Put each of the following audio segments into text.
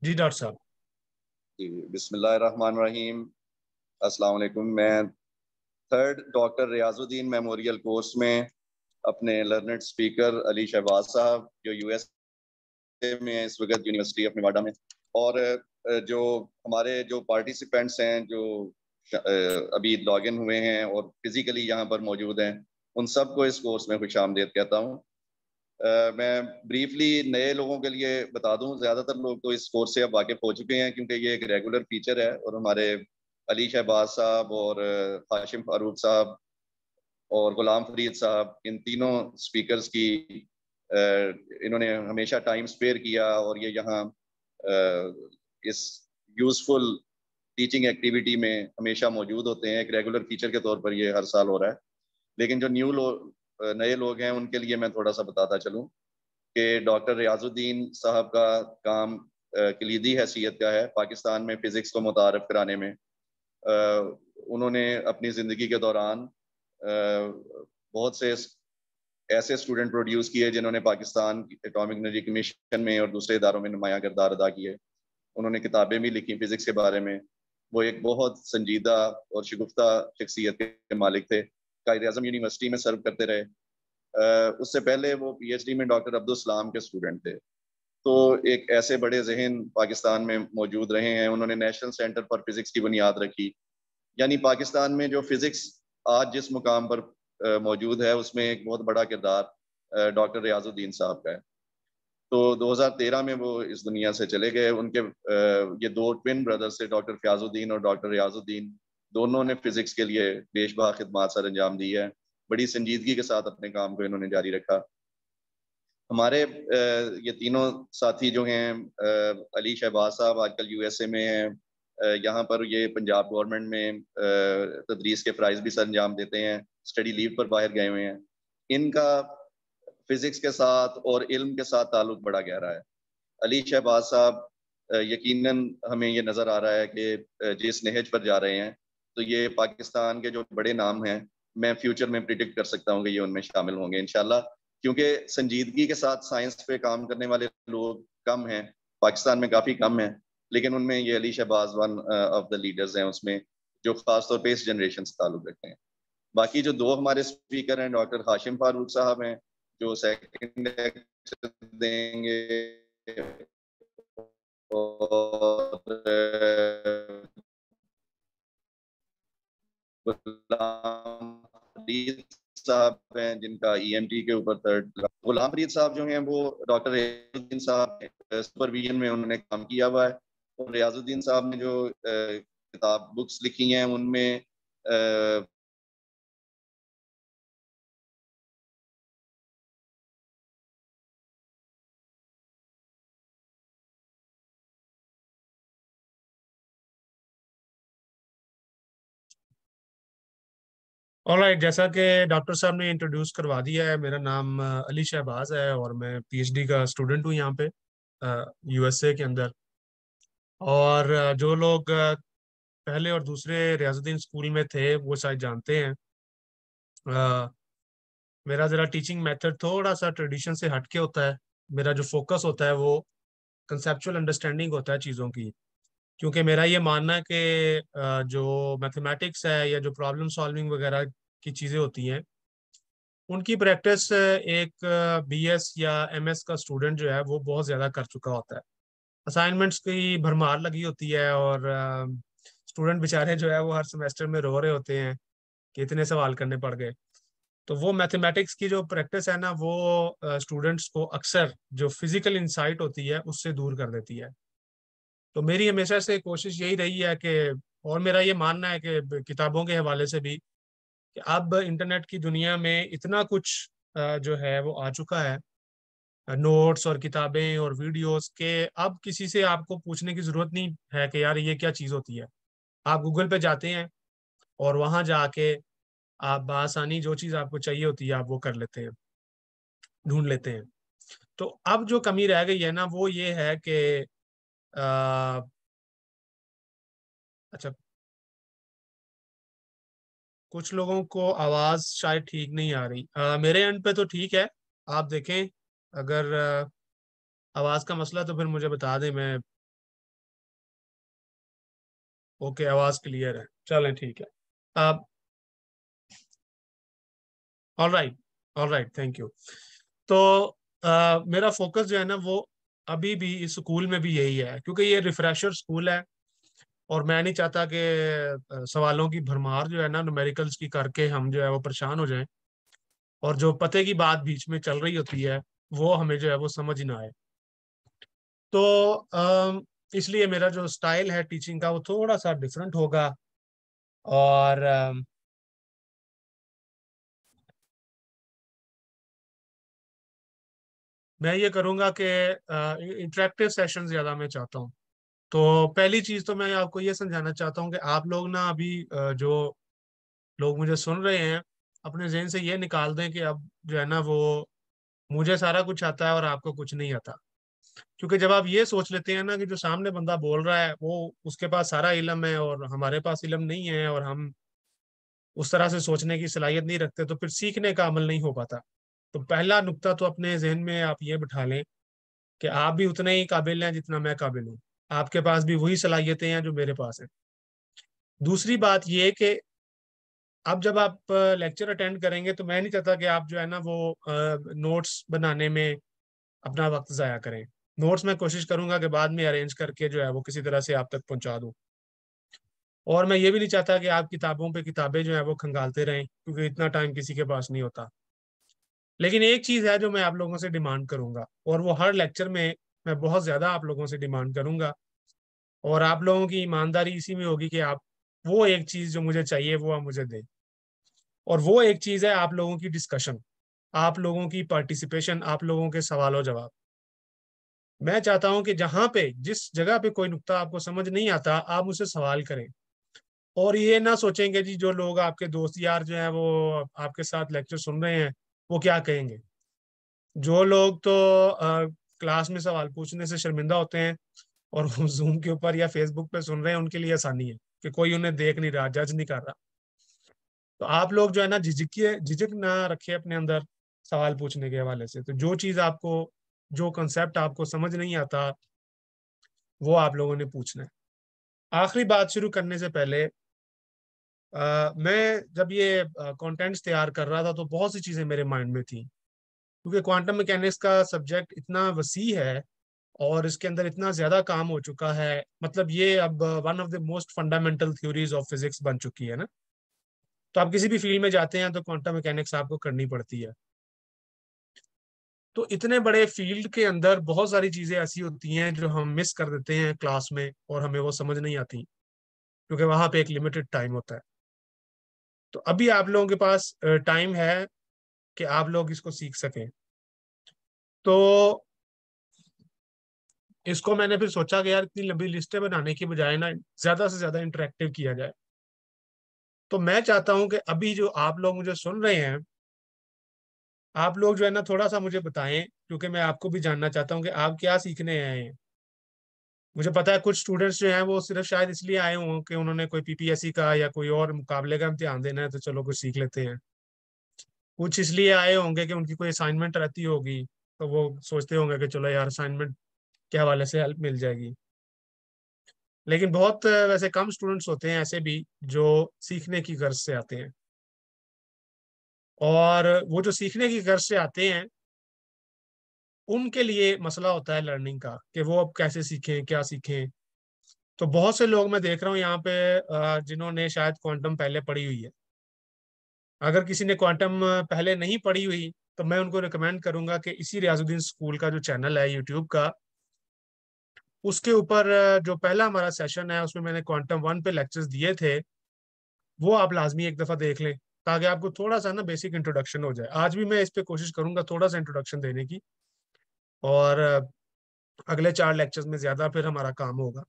जी doctor साहब। जी, बिस्मिल्लाहिर्रहमानिर्रहीम। अस्सलाम वालेकुम। मैं third doctor Riyazuddin memorial course में अपने लर्नड स्पीकर अली शहबाज साहब जो यूएसए में है इस वक्त यूनिवर्सिटी ऑफ नेवाडा में, और जो हमारे जो पार्टिसिपेंट्स हैं जो अभी लॉग इन हुए हैं और फिजिकली यहाँ पर मौजूद हैं, उन सबको इस कोर्स में खुश आमदीद कहता हूँ। मैं ब्रीफली नए लोगों के लिए बता दूं, ज़्यादातर लोग तो इस कोर्स से अब वाकिफ हो चुके हैं क्योंकि ये एक रेगुलर फीचर है, और हमारे अली शहबाज साहब और हाशिम फारूक साहब और गुलाम फरीद साहब, इन तीनों स्पीकर्स की इन्होंने हमेशा टाइम स्पेयर किया, और ये यहाँ इस यूजफुल टीचिंग एक्टिविटी में हमेशा मौजूद होते हैं। एक रेगुलर फीचर के तौर पर ये हर साल हो रहा है। लेकिन जो नए लोग हैं उनके लिए मैं थोड़ा सा बताता चलूँ कि डॉक्टर रियाजुद्दीन साहब का काम कलीदी हैसियत का है पाकिस्तान में फिज़िक्स को मुतारफ़ कराने में। उन्होंने अपनी ज़िंदगी के दौरान बहुत से ऐसे स्टूडेंट प्रोड्यूस किए जिन्होंने पाकिस्तान एटॉमिक एनर्जी कमीशन में और दूसरे इदारों में नुमायाँ किरदार अदा किए। उन्होंने किताबें भी लिखी फ़िज़िक्स के बारे में। वो एक बहुत संजीदा और शगुफ्ता शख्सियत के मालिक थे। कायद आज़म यूनिवर्सिटी में सर्व करते रहे। उससे पहले वो पीएचडी में डॉक्टर अब्दुल सलाम के स्टूडेंट थे। तो एक ऐसे बड़े जहन पाकिस्तान में मौजूद रहे हैं। उन्होंने नेशनल सेंटर फॉर फिजिक्स की बुनियाद रखी। यानी पाकिस्तान में जो फिजिक्स आज जिस मुकाम पर मौजूद है उसमें एक बहुत बड़ा किरदार डॉक्टर रियाजुद्दीन साहब का है। तो 2013 में वो इस दुनिया से चले गए। उनके ये दो ट्विन ब्रदर्स थे, डॉक्टर फयाजुद्दीन और डॉक्टर रियाजुद्दीन। दोनों ने फिजिक्स के लिए बेशबहा खिदमात सर अंजाम दी है। बड़ी संजीदगी के साथ अपने काम को इन्होंने जारी रखा। हमारे ये तीनों साथी जो हैं, अली शहबाज साहब आजकल यूएसए में हैं। यहाँ पर ये पंजाब गवर्नमेंट में तदरीस के फ़राइज़ भी सर अंजाम देते हैं, स्टडी लीव पर बाहर गए हुए हैं। इनका फिज़िक्स के साथ और इल्म के साथ ताल्लुक बड़ा गहरा है। अली शहबाज साहब यकीनन हमें ये नज़र आ रहा है कि जिस नहज पर जा रहे हैं, तो ये पाकिस्तान के जो बड़े नाम हैं, मैं फ्यूचर में प्रिडिक्ट कर सकता हूँ कि ये उनमें शामिल होंगे इंशाल्लाह। क्योंकि संजीदगी के साथ साइंस पे काम करने वाले लोग कम हैं, पाकिस्तान में काफ़ी कम हैं, लेकिन उनमें ये Ali Shahbaz one of the leaders हैं उसमें, जो ख़ास तौर पे इस जनरेशन से ताल्लुक़ रखते हैं। बाकी जो दो हमारे स्पीकर हैं, डॉक्टर हाशिम फारूक साहब हैं, जो सेकंड लेक्चर देंगे, और गुलाम फरीद साहब हैं जिनका ईएमटी के ऊपर थर्ड। गुलाम फरीद साहब जो हैं वो डॉक्टर रियाजुद्दीन साहब सुपरविजन में उन्होंने काम किया हुआ है, और रियाजुद्दीन साहब ने जो किताब बुक्स लिखी हैं उनमें ऑलराइट, जैसा कि डॉक्टर साहब ने इंट्रोड्यूस करवा दिया है, मेरा नाम अली शहबाज है और मैं पीएचडी का स्टूडेंट हूँ यहाँ पे यूएसए के अंदर। और जो लोग पहले और दूसरे रियाजुद्दीन स्कूल में थे वो शायद जानते हैं। अ, मेरा ज़रा टीचिंग मेथड थोड़ा सा ट्रेडिशन से हटके होता है। मेरा जो फोकस होता है वो कंसेप्चुअल अंडरस्टैंडिंग होता है चीज़ों की। क्योंकि मेरा ये मानना है कि जो मैथमेटिक्स है या जो प्रॉब्लम सॉल्विंग वगैरह की चीज़ें होती हैं उनकी प्रैक्टिस एक बीएस या एमएस का स्टूडेंट जो है वो बहुत ज़्यादा कर चुका होता है। असाइनमेंट्स की भरमार लगी होती है और स्टूडेंट बेचारे जो है वो हर सेमेस्टर में रो रहे होते हैं कि इतने सवाल करने पड़ गए। तो वो मैथमेटिक्स की जो प्रैक्टिस है ना वो स्टूडेंट्स को अक्सर जो फिजिकल इंसाइट होती है उससे दूर कर देती है। तो मेरी हमेशा से कोशिश यही रही है कि, और मेरा ये मानना है कि किताबों के हवाले से भी, कि अब इंटरनेट की दुनिया में इतना कुछ जो है वो आ चुका है, नोट्स और किताबें और वीडियोस के, अब किसी से आपको पूछने की जरूरत नहीं है कि यार ये क्या चीज़ होती है। आप गूगल पे जाते हैं और वहां जाके आप बआसानी जो चीज़ आपको चाहिए होती है आप वो कर लेते हैं, ढूंढ लेते हैं। तो अब जो कमी रह गई है ना वो ये है कि अ, अच्छा, कुछ लोगों को आवाज़ शायद ठीक नहीं आ रही। मेरे एंड पे तो ठीक है, आप देखें। अगर आवाज़ का मसला तो फिर मुझे बता दें, मैं ओके, आवाज क्लियर है, चलें ठीक है। अब all right, all right, thank you. तो मेरा फोकस जो है ना वो अभी भी इस स्कूल में भी यही है, क्योंकि ये रिफ्रेशर स्कूल है और मैं नहीं चाहता कि सवालों की भरमार जो है ना न्यूमेरिकल्स की करके हम जो है वो परेशान हो जाएं, और जो पते की बात बीच में चल रही होती है वो हमें जो है वो समझ ना आए। तो इसलिए मेरा जो स्टाइल है टीचिंग का वो थोड़ा सा डिफरेंट होगा। और मैं ये करूँगा कि इंटरेक्टिव सेशन ज़्यादा मैं चाहता हूँ। तो पहली चीज़ तो मैं आपको ये समझाना चाहता हूँ कि आप लोग ना अभी जो लोग मुझे सुन रहे हैं, अपने जहन से ये निकाल दें कि अब जो है ना वो मुझे सारा कुछ आता है और आपको कुछ नहीं आता। क्योंकि जब आप ये सोच लेते हैं ना कि जो सामने बंदा बोल रहा है वो उसके पास सारा इल्म है और हमारे पास इल्म नहीं है, और हम उस तरह से सोचने की सलाहियत नहीं रखते, तो फिर सीखने का अमल नहीं हो पाता। तो पहला नुक्ता तो अपने जहन में आप ये बिठा लें कि आप भी उतने ही काबिल हैं जितना मैं काबिल हूँ। आपके पास भी वही सलाहियतें हैं जो मेरे पास हैं। दूसरी बात ये कि अब जब आप लेक्चर अटेंड करेंगे तो मैं नहीं चाहता कि आप जो है ना वो नोट्स बनाने में अपना वक्त ज़ाया करें। नोट्स मैं कोशिश करूंगा कि बाद में अरेंज करके जो है वो किसी तरह से आप तक पहुंचा दूं। और मैं ये भी नहीं चाहता कि आप किताबों पे किताबें जो है वो खंगालते रहें, क्योंकि इतना टाइम किसी के पास नहीं होता। लेकिन एक चीज़ है जो मैं आप लोगों से डिमांड करूंगा, और वो हर लेक्चर में मैं बहुत ज़्यादा आप लोगों से डिमांड करूंगा, और आप लोगों की ईमानदारी इसी में होगी कि आप वो एक चीज़ जो मुझे चाहिए वो आप मुझे दें। और वो एक चीज़ है आप लोगों की डिस्कशन, आप लोगों की पार्टिसिपेशन, आप लोगों के सवालों जवाब। मैं चाहता हूं कि जहां पे जिस जगह पे कोई नुक्ता आपको समझ नहीं आता आप मुझसे सवाल करें। और ये ना सोचेंगे जी जो लोग आपके दोस्त यार जो हैं वो आपके साथ लेक्चर सुन रहे हैं वो क्या कहेंगे। जो लोग तो क्लास में सवाल पूछने से शर्मिंदा होते हैं और वो जूम के ऊपर या फेसबुक पे सुन रहे हैं, उनके लिए आसानी है कि कोई उन्हें देख नहीं रहा, जज नहीं कर रहा। तो आप लोग जो है ना झिझकिए, झिझक ना रखे अपने अंदर सवाल पूछने के हवाले से। तो जो चीज़ आपको, जो कंसेप्ट आपको समझ नहीं आता वो आप लोगों ने पूछना है। आखिरी बात शुरू करने से पहले मैं जब ये कंटेंट्स तैयार कर रहा था तो बहुत सी चीज़ें मेरे माइंड में थी, क्योंकि क्वांटम मैकेनिक्स का सब्जेक्ट इतना वसी है और इसके अंदर इतना ज़्यादा काम हो चुका है। मतलब ये अब one of the most fundamental theories of physics बन चुकी है ना। तो आप किसी भी फील्ड में जाते हैं तो क्वांटम मैकेनिक्स आपको करनी पड़ती है। तो इतने बड़े फील्ड के अंदर बहुत सारी चीज़ें ऐसी होती हैं जो हम मिस कर देते हैं क्लास में और हमें वो समझ नहीं आती, क्योंकि वहां पे एक लिमिटेड टाइम होता है। तो अभी आप लोगों के पास टाइम है कि आप लोग इसको सीख सकें। तो इसको मैंने फिर सोचा कि यार इतनी लंबी लिस्टें बनाने की बजाय ना ज्यादा से ज्यादा इंटरेक्टिव किया जाए। तो मैं चाहता हूं कि अभी जो आप लोग मुझे सुन रहे हैं, आप लोग जो है ना थोड़ा सा मुझे बताएं, क्योंकि मैं आपको भी जानना चाहता हूं कि आप क्या सीखने आए हैं। मुझे पता है कुछ स्टूडेंट्स जो हैं वो सिर्फ शायद इसलिए आए हों कि उन्होंने कोई पीपीएससी का या कोई और मुकाबले का इम्तिहान देना है, तो चलो कुछ सीख लेते हैं। कुछ इसलिए आए होंगे कि उनकी कोई असाइनमेंट रहती होगी, तो वो सोचते होंगे कि चलो यार असाइनमेंट के हवाले से हेल्प मिल जाएगी। लेकिन बहुत वैसे कम स्टूडेंट्स होते हैं ऐसे भी जो सीखने की गर्ज से आते हैं। और वो जो सीखने की गर्ज से आते हैं उनके लिए मसला होता है लर्निंग का, कि वो अब कैसे सीखें, क्या सीखें। तो बहुत से लोग मैं देख रहा हूँ यहाँ पे जिन्होंने शायद क्वांटम पहले पढ़ी हुई है। अगर किसी ने क्वांटम पहले नहीं पढ़ी हुई तो मैं उनको रिकमेंड करूंगा कि इसी रियाजुद्दीन स्कूल का जो चैनल है यूट्यूब का, उसके ऊपर जो पहला हमारा सेशन है उसमें मैंने क्वांटम 1 पे लेक्चर्स दिए थे, वो आप लाजमी एक दफ़ा देख लें, ताकि आपको थोड़ा सा ना बेसिक इंट्रोडक्शन हो जाए। आज भी मैं इस पे कोशिश करूंगा थोड़ा सा इंट्रोडक्शन देने की, और अगले 4 लेक्चर्स में ज़्यादा फिर हमारा काम होगा।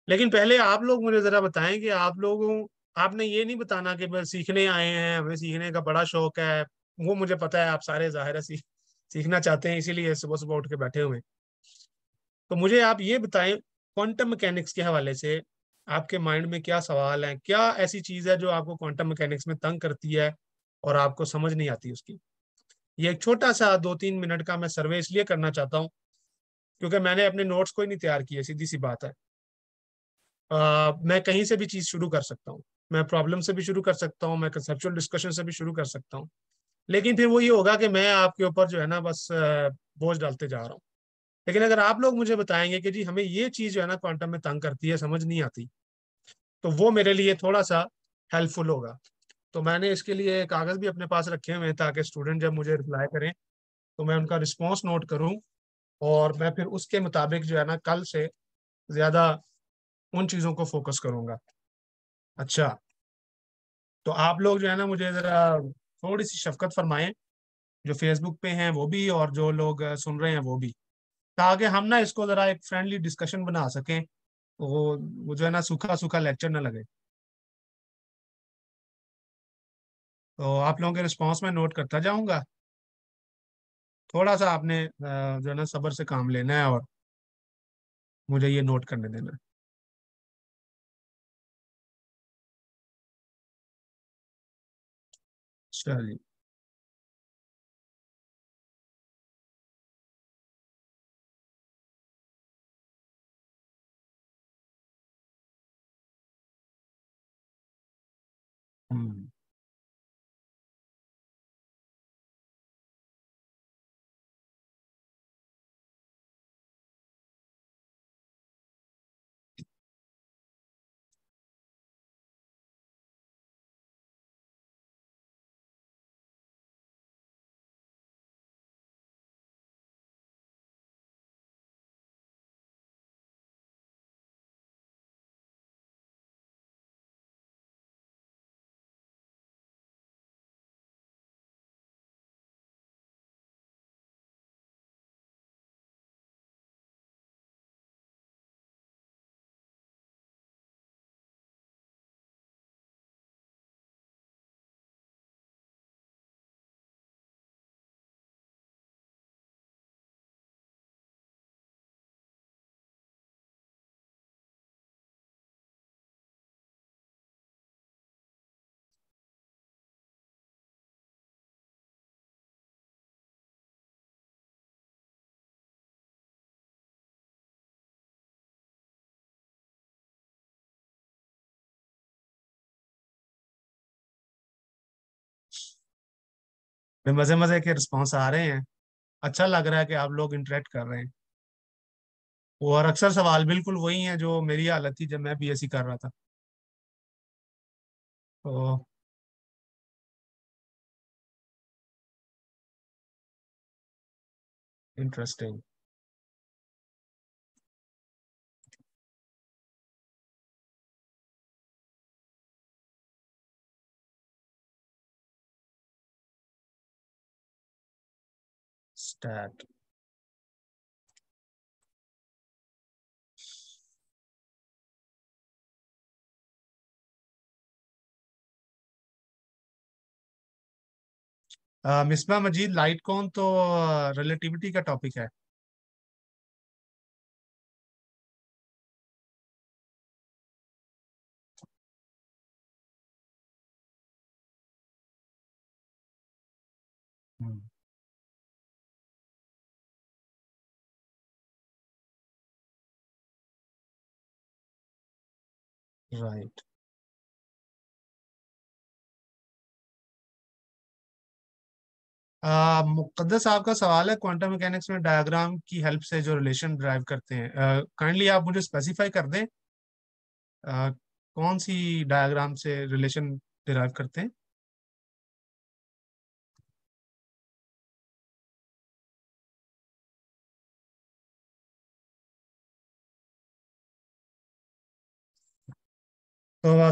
लेकिन पहले आप लोग मुझे ज़रा बताएं कि आप लोगों, आपने ये नहीं बताना कि बस सीखने आए हैं, हमें सीखने का बड़ा शौक है। वो मुझे पता है, आप सारे ज़ाहिर है सीखना चाहते हैं, इसीलिए सुबह सुबह उठ के बैठे हुए हैं। तो मुझे आप ये बताएं, क्वांटम मैकेनिक्स के हवाले से आपके माइंड में क्या सवाल है, क्या ऐसी चीज़ है जो आपको क्वांटम मैकेनिक्स में तंग करती है और आपको समझ नहीं आती उसकी। ये एक छोटा सा 2-3 मिनट का मैं सर्वे इसलिए करना चाहता हूँ क्योंकि मैंने अपने नोट्स को ही नहीं तैयार किए, सीधी सी बात है। मैं कहीं से भी चीज शुरू कर सकता हूँ। मैं प्रॉब्लम से भी शुरू कर सकता हूँ, मैं कंसेप्चुअल डिस्कशन से भी शुरू कर सकता हूँ। लेकिन फिर वो ये होगा कि मैं आपके ऊपर जो है ना बस बोझ डालते जा रहा हूँ। लेकिन अगर आप लोग मुझे बताएंगे कि जी हमें ये चीज जो है ना क्वांटम में तंग करती है, समझ नहीं आती, तो वो मेरे लिए थोड़ा सा हेल्पफुल होगा। तो मैंने इसके लिए कागज भी अपने पास रखे हुए हैं ताकि स्टूडेंट जब मुझे रिप्लाई करें तो मैं उनका रिस्पॉन्स नोट करूं, और मैं फिर उसके मुताबिक जो है ना कल से ज्यादा उन चीजों को फोकस करूंगा। अच्छा, तो आप लोग जो है ना मुझे जरा थोड़ी सी शफकत फरमाएं, जो फेसबुक पे हैं वो भी और जो लोग सुन रहे हैं वो भी, ताकि हम ना इसको जरा एक फ्रेंडली डिस्कशन बना सकें। वो जो है ना सूखा सूखा लेक्चर ना लगे। तो आप लोगों के रिस्पॉन्स में नोट करता जाऊंगा। थोड़ा सा आपने जो है ना सब्र से काम लेना है और मुझे ये नोट करने देना है। चलिए। हम्म। मजे मजे के रिस्पॉन्स आ रहे हैं। अच्छा लग रहा है कि आप लोग इंटरेक्ट कर रहे हैं। और अक्सर सवाल बिल्कुल वही हैं जो मेरी हालत थी जब मैं बीएससी कर रहा था। तो इंटरेस्टिंग। स्टैट। मिसबा मजीद, लाइट कौन तो रिलेटिविटी का टॉपिक है। राइट। मुक़द्दस साहब का सवाल है, क्वांटम मैकेनिक्स में डायग्राम की हेल्प से जो रिलेशन ड्राइव करते हैं, काइंडली आप मुझे स्पेसिफाई कर दें। अ, कौन सी डायग्राम से रिलेशन डिराइव करते हैं।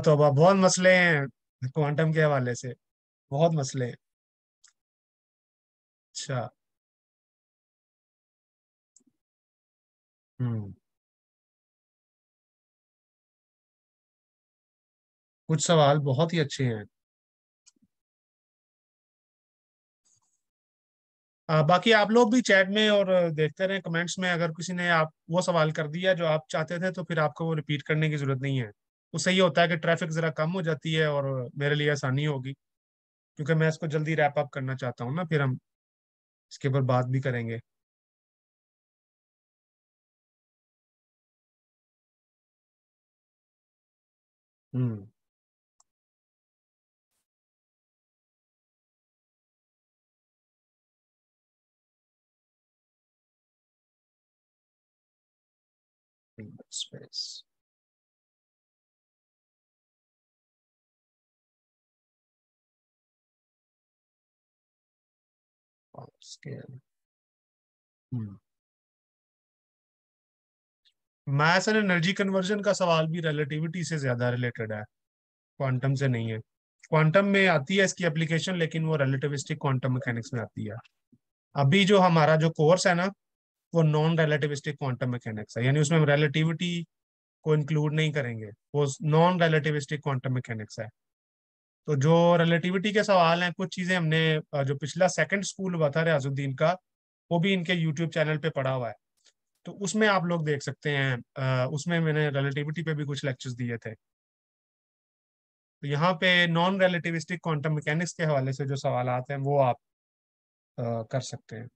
तोबा बहुत मसले हैं क्वांटम के हवाले से। बहुत मसले हैं। अच्छा। हम्म। कुछ सवाल बहुत ही अच्छे हैं। बाकी आप लोग भी चैट में और देखते रहें कमेंट्स में, अगर किसी ने आप वो सवाल कर दिया जो आप चाहते थे तो फिर आपको वो रिपीट करने की जरूरत नहीं है। उससे ये होता है कि ट्रैफिक जरा कम हो जाती है और मेरे लिए आसानी होगी, क्योंकि मैं इसको जल्दी रैप अप करना चाहता हूँ ना, फिर हम इसके ऊपर बात भी करेंगे। Hmm. Space. Scale. Mass and energy conversion का सवाल भी रिलेटिविटी से ज्यादा रिलेटेड है, क्वांटम से नहीं है। क्वांटम में आती है इसकी एप्लीकेशन, लेकिन वो रिलेटिविस्टिक क्वांटम मैकेनिक्स में आती है। अभी जो हमारा जो कोर्स है ना, वो नॉन रिलेटिविस्टिक क्वांटम मैकेनिक्स है, यानी उसमें हम रिलेटिविटी को इंक्लूड नहीं करेंगे, वो नॉन रिलेटिविस्टिक क्वांटम मैकेनिक्स है। तो जो रिलेटिविटी के सवाल हैं, कुछ चीजें हमने जो पिछला सेकंड स्कूल हुआ था रियाजुद्दीन का, वो भी इनके यूट्यूब चैनल पे पढ़ा हुआ है। तो उसमें आप लोग देख सकते हैं, उसमें मैंने रिलेटिविटी पे भी कुछ लेक्चर्स दिए थे। तो यहाँ पे नॉन रिलेटिविस्टिक क्वांटम मैकेनिक्स के हवाले से जो सवाल आते हैं वो आप कर सकते हैं।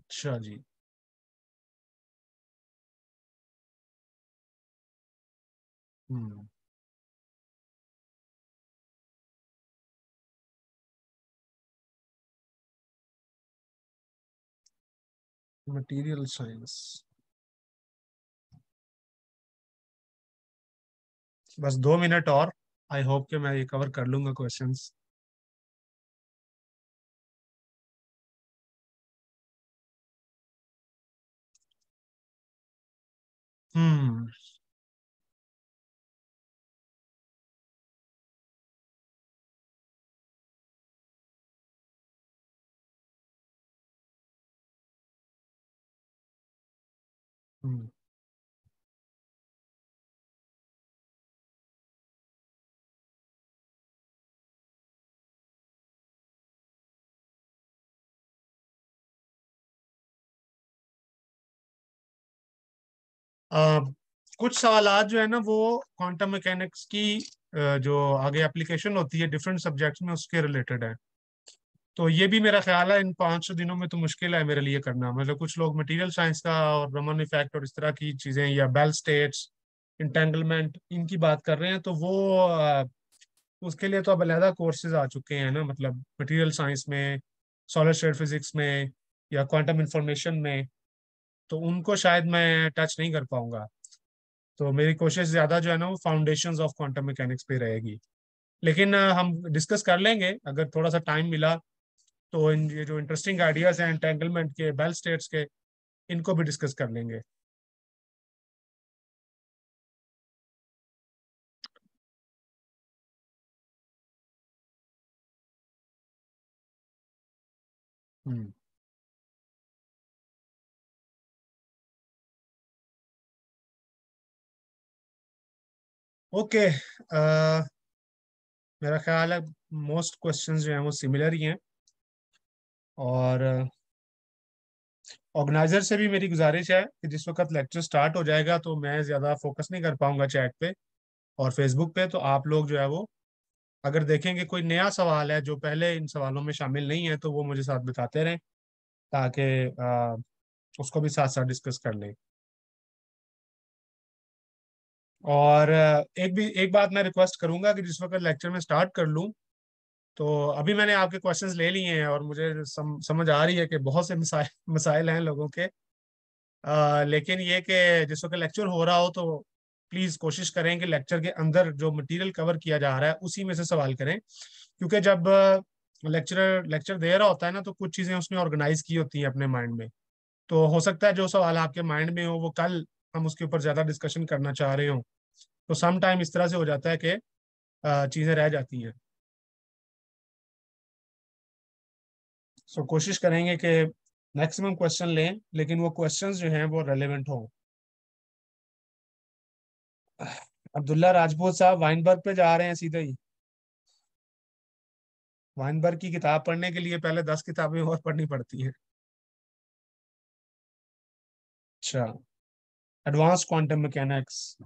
अच्छा जी। हम्म। Material science. बस 2 मिनट और, आई होप कि मैं ये कवर कर लूंगा क्वेश्चंस। हम्म। हम्म। अ, कुछ सवालात जो है ना, वो क्वांटम मैकेनिक्स की जो आगे एप्लीकेशन होती है डिफरेंट सब्जेक्ट्स में, उसके रिलेटेड है। तो ये भी मेरा ख्याल है इन 500 दिनों में तो मुश्किल है मेरे लिए करना। मतलब कुछ लोग मटेरियल साइंस का और रमन इफेक्ट और इस तरह की चीजें, या बेल स्टेट्स, इंटेंगलमेंट, इनकी बात कर रहे हैं, तो वो उसके लिए तो अब अलहदा कोर्सेज आ चुके हैं ना, मतलब मटेरियल साइंस में, सॉलिड स्टेट फिजिक्स में, या क्वांटम इंफॉर्मेशन में। तो उनको शायद मैं टच नहीं कर पाऊंगा। तो मेरी कोशिश ज्यादा जो है ना, वो फाउंडेशंस ऑफ क्वांटम मैकेनिक्स पे रहेगी। लेकिन हम डिस्कस कर लेंगे अगर थोड़ा सा टाइम मिला, तो इन ये जो इंटरेस्टिंग आइडियाज हैं एंटेंगलमेंट के, बेल स्टेट्स के, इनको भी डिस्कस कर लेंगे। हम्म। ओके। मेरा ख्याल है मोस्ट क्वेश्चंस जो हैं वो सिमिलर ही हैं। और ऑर्गेनाइजर से भी मेरी गुजारिश है कि जिस वक्त लेक्चर स्टार्ट हो जाएगा, तो मैं ज़्यादा फोकस नहीं कर पाऊंगा चैट पे और फेसबुक पे। तो आप लोग जो है वो, अगर देखेंगे कोई नया सवाल है जो पहले इन सवालों में शामिल नहीं है, तो वो मुझे साथ बताते रहें, ताकि उसको भी साथ साथ डिस्कस कर लें। और एक बात मैं रिक्वेस्ट करूंगा कि जिस वक्त लेक्चर में स्टार्ट कर लूं, तो अभी मैंने आपके क्वेश्चंस ले लिए हैं और मुझे समझ आ रही है कि बहुत से मसाइल मसाइल हैं लोगों के। लेकिन ये कि जिस वक्त लेक्चर हो रहा हो, तो प्लीज कोशिश करें कि लेक्चर के अंदर जो मटेरियल कवर किया जा रहा है उसी में से सवाल करें। क्योंकि जब लेक्चरर लेक्चर दे रहा होता है ना, तो कुछ चीजें उसने ऑर्गेनाइज की होती हैं अपने माइंड में। तो हो सकता है जो सवाल आपके माइंड में हो, वो कल हम उसके ऊपर ज्यादा डिस्कशन करना चाह रहे हो। तो सम टाइम इस तरह से हो जाता है कि चीजें रह जाती हैं। सो कोशिश करेंगे कि मैक्सिमम क्वेश्चन लें, लेकिन वो क्वेश्चंस जो हैं वो रेलेवेंट हों। अब्दुल्ला राजपूत साहब वाइनबर्ग पे जा रहे हैं सीधे ही। वाइनबर्ग की किताब पढ़ने के लिए पहले 10 किताबें और पढ़नी पड़ती हैं। अच्छा, advance quantum mechanics.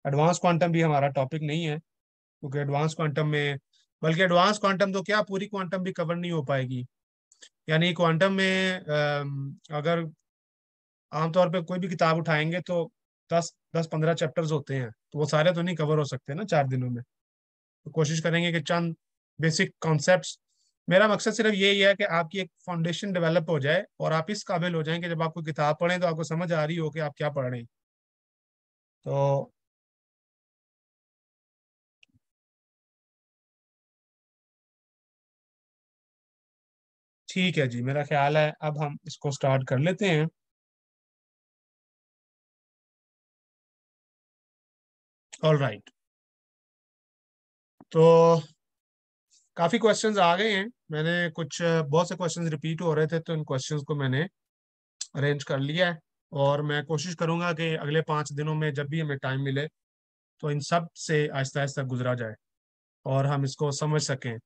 Advance quantum भी हमारा टॉपिक नहीं है, क्योंकि एडवांस क्वांटम में, बल्कि एडवांस क्वांटम तो क्या, पूरी क्वांटम भी कवर नहीं हो पाएगी। यानी क्वांटम में अगर आमतौर पे कोई भी किताब उठाएंगे तो 10-15 चैप्टर्स होते हैं, तो वो सारे तो नहीं कवर हो सकते ना 4 दिनों में। तो कोशिश करेंगे कि चंद बेसिक कॉन्सेप्ट्स, मेरा मकसद सिर्फ यही है कि आपकी एक फाउंडेशन डेवलप हो जाए और आप इस काबिल हो जाएं कि जब आपको किताब पढ़ें तो आपको समझ आ रही हो कि आप क्या पढ़ रहे हैं। तो ठीक है जी, मेरा ख्याल है अब हम इसको स्टार्ट कर लेते हैं। ऑल राइट, तो काफी क्वेश्चंस आ गए हैं। मैंने कुछ बहुत से क्वेश्चंस रिपीट हो रहे थे, तो इन क्वेश्चंस को मैंने अरेंज कर लिया है। और मैं कोशिश करूंगा कि अगले 5 दिनों में जब भी हमें टाइम मिले तो इन सब से आहिस्ता आहिस्ता गुजरा जाए और हम इसको समझ सकें।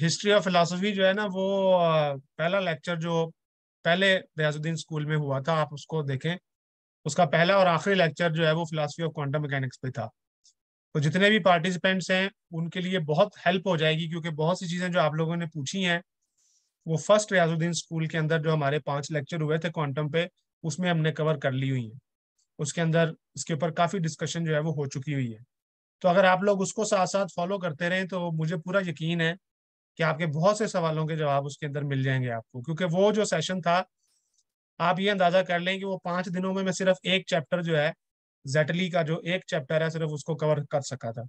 हिस्ट्री ऑफ फिलोसफी जो है ना, वो पहला लेक्चर जो पहले रियाजुद्दीन स्कूल में हुआ था, आप उसको देखें। उसका पहला और आखिरी लेक्चर जो है वो फिलोसफी ऑफ क्वांटम मैकेनिक्स पे था। तो जितने भी पार्टिसिपेंट्स हैं उनके लिए बहुत हेल्प हो जाएगी, क्योंकि बहुत सी चीज़ें जो आप लोगों ने पूछी हैं वो फर्स्ट रियाजुद्दीन स्कूल के अंदर जो हमारे 5 लेक्चर हुए थे क्वांटम पे, उसमें हमने कवर कर ली हुई है। उसके अंदर इसके ऊपर काफ़ी डिस्कशन जो है वो हो चुकी हुई है। तो अगर आप लोग उसको साथ साथ फॉलो करते रहें तो मुझे पूरा यकीन है कि आपके बहुत से सवालों के जवाब उसके अंदर मिल जाएंगे आपको। क्योंकि वो जो सेशन था, आप ये अंदाजा कर लें कि वो 5 दिनों में मैं सिर्फ एक चैप्टर जो है, जेटली का जो एक चैप्टर है, सिर्फ उसको कवर कर सका था।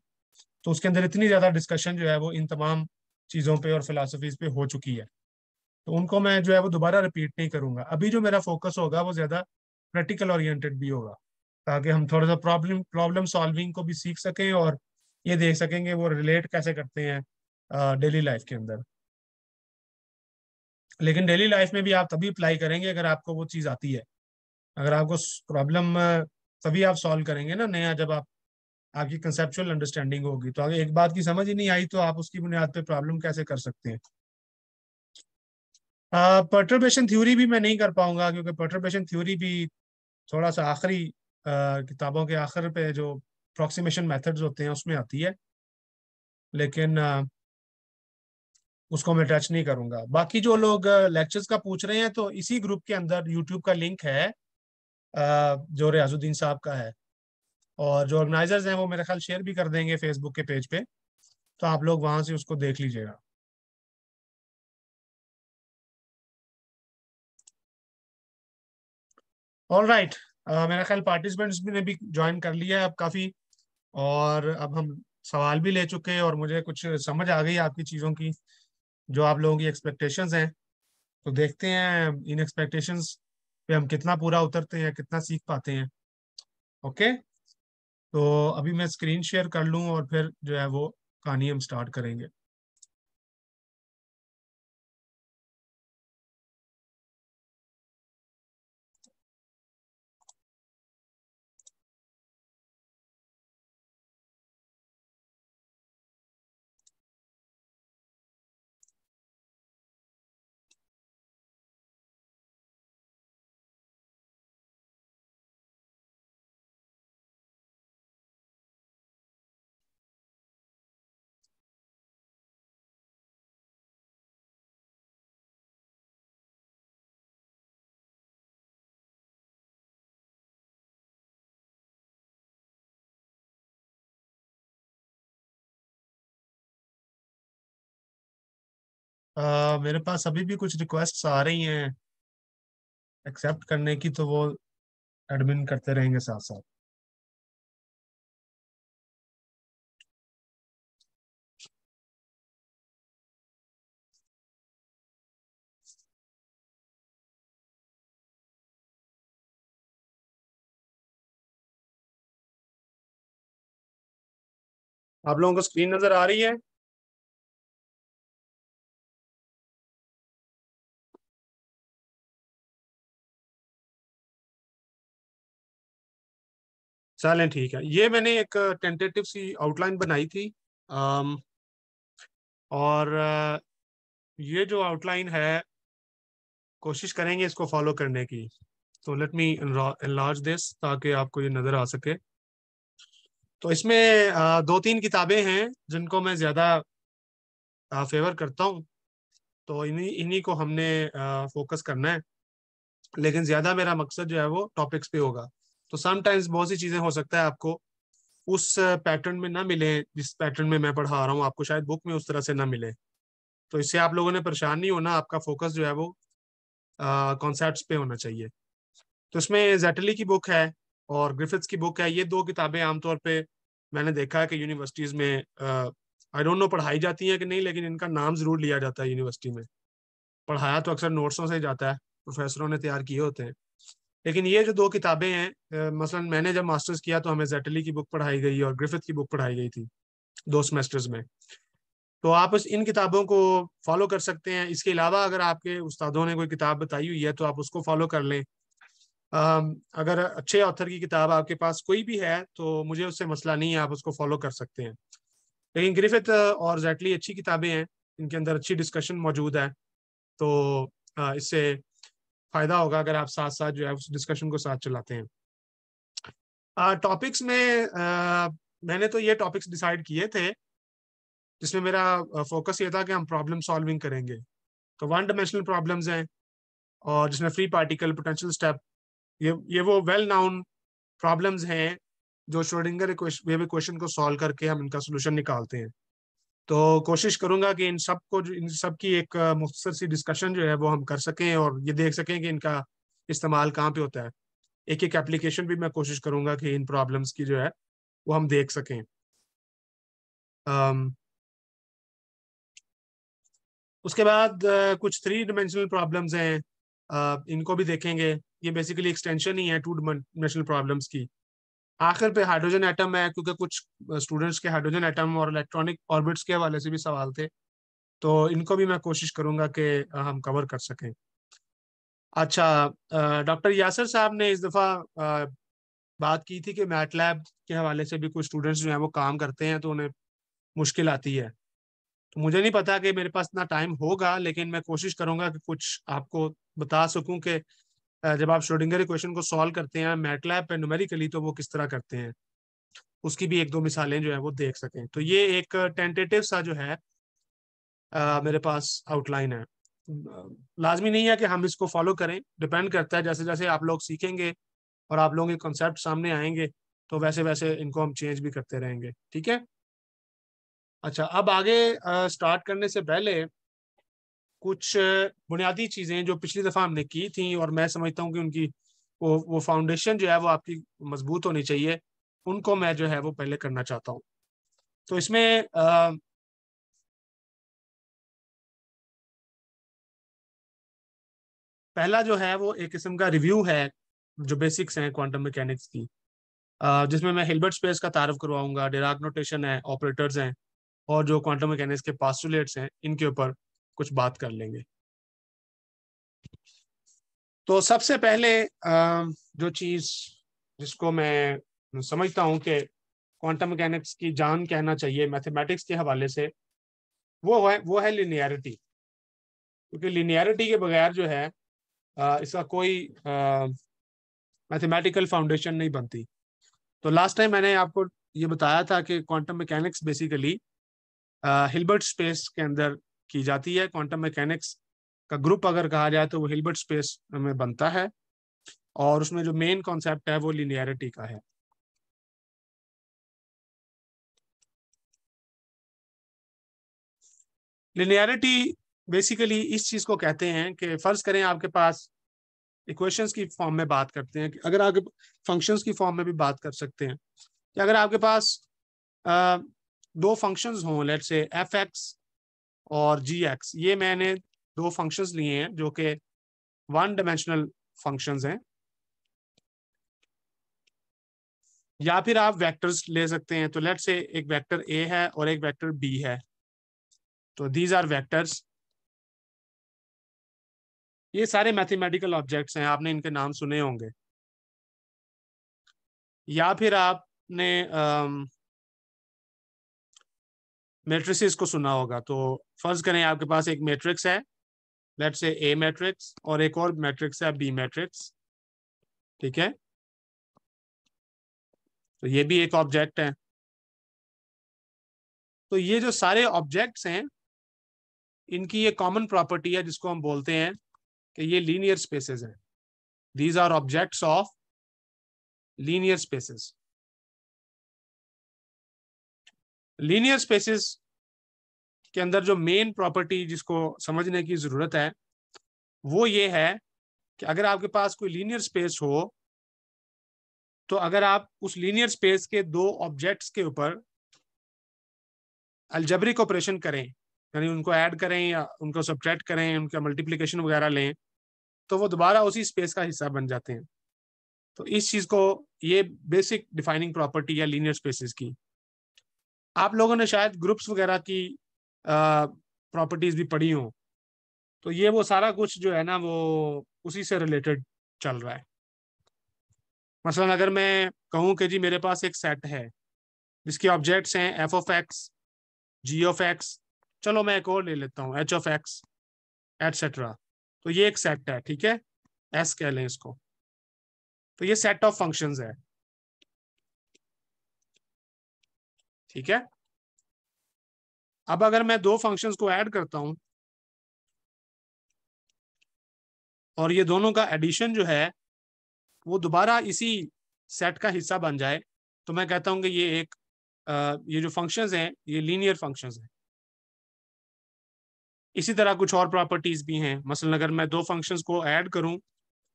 तो उसके अंदर इतनी ज्यादा डिस्कशन जो है वो इन तमाम चीजों पे और फिलोसफीज पे हो चुकी है। तो उनको मैं जो है वो दोबारा रिपीट नहीं करूंगा। अभी जो मेरा फोकस होगा वो ज्यादा प्रैक्टिकल ओरिएंटेड भी होगा, ताकि हम थोड़ा सा प्रॉब्लम प्रॉब्लम सॉल्विंग को भी सीख सकें और ये देख सकेंगे वो रिलेट कैसे करते हैं डेली लाइफ के अंदर। लेकिन डेली लाइफ में भी आप तभी अप्लाई करेंगे अगर आपको वो चीज़ आती है। अगर आपको प्रॉब्लम तभी आप सॉल्व करेंगे ना नया, जब आप आपकी कंसेप्चुअल अंडरस्टैंडिंग होगी। तो अगर एक बात की समझ ही नहीं आई तो आप उसकी बुनियाद पे प्रॉब्लम कैसे कर सकते हैं। पर्टर्बेशन थ्योरी भी मैं नहीं कर पाऊंगा, क्योंकि पर्टर्बेशन थ्योरी भी थोड़ा सा आखिरी किताबों के आखिर पे जो अप्रोक्सीमेशन मेथड्स होते हैं उसमें आती है। लेकिन उसको मैं टच नहीं करूंगा। बाकी जो लोग लेक्चर्स का पूछ रहे हैं, तो इसी ग्रुप के अंदर यूट्यूब का लिंक है जो रियाजुद्दीन साहब का है। और जो ऑर्गेनाइजर्स हैं वो मेरे ख्याल शेयर भी कर देंगे फेसबुक के पेज पे, तो आप लोग वहां से उसको देख लीजिएगा। ऑल राइट, मेरा ख्याल पार्टिसिपेंट्स ने भी ज्वाइन कर लिया है अब काफ़ी। और अब हम सवाल भी ले चुके हैं और मुझे कुछ समझ आ गई आपकी चीज़ों की, जो आप लोगों की एक्सपेक्टेशंस हैं। तो देखते हैं इन एक्सपेक्टेशंस पे हम कितना पूरा उतरते हैं, कितना सीख पाते हैं। ओके, तो अभी मैं स्क्रीन शेयर कर लूँ और फिर जो है वो कहानी हम स्टार्ट करेंगे। मेरे पास अभी भी कुछ रिक्वेस्ट्स आ रही हैं एक्सेप्ट करने की, तो वो एडमिन करते रहेंगे साथ साथ। आप लोगों को स्क्रीन नजर आ रही है? चलें ठीक है, ये मैंने एक टेंटेटिव सी आउटलाइन बनाई थी। अम, और ये जो आउटलाइन है, कोशिश करेंगे इसको फॉलो करने की। तो लेट मी enlarge दिस ताकि आपको ये नज़र आ सके। तो इसमें दो तीन किताबें हैं जिनको मैं ज़्यादा फेवर करता हूँ, तो इन्हीं इन्हीं को हमने फोकस करना है। लेकिन ज़्यादा मेरा मकसद जो है वो टॉपिक्स पे होगा। तो समटाइम्स बहुत सी चीज़ें हो सकता है आपको उस पैटर्न में ना मिले जिस पैटर्न में मैं पढ़ा रहा हूँ, आपको शायद बुक में उस तरह से ना मिले। तो इससे आप लोगों ने परेशान नहीं होना, आपका फोकस जो है वो कॉन्सेप्ट्स पे होना चाहिए। तो इसमें जेटली की बुक है और ग्रिफिथ्स की बुक है। ये दो किताबें आमतौर पे मैंने देखा है कि यूनिवर्सिटीज़ में आई डोंट नो पढ़ाई जाती हैं कि नहीं, लेकिन इनका नाम ज़रूर लिया जाता है यूनिवर्सिटी में। पढ़ाया तो अक्सर नोट्सों से ही जाता है, प्रोफेसरों ने तैयार किए होते हैं। लेकिन ये जो दो किताबें हैं, मसलन मैंने जब मास्टर्स किया तो हमें जेटली की बुक पढ़ाई गई और ग्रिफिथ की बुक पढ़ाई गई थी 2 सेमेस्टर्स में। तो आप इन किताबों को फॉलो कर सकते हैं। इसके अलावा अगर आपके उस्तादों ने कोई किताब बताई हुई है तो आप उसको फॉलो कर लें। अगर अच्छे ऑथर की किताब आपके पास कोई भी है तो मुझे उससे मसला नहीं है, आप उसको फॉलो कर सकते हैं। लेकिन ग्रिफिथ और जेटली अच्छी किताबें हैं, इनके अंदर अच्छी डिस्कशन मौजूद है। तो इससे फायदा होगा अगर आप साथ साथ जो है उस डिस्कशन को साथ चलाते हैं। टॉपिक्स में मैंने तो ये टॉपिक्स डिसाइड किए थे जिसमें मेरा फोकस ये था कि हम प्रॉब्लम सॉल्विंग करेंगे। तो वन डायमेंशनल प्रॉब्लम्स हैं और जिसमें फ्री पार्टिकल, पोटेंशियल स्टेप, ये वो वेल नाउन प्रॉब्लम्स हैं जो श्रोडिंगर वेव इक्वेशन को सॉल्व करके हम इनका सोल्यूशन निकालते हैं। तो कोशिश करूंगा कि इन सब की एक मुख्तसर सी डिस्कशन जो है वो हम कर सकें और ये देख सकें कि इनका इस्तेमाल कहाँ पे होता है। एक एक एप्लीकेशन भी मैं कोशिश करूंगा कि इन प्रॉब्लम्स की जो है वो हम देख सकें। उसके बाद कुछ 3 डायमेंशनल प्रॉब्लम्स हैं, इनको भी देखेंगे। ये बेसिकली एक्सटेंशन ही है 2 डायमेंशनल प्रॉब्लम्स की। आखिर पे हाइड्रोजन एटम है, क्योंकि कुछ स्टूडेंट्स के हाइड्रोजन एटम और इलेक्ट्रॉनिक ऑर्बिट्स के हवाले से भी सवाल थे, तो इनको भी मैं कोशिश करूंगा कि हम कवर कर सकें। अच्छा, डॉक्टर यासर साहब ने इस दफ़ा बात की थी कि मैटलैब के हवाले से भी कुछ स्टूडेंट्स जो हैं वो काम करते हैं तो उन्हें मुश्किल आती है। तो मुझे नहीं पता कि मेरे पास इतना टाइम होगा, लेकिन मैं कोशिश करूंगा कि कुछ आपको बता सकूं कि जब आप श्रोडिंगर इक्वेशन को सॉल्व करते हैं मैटलैब पे न्यूमेरिकली तो वो किस तरह करते हैं, उसकी भी एक दो मिसालें जो है वो देख सकें। तो ये एक टेंटेटिव सा जो है मेरे पास आउटलाइन है। लाजमी नहीं है कि हम इसको फॉलो करें, डिपेंड करता है जैसे जैसे आप लोग सीखेंगे और आप लोगों के कॉन्सेप्ट सामने आएंगे तो वैसे वैसे इनको हम चेंज भी करते रहेंगे। ठीक है। अच्छा, अब आगे स्टार्ट करने से पहले कुछ बुनियादी चीजें जो पिछली दफा हमने की थी और मैं समझता हूँ कि उनकी वो फाउंडेशन जो है वो आपकी मजबूत होनी चाहिए, उनको मैं जो है वो पहले करना चाहता हूँ। तो इसमें पहला जो है वो एक किस्म का रिव्यू है जो बेसिक्स हैं क्वांटम मैकेनिक्स की, जिसमें मैं हिल्बर्ट स्पेस का तारफ करवाऊंगा, डिराक नोटेशन है, ऑपरेटर्स हैं और जो क्वांटम मैकेनिक्स के पास्टुलेट्स हैं इनके ऊपर कुछ बात कर लेंगे। तो सबसे पहले जो चीज जिसको मैं समझता हूँ कि क्वांटम मैकेनिक्स की जान कहना चाहिए मैथमेटिक्स के हवाले से, वो है लिनियरिटी। क्योंकि लिनियरिटी के बगैर जो है इसका कोई मैथमेटिकल फाउंडेशन नहीं बनती। तो लास्ट टाइम मैंने आपको ये बताया था कि quantum mechanics basically Hilbert space के अंदर की जाती है। क्वांटम मैकेनिक्स का ग्रुप अगर कहा जाए तो वो हिल्बर्ट स्पेस में बनता है और उसमें जो मेन कॉन्सेप्ट है वो लिनियरिटी का है। लिनियरिटी बेसिकली इस चीज को कहते हैं कि फर्ज करें आपके पास इक्वेशंस की फॉर्म में बात करते हैं, कि अगर आपके फंक्शंस की फॉर्म में भी बात कर सकते हैं कि अगर आपके पास अ, दो फंक्शंस हों, लेट्स से एफ एक्स और जी एक्स, ये मैंने दो फंक्शंस लिए हैं जो कि 1 डायमेंशनल फंक्शंस हैं, या फिर आप वेक्टर्स ले सकते हैं। तो लेट्स से एक वेक्टर ए है और एक वेक्टर बी है, तो दीज आर वेक्टर्स। ये सारे मैथमेटिकल ऑब्जेक्ट्स हैं, आपने इनके नाम सुने होंगे। या फिर आपने मैट्रिसेस को सुना होगा। तो फर्ज करें आपके पास एक मैट्रिक्स है, लेट्स से ए मैट्रिक्स, और एक और मैट्रिक्स है बी मैट्रिक्स। ठीक है, तो ये भी एक ऑब्जेक्ट है। तो ये जो सारे ऑब्जेक्ट्स हैं, इनकी ये कॉमन प्रॉपर्टी है जिसको हम बोलते हैं कि ये लीनियर स्पेसेस हैं। These are objects of linear spaces. Linear spaces के अंदर जो मेन प्रॉपर्टी जिसको समझने की जरूरत है वो ये है कि अगर आपके पास कोई लीनियर स्पेस हो, तो अगर आप उस लीनियर स्पेस के दो ऑब्जेक्ट्स के ऊपर अलजेब्रिक ऑपरेशन करें, यानी उनको ऐड करें या उनको सब्ट्रैक्ट करें, उनका मल्टीप्लिकेशन वगैरह लें, तो वो दोबारा उसी स्पेस का हिस्सा बन जाते हैं। तो इस चीज को, ये बेसिक डिफाइनिंग प्रॉपर्टी है लीनियर स्पेसेस की। आप लोगों ने शायद ग्रुप्स वगैरह की प्रॉपर्टीज भी पढ़ी हो, तो ये वो सारा कुछ जो है ना वो उसी से रिलेटेड चल रहा है। मसलन अगर मैं कहूं कि जी मेरे पास एक सेट है जिसके ऑब्जेक्ट्स हैं F of X, G of X, चलो मैं एक और ले लेता हूँ एच ऑफ एक्स एटसेट्रा, तो ये एक सेट है, ठीक है, एस कह लें इसको। तो ये सेट ऑफ फंक्शंस है, ठीक है। अब अगर मैं दो फंक्शंस को ऐड करता हूं और ये दोनों का एडिशन जो है वो दोबारा इसी सेट का हिस्सा बन जाए, तो मैं कहता हूं कि ये एक ये जो फंक्शंस हैं ये लीनियर फंक्शंस हैं। इसी तरह कुछ और प्रॉपर्टीज भी हैं। मसलन अगर मैं दो फंक्शंस को ऐड करूं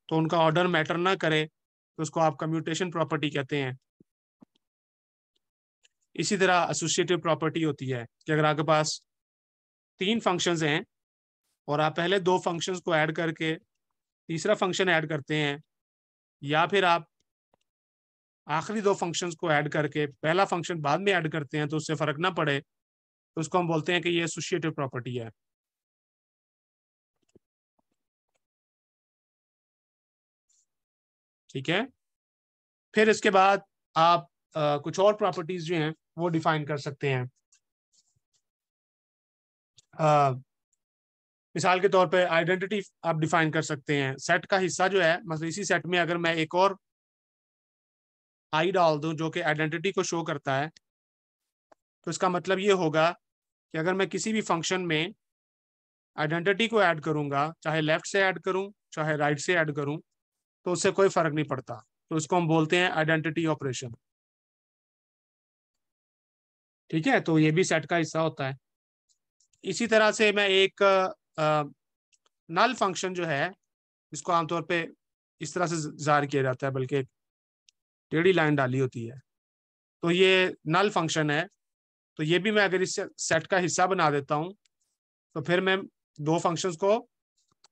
तो उनका ऑर्डर मैटर ना करे, तो उसको आप कम्यूटेशन प्रॉपर्टी कहते हैं। इसी तरह एसोसिएटिव प्रॉपर्टी होती है कि अगर आपके पास तीन फंक्शंस हैं और आप पहले दो फंक्शंस को ऐड करके तीसरा फंक्शन ऐड करते हैं, या फिर आप आखिरी दो फंक्शंस को ऐड करके पहला फंक्शन बाद में ऐड करते हैं तो उससे फर्क ना पड़े, तो उसको हम बोलते हैं कि ये एसोसिएटिव प्रॉपर्टी है। ठीक है, फिर इसके बाद आप कुछ और प्रॉपर्टीज जो हैं वो डिफाइन कर सकते हैं। मिसाल के तौर पे आइडेंटिटी आप डिफाइन कर सकते हैं। सेट का हिस्सा जो है, मतलब इसी सेट में अगर मैं एक और आई डाल दूं जो कि आइडेंटिटी को शो करता है, तो इसका मतलब ये होगा कि अगर मैं किसी भी फंक्शन में आइडेंटिटी को ऐड करूंगा, चाहे लेफ्ट से ऐड करूं चाहे राइट से ऐड करूं, तो उससे कोई फर्क नहीं पड़ता। तो इसको हम बोलते हैं आइडेंटिटी ऑपरेशन। ठीक है, तो ये भी सेट का हिस्सा होता है। इसी तरह से मैं एक नल फंक्शन जो है, इसको आमतौर पे इस तरह से ज़ाहिर किया जाता है, बल्कि एक टेढ़ी लाइन डाली होती है, तो ये नल फंक्शन है। तो ये भी मैं अगर इस सेट का हिस्सा बना देता हूँ, तो फिर मैं दो फंक्शंस को,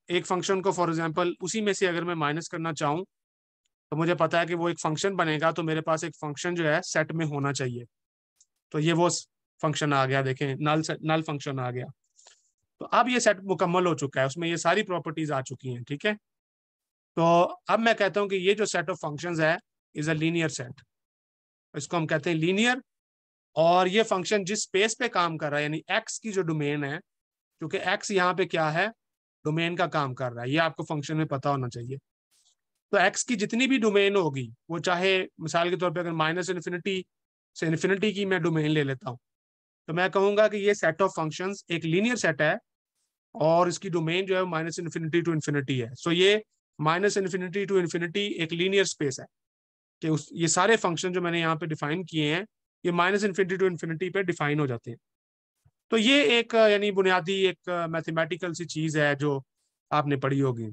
एक फंक्शन को फॉर एग्जांपल उसी में से अगर मैं माइनस करना चाहूँ, तो मुझे पता है कि वो एक फंक्शन बनेगा, तो मेरे पास एक फंक्शन जो है सेट में होना चाहिए। तो ये वो फंक्शन आ गया, देखें नल फंक्शन आ गया। तो अब ये सेट मुकम्मल हो चुका है, उसमें ये सारी प्रॉपर्टीज आ चुकी हैं। ठीक है, तो अब मैं कहता हूं कि ये जो सेट ऑफ फंक्शंस है इज अ लीनियर सेट। इसको हम कहते हैं लीनियर। और ये फंक्शन जिस स्पेस पे काम कर रहा है, यानी एक्स की जो डोमेन है, क्योंकि एक्स यहाँ पे क्या है, डोमेन का काम कर रहा है, ये आपको फंक्शन में पता होना चाहिए। तो एक्स की जितनी भी डोमेन होगी, वो चाहे मिसाल के तौर पे अगर माइनस इन्फिनिटी से इन्फिनिटी की मैं डोमेन ले लेता हूँ, तो मैं कहूंगा कि ये सेट ऑफ फंक्शंस एक लीनियर सेट है और इसकी डोमेन जो है माइनस इन्फिनिटी टू इन्फिनिटी है। सो ये माइनस इन्फिनिटी टू इन्फिनिटी एक लीनियर स्पेस है कि ये सारे फंक्शन जो मैंने यहाँ पे डिफाइन किए हैं, ये माइनस इन्फिनिटी टू इन्फिनिटी पे डिफाइन हो जाते हैं। तो ये एक यानी बुनियादी एक मैथमेटिकल सी चीज है जो आपने पढ़ी होगी।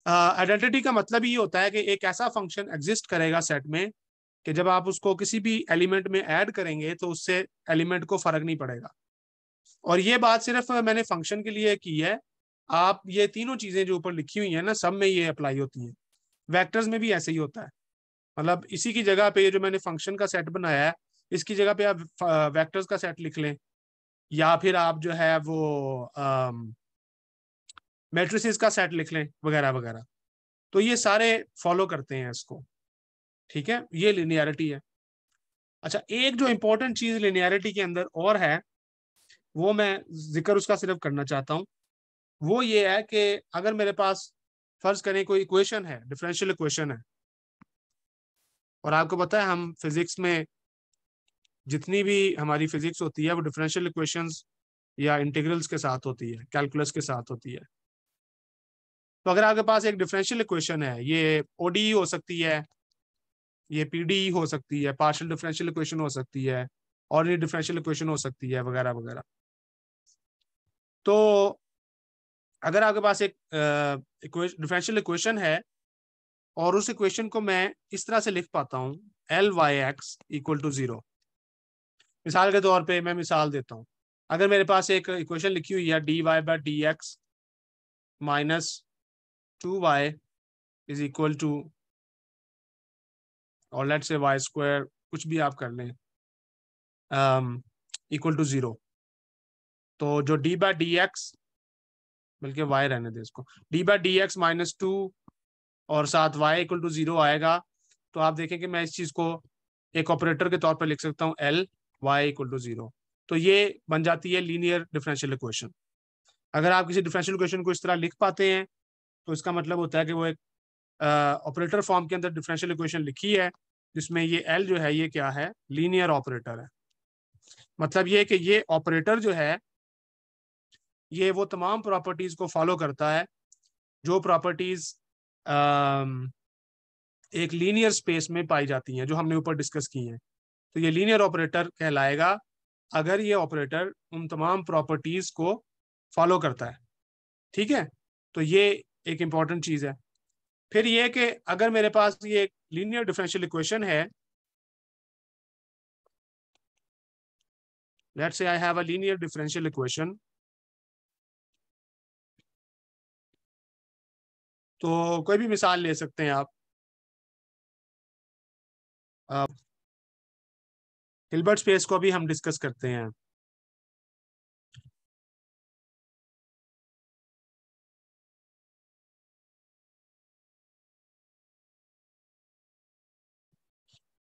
आइडेंटिटी का मतलब ये होता है कि एक ऐसा फंक्शन एग्जिस्ट करेगा सेट में कि जब आप उसको किसी भी एलिमेंट में ऐड करेंगे तो उससे एलिमेंट को फर्क नहीं पड़ेगा। और ये बात सिर्फ मैंने फंक्शन के लिए की है, आप ये तीनों चीजें जो ऊपर लिखी हुई है ना, सब में ये अप्लाई होती है। वेक्टर्स में भी ऐसे ही होता है। मतलब इसी की जगह पे ये जो मैंने फंक्शन का सेट बनाया है, इसकी जगह पे आप वेक्टर्स का सेट लिख लें, या फिर आप जो है वो मैट्रिसेस का सेट लिख लें, वगैरह वगैरह। तो ये सारे फॉलो करते हैं इसको। ठीक है, ये लिनियरिटी है। अच्छा, एक जो इंपॉर्टेंट चीज लिनियरिटी के अंदर और है, वो मैं जिक्र उसका सिर्फ करना चाहता हूँ। वो ये है कि अगर मेरे पास फर्ज करें कोई इक्वेशन है, डिफरेंशियल इक्वेशन है, और आपको पता है हम फिजिक्स में जितनी भी हमारी फिजिक्स होती है वो डिफरेंशियल इक्वेशंस या इंटीग्रल्स के साथ होती है, कैलकुलस के साथ होती है। तो अगर आपके पास एक डिफरेंशियल इक्वेशन है, ये ओडीई हो सकती है, ये पीडीई हो सकती है, पार्शियल डिफरेंशियल इक्वेशन हो सकती है, और ये डिफरेंशियल इक्वेशन हो सकती है, वगैरह वगैरह। तो अगर आपके पास एक डिफरेंशियल इक्वेशन है और उस इक्वेशन को मैं इस तरह से लिख पाता हूँ, L Y X equal to 0। मिसाल के तौर पे मैं मिसाल देता हूँ, अगर मेरे पास एक इक्वेशन लिखी हुई है D Y by D X minus 2y is equal to, और लेट से वाई स्क्वायर, कुछ भी आप कर लें, इक्वल टू 0। तो जो डी बाई डी एक्स, बल्कि वाई रहने दे इसको, D by D X minus 2 और साथ वाई इक्वल टू 0 आएगा। तो आप देखें कि मैं इस चीज को एक ऑपरेटर के तौर पर लिख सकता हूँ, एल वाई इक्वल टू 0। तो ये बन जाती है लीनियर डिफरेंशियल इक्वेशन। अगर आप किसी डिफरेंशियल इक्वेशन को इस तरह लिख पाते हैं तो इसका मतलब होता है कि वो एक ऑपरेटर फॉर्म के अंदर डिफरेंशियल इक्वेशन लिखी है, जिसमें ये एल जो है ये क्या है, लीनियर ऑपरेटर है। मतलब ये कि ये ऑपरेटर जो है ये वो तमाम प्रॉपर्टीज को फॉलो करता है जो प्रॉपर्टीज एक लीनियर स्पेस में पाई जाती हैं, जो हमने ऊपर डिस्कस की हैं। तो ये लीनियर ऑपरेटर कहलाएगा अगर ये ऑपरेटर उन तमाम प्रॉपर्टीज को फॉलो करता है। ठीक है, तो ये एक इंपॉर्टेंट चीज है। फिर ये कि अगर मेरे पास ये लीनियर डिफरेंशियल इक्वेशन है, लेट्स से I have a linear differential equation, तो कोई भी मिसाल ले सकते हैं आप। हिल्बर्ट स्पेस को भी हम डिस्कस करते हैं।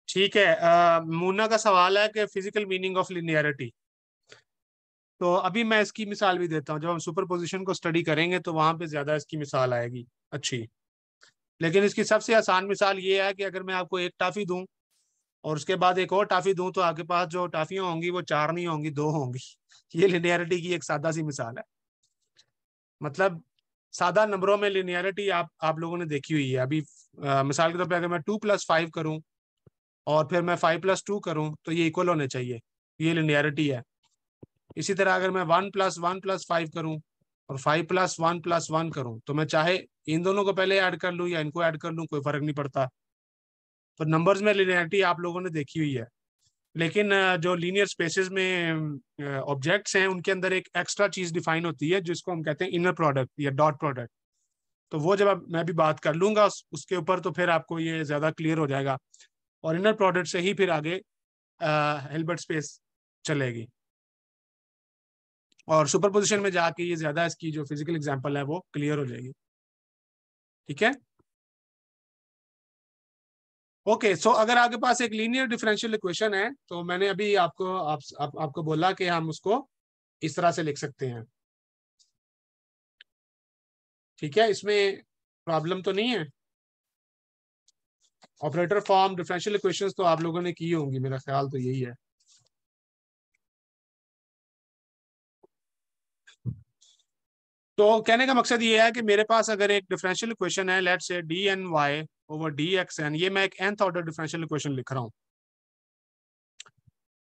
ठीक है, मूना का सवाल है कि फिजिकल मीनिंग ऑफ लिनियरिटी। तो अभी मैं इसकी मिसाल भी देता हूँ, जब हम सुपर पोजिशन को स्टडी करेंगे तो वहां पे ज्यादा इसकी मिसाल आएगी अच्छी। लेकिन इसकी सबसे आसान मिसाल ये है कि अगर मैं आपको एक टाफी दूं और उसके बाद एक और टाफी दूं तो आपके पास जो टाफियां होंगी वो 4 नहीं होंगी, 2 होंगी। ये लिनियरिटी की एक सादा सी मिसाल है। मतलब सादा नंबरों में लिनियरिटी आप लोगों ने देखी हुई है। अभी मिसाल के तौर पर अगर मैं 2+5 करूं और फिर मैं 5+2 करूं तो ये इक्वल होने चाहिए, ये लिनियरिटी है। इसी तरह अगर मैं 1+1+5 करूं और 5+1+1 करूं तो मैं चाहे इन दोनों को पहले ऐड कर लूं या इनको ऐड कर लूं, कोई फर्क नहीं पड़ता। तो नंबर्स में लिनियरिटी आप लोगों ने देखी हुई है। लेकिन जो लीनियर स्पेसेस में ऑब्जेक्ट्स हैं उनके अंदर एक एक्स्ट्रा चीज डिफाइन होती है जिसको हम कहते हैं इनर प्रोडक्ट या डॉट प्रोडक्ट। तो वो जब मैं भी बात कर लूंगा उसके ऊपर तो फिर आपको ये ज्यादा क्लियर हो जाएगा, और इनर प्रोडक्ट से ही फिर आगे हिल्बर्ट स्पेस चलेगी। और सुपरपोजिशन में जाके ये ज्यादा इसकी जो फिजिकल एग्जांपल है वो क्लियर हो जाएगी। ठीक है, ओके। सो अगर आपके पास एक लीनियर डिफरेंशियल इक्वेशन है तो मैंने अभी आपको बोला कि हम उसको इस तरह से लिख सकते हैं। ठीक है, इसमें प्रॉब्लम तो नहीं है। ऑपरेटर फॉर्म डिफरेंशियल इक्वेशंस तो आप लोगों ने की होंगी, मेरा ख्याल तो यही है। तो कहने का मकसद ये है कि मेरे पास अगर एक डिफरेंशियल इक्वेशन है, let's say D N Y over D X N, ये मैं एक nth ऑर्डर डिफरेंशियल इक्वेशन लिख रहा हूँ,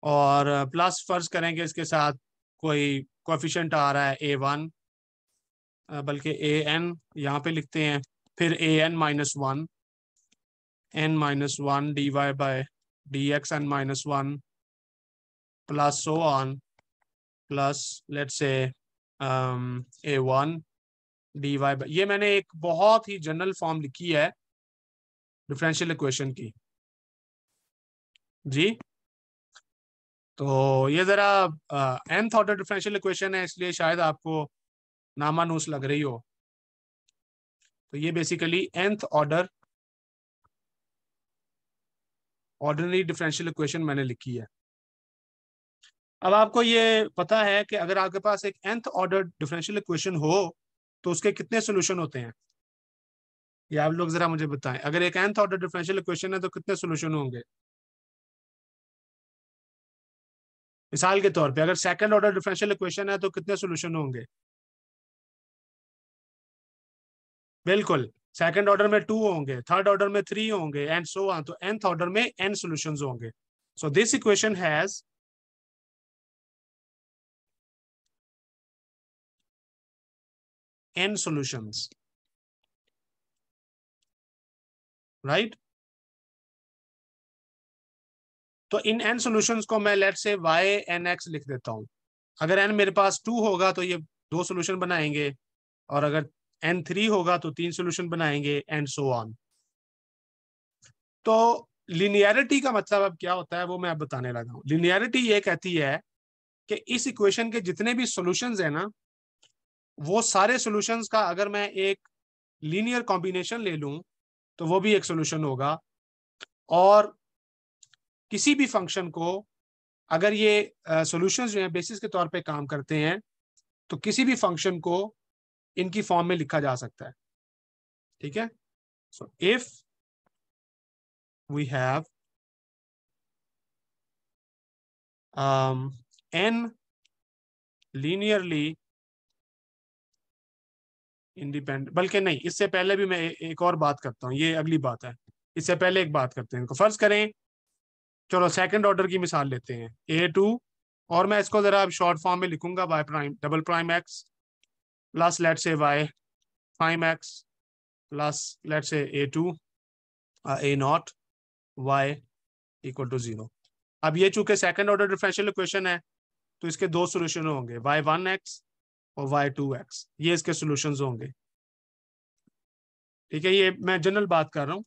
और प्लस फर्ज करेंगे इसके साथ कोई कोएफिशिएंट आ रहा है A1, बल्कि AN यहाँ पे लिखते हैं, फिर AN-1, n-1 dy by D X n-1 plus so on, plus let's say A1 dy bye, ये मैंने एक बहुत ही जनरल फॉर्म लिखी है डिफरेंशियल इक्वेशन की जी। तो ये जरा nth ऑर्डर डिफरेंशियल इक्वेशन है, इसलिए शायद आपको नामानूस लग रही हो। तो ये basically nth order ordinary differential equation मैंने लिखी है। अब आपको ये पता है कि अगर आपके पास एक nth ऑर्डर डिफरेंशियल इक्वेशन हो तो उसके कितने सोल्यूशन होते हैं। ये आप लोग जरा मुझे बताएं, अगर एक nth ऑर्डर डिफरेंशियल इक्वेशन है तो कितने सोल्यूशन होंगे? मिसाल के तौर पे अगर सेकंड ऑर्डर डिफरेंशियल इक्वेशन है तो कितने सोल्यूशन होंगे? बिल्कुल, सेकंड ऑर्डर में 2 होंगे, थर्ड ऑर्डर में 3 होंगे एंड सो ऑन। तो nth ऑर्डर में n सॉल्यूशंस होंगे। So this equation has n solutions, right? तो इन n सॉल्यूशंस को मैं late say y n x लिख देता हूं। अगर n मेरे पास 2 होगा तो ये 2 सॉल्यूशन बनाएंगे, और अगर n 3 होगा तो 3 सॉल्यूशन बनाएंगे एंड सो ऑन। तो लिनियरिटी का मतलब अब क्या होता है वो मैं अब बताने लगा हूं। लिनियरिटी ये कहती है कि इस इक्वेशन के जितने भी सॉल्यूशंस है ना, वो सारे सॉल्यूशंस का अगर मैं एक लीनियर कॉम्बिनेशन ले लूं तो वो भी एक सॉल्यूशन होगा। और किसी भी फंक्शन को अगर ये सॉल्यूशंस जो है बेसिस के तौर पे काम करते हैं तो किसी भी फंक्शन को इनकी फॉर्म में लिखा जा सकता है। ठीक है? So if we have n linearly independent, बल्कि नहीं, इससे पहले भी मैं एक और बात करता हूँ, ये अगली बात है। इससे पहले एक बात करते हैं इनको। फर्ज करें, चलो सेकंड ऑर्डर की मिसाल लेते हैं, a2, और मैं इसको जरा शॉर्ट फॉर्म में लिखूंगा y prime double prime x plus let say y prime x plus let say a2 a not y equal to 0। अब ये चूंकि सेकंड ऑर्डर डिफरेंशियल इक्वेशन है तो इसके दो सोल्यूशन होंगे, y1x और y2x, ये इसके सोल्यूशंस होंगे। ठीक है, ये मैं जनरल बात कर रहा हूं।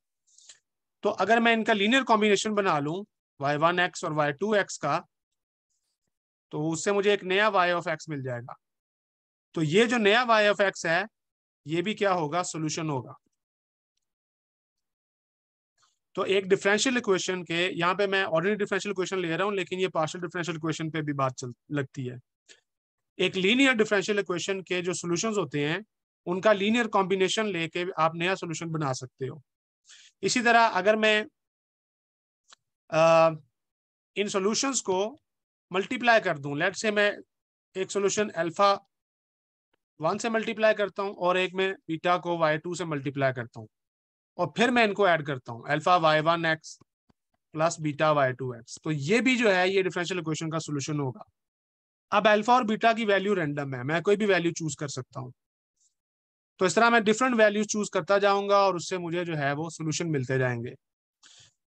तो अगर मैं इनका लीनियर कॉम्बिनेशन बना लूं y1x और y2x का, तो उससे मुझे एक नया y ऑफ x मिल जाएगा। तो ये जो नया y ऑफ x है ये भी क्या होगा? सोल्यूशन होगा। तो एक डिफरेंशियल इक्वेशन के, यहाँ पे मैं ऑर्डिनरी डिफरेंशियल इक्वेशन ले रहा हूँ लेकिन ये पार्शियल डिफरेंशियल इक्वेशन पे भी बात चल लगती है। एक लीनियर डिफरेंशियल इक्वेशन के जो सॉल्यूशंस होते हैं उनका लीनियर कॉम्बिनेशन लेके आप नया सॉल्यूशन बना सकते हो। इसी तरह अगर मैं इन सॉल्यूशंस को मल्टीप्लाई कर दूं, लेट से मैं एक सॉल्यूशन अल्फा 1 से मल्टीप्लाई करता हूं और एक में बीटा को y2 से मल्टीप्लाई करता हूं, और फिर मैं इनको ऐड करता हूं alpha y1x plus beta y2x, तो ये भी जो है ये डिफरेंशियल इक्वेशन का सॉल्यूशन होगा। अब अल्फा और बीटा की वैल्यू रैंडम है, मैं कोई भी वैल्यू चूज कर सकता हूं। तो इस तरह मैं डिफरेंट वैल्यूज चूज करता जाऊंगा और उससे मुझे जो है वो सोल्यूशन मिलते जाएंगे।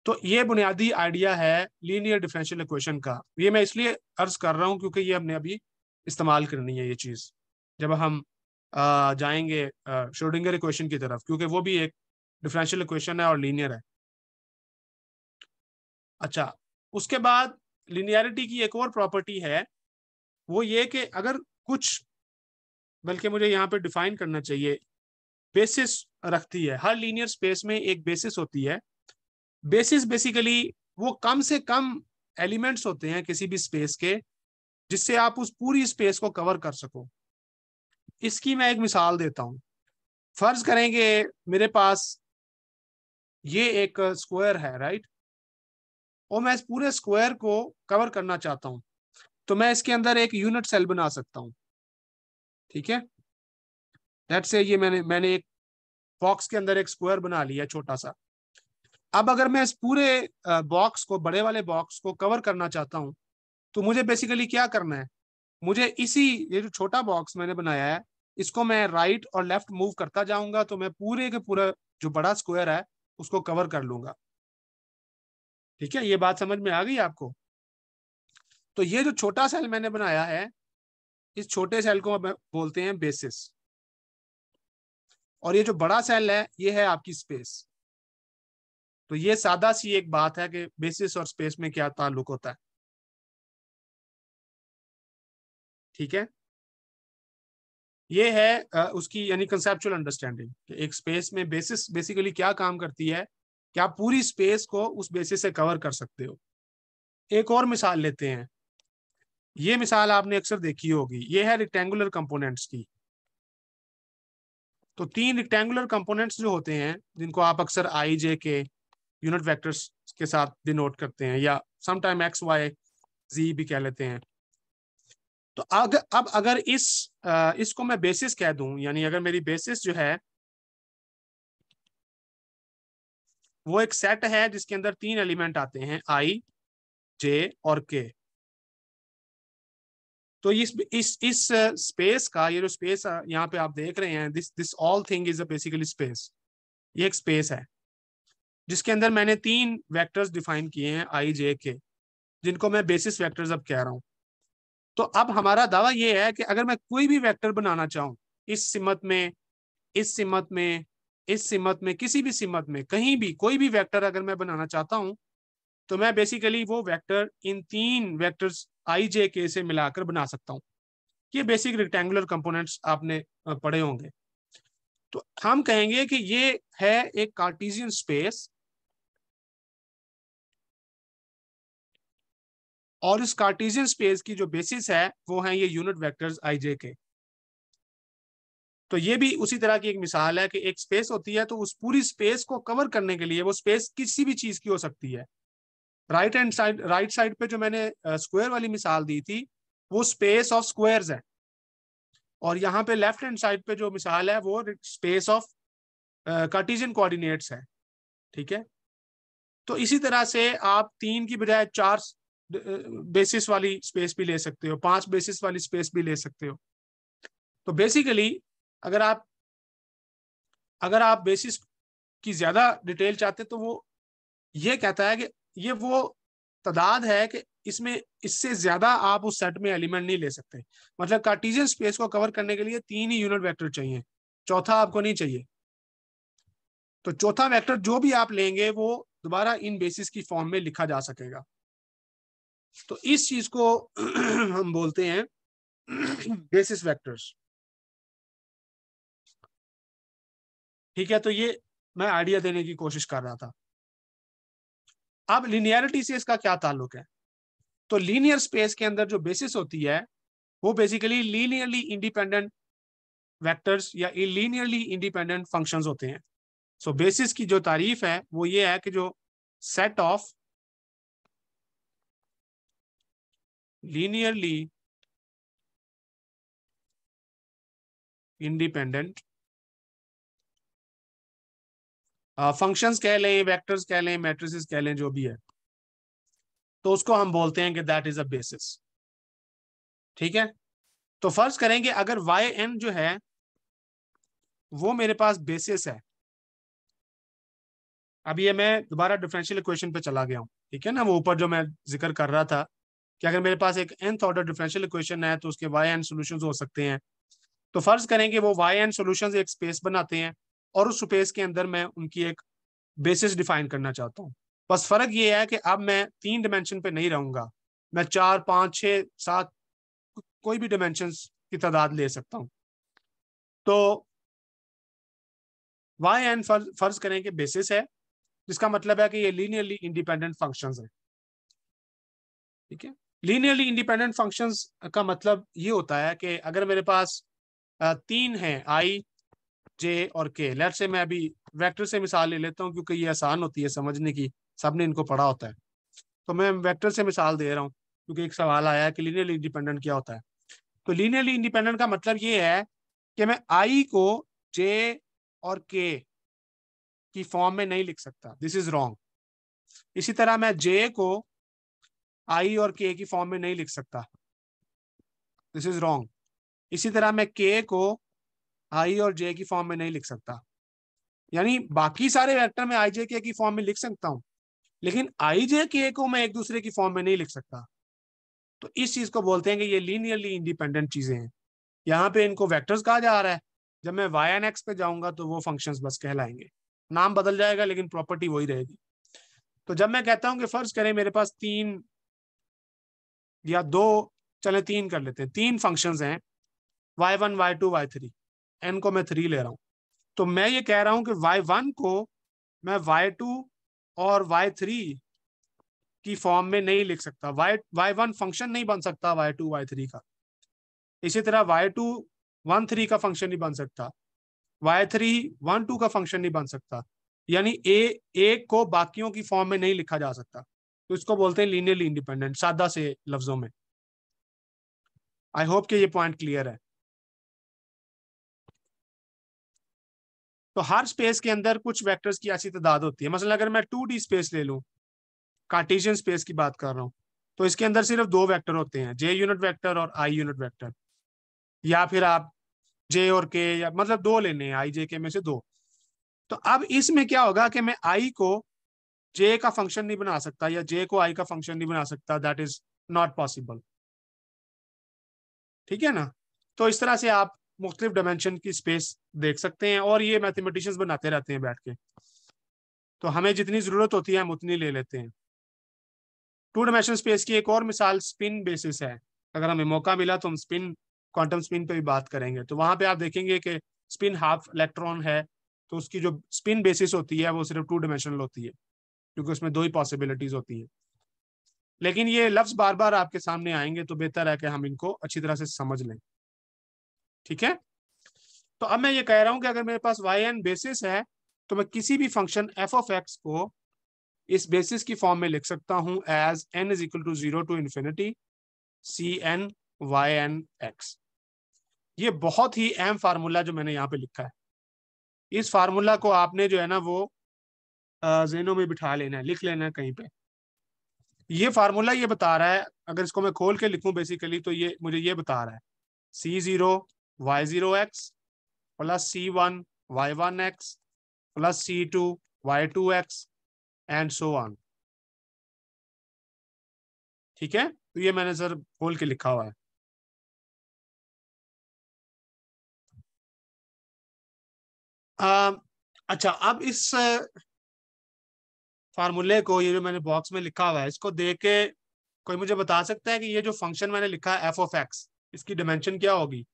तो ये बुनियादी आइडिया है लीनियर डिफरेंशियल इक्वेशन का। ये मैं इसलिए अर्ज कर रहा हूँ क्योंकि ये हमने अभी इस्तेमाल करनी है ये चीज जब हम जाएंगे श्रोडिंगर इक्वेशन की तरफ, क्योंकि वो भी एक डिफरेंशियल इक्वेशन है और लीनियर है। अच्छा, उसके बाद लिनियरिटी की एक और प्रॉपर्टी है, वो ये कि अगर कुछ, बल्कि मुझे यहाँ पे डिफाइन करना चाहिए, बेसिस रखती है। हर लीनियर स्पेस में एक बेसिस होती है। बेसिस बेसिकली वो कम से कम एलिमेंट्स होते हैं किसी भी स्पेस के जिससे आप उस पूरी स्पेस को कवर कर सको। इसकी मैं एक मिसाल देता हूं। फर्ज करेंगे मेरे पास ये एक स्क्वायर है, राइट, और मैं इस पूरे स्क्वायर को कवर करना चाहता हूं, तो मैं इसके अंदर एक यूनिट सेल बना सकता हूं। ठीक है, लेट्स से ये मैंने एक बॉक्स के अंदर एक स्क्वायर बना लिया छोटा सा। अब अगर मैं इस पूरे बॉक्स को, बड़े वाले बॉक्स को कवर करना चाहता हूं, तो मुझे बेसिकली क्या करना है? मुझे ये जो छोटा बॉक्स मैंने बनाया है इसको मैं राइट और लेफ्ट मूव करता जाऊंगा तो मैं पूरे के पूरा जो बड़ा स्क्वायर है उसको कवर कर लूंगा। ठीक है, ये बात समझ में आ गई आपको? तो ये जो छोटा सेल मैंने बनाया है, इस छोटे सेल को बोलते हैं बेसिस, और ये जो बड़ा सेल है ये है आपकी स्पेस। तो ये सादा सी एक बात है कि बेसिस और स्पेस में क्या ताल्लुक होता है। ठीक है, ये है उसकी यानी कंसेप्चुअल अंडरस्टैंडिंग कि एक स्पेस में बेसिस बेसिकली क्या काम करती है कि आप पूरी स्पेस को उस बेसिस से कवर कर सकते हो। एक और मिसाल लेते हैं, ये मिसाल आपने अक्सर देखी होगी, ये है रेक्टेंगुलर कंपोनेंट्स की। तो 3 रेक्टेंगुलर कंपोनेंट्स जो होते हैं जिनको आप अक्सर आई जे के यूनिट वेक्टर्स के साथ डिनोट करते हैं या समटाइम एक्स वाई जी भी कह लेते हैं। तो अब अगर इसको मैं बेसिस कह दूं, यानी अगर मेरी बेसिस जो है वो एक सेट है जिसके अंदर 3 एलिमेंट आते हैं आई जे और के, तो इस स्पेस का, ये जो स्पेस यहाँ पे आप देख रहे हैं, this all thing is a basically space. ये एक स्पेस है जिसके अंदर मैंने 3 वेक्टर्स डिफाइन किए हैं आई जे के, जिनको मैं बेसिस वेक्टर्स अब कह रहा हूं। तो अब हमारा दावा ये है कि अगर मैं कोई भी वेक्टर बनाना चाहूं इस सिमत में, इस सिमत में, इस सिमत में, किसी भी सिमत में, कहीं भी कोई भी वेक्टर अगर मैं बनाना चाहता हूं तो मैं बेसिकली वो वेक्टर इन 3 वेक्टर्स आई जे के से मिलाकर बना सकता हूं। ये बेसिक रेक्टेंगुलर कंपोनेंट्स आपने पढ़े होंगे। तो हम कहेंगे कि ये है एक कार्टेशियन स्पेस, और इस कार्टेशियन स्पेस की जो बेसिस है वो है ये यूनिट वेक्टर्स आई जे के। तो ये भी उसी तरह की एक मिसाल है कि एक स्पेस होती है तो उस पूरी स्पेस को कवर करने के लिए, वो स्पेस किसी भी चीज की हो सकती है। राइट साइड पे जो मैंने स्क्वायर वाली मिसाल दी थी वो स्पेस ऑफ स्क्वायर्स है, और यहाँ पे लेफ्ट हैंड साइड पे जो मिसाल है वो स्पेस ऑफ कार्टेशियन कोऑर्डिनेट्स है। ठीक है, तो इसी तरह से आप 3 की बजाय 4 बेसिस वाली स्पेस भी ले सकते हो, 5 बेसिस वाली स्पेस भी ले सकते हो। तो बेसिकली अगर आप बेसिस की ज्यादा डिटेल चाहते तो वो ये कहता है कि ये वो तादाद है कि इसमें इससे ज्यादा आप उस सेट में एलिमेंट नहीं ले सकते। मतलब कार्टेशियन स्पेस को कवर करने के लिए 3 ही यूनिट वेक्टर चाहिए, चौथा आपको नहीं चाहिए। तो चौथा वेक्टर जो भी आप लेंगे वो दोबारा इन बेसिस की फॉर्म में लिखा जा सकेगा। तो इस चीज को हम बोलते हैं बेसिस वेक्टर्स। ठीक है, तो ये मैं आइडिया देने की कोशिश कर रहा था। अब लिनियरिटी से इसका क्या ताल्लुक है? तो लीनियर स्पेस के अंदर जो बेसिस होती है वो बेसिकली लीनियरली इंडिपेंडेंट वेक्टर्स या लीनियरली इंडिपेंडेंट फंक्शंस होते हैं। सो बेसिस की जो तारीफ है वो ये है कि जो set of linearly independent functions कह लें, वेक्टर्स कह लें, मैट्रिसेस कह लें, जो भी है, तो उसको हम बोलते हैं कि दैट इज अ बेसिस। ठीक है, तो फर्ज करेंगे अगर वाई एन जो है वो मेरे पास बेसिस है। अब ये मैं दोबारा डिफरेंशियल इक्वेशन पे चला गया हूँ। ठीक है ना, वो ऊपर जो मैं जिक्र कर रहा था कि अगर मेरे पास एक nth ऑर्डर डिफरेंशियल इक्वेशन है तो उसके वाई एन सोल्यूशंस हो सकते हैं। तो फर्ज करेंगे वो वाई एन सोल्यूशंस एक स्पेस बनाते हैं और उस स्पेस के अंदर मैं उनकी एक बेसिस डिफाइन करना चाहता हूँ। बस फर्क ये है कि अब मैं 3 डिमेंशन पे नहीं रहूंगा, मैं 4, 5, 6, 7 कोई भी डिमेंशन की तादाद ले सकता हूँ। तो वाई एन फर्ज करें कि बेसिस है, जिसका मतलब है कि ये लीनियरली इंडिपेंडेंट फंक्शंस है। ठीक है, लीनियरली इंडिपेंडेंट फंक्शंस का मतलब ये होता है कि अगर मेरे पास 3 है आई जे और के, लेट से मैं अभी वेक्टर से मिसाल ले लेता हूँ क्योंकि ये आसान होती है समझने की, सबने इनको पढ़ा होता है। तो मैं वेक्टर से मिसाल दे रहा हूँ क्योंकि एक सवाल आया है कि लीनियरली इंडिपेंडेंट क्या होता है। तो लीनियरली इंडिपेंडेंट का मतलब ये है कि मैं आई को जे और के की फॉर्म में नहीं लिख सकता, दिस इज रॉन्ग। इसी तरह मैं जे को आई और के की फॉर्म में नहीं लिख सकता, दिस इज रॉन्ग। इसी तरह मैं के को आई और जे की फॉर्म में नहीं लिख सकता। यानी बाकी सारे वेक्टर में आई जे के की फॉर्म में लिख सकता हूं, लेकिन आई जे के को मैं एक दूसरे की फॉर्म में नहीं लिख सकता। तो इस चीज को बोलते हैं कि ये लीनियरली इंडिपेंडेंट चीजें हैं। यहाँ पे इनको वेक्टर्स कहा जा रहा है, जब मैं वाई एन एक्स पे जाऊंगा तो वो फंक्शंस बस कहलाएंगे, नाम बदल जाएगा लेकिन प्रॉपर्टी वही रहेगी। तो जब मैं कहता हूं कि फर्ज करें मेरे पास 3 या 2, चले 3 कर लेते हैं, 3 फंक्शंस हैं y1 y2 y3, n को मैं 3 ले रहा हूं। तो मैं ये कह रहा हूं कि y1 को मैं y2 और y3 की फॉर्म में नहीं लिख सकता, y1 फंक्शन नहीं बन सकता y2 y3 का। इसी तरह y2 1 3 का फंक्शन नहीं बन सकता, y3 1 2 का फंक्शन नहीं बन सकता, यानी ए को बाकियों की फॉर्म में नहीं लिखा जा सकता, तो इसको बोलते हैं लीनियरली इंडिपेंडेंट, सादा से लफ्जों में। आई होप कि ये पॉइंट क्लियर है। तो हर स्पेस के अंदर कुछ वेक्टर्स की ऐसी तादाद होती है। मसलन अगर मैं 2D स्पेस ले लूं, कार्टेशियन स्पेस की बात कर रहा हूं, तो इसके अंदर सिर्फ दो वेक्टर होते हैं, जे यूनिट वेक्टर और आई यूनिट वेक्टर, या फिर आप जे और के, या मतलब दो लेने हैं, आई जे के में से दो। तो अब इसमें क्या होगा कि मैं आई को जे का फंक्शन नहीं बना सकता, या जे को आई का फंक्शन नहीं बना सकता, दैट इज नॉट पॉसिबल। ठीक है ना। तो इस तरह से आप मुख्तलिफ डायमेंशन की स्पेस देख सकते हैं, और ये मैथमेटिशियंस बनाते रहते हैं बैठ के, तो हमें जितनी जरूरत होती है हम उतनी ले लेते हैं। टू डायमेंशन स्पेस की एक और मिसाल स्पिन बेसिस है। अगर हमें मौका मिला तो हम स्पिन, क्वांटम स्पिन पे भी बात करेंगे, तो वहां पे आप देखेंगे कि स्पिन हाफ इलेक्ट्रॉन है, तो उसकी जो स्पिन बेसिस होती है वो सिर्फ टू डायमेंशनल होती है, क्योंकि उसमें दो ही पॉसिबिलिटीज होती है। लेकिन ये लफ्ज बार बार आपके सामने आएंगे, तो बेहतर है कि हम इनको अच्छी तरह से समझ लें। ठीक है। तो अब मैं ये कह रहा हूं कि अगर मेरे पास वाई एन बेसिस है, तो मैं किसी भी फंक्शन एफ ऑफ एक्स को इस बेसिस की फॉर्म में लिख सकता हूं as n is equal to 0 to infinity C N Y N X. ये बहुत ही अहम फार्मूला जो मैंने यहाँ पे लिखा है, इस फार्मूला को आपने जो है ना वो ज़हनों में बिठा लेना है, लिख लेना है कहीं पे। ये फार्मूला ये बता रहा है, अगर इसको मैं खोल के लिखूं बेसिकली, तो ये मुझे ये बता रहा है C0 Y0 x plus C1 Y1 x plus C2 Y2 x and so on. ठीक है, तो ये मैंने सर खोल के लिखा हुआ है। अच्छा, अब इस फार्मूले को, ये जो मैंने बॉक्स में लिखा हुआ है, इसको देख के कोई मुझे बता सकता है कि ये जो फंक्शन मैंने लिखा है एफ ऑफ एक्स, इसकी डिमेंशन क्या होगी?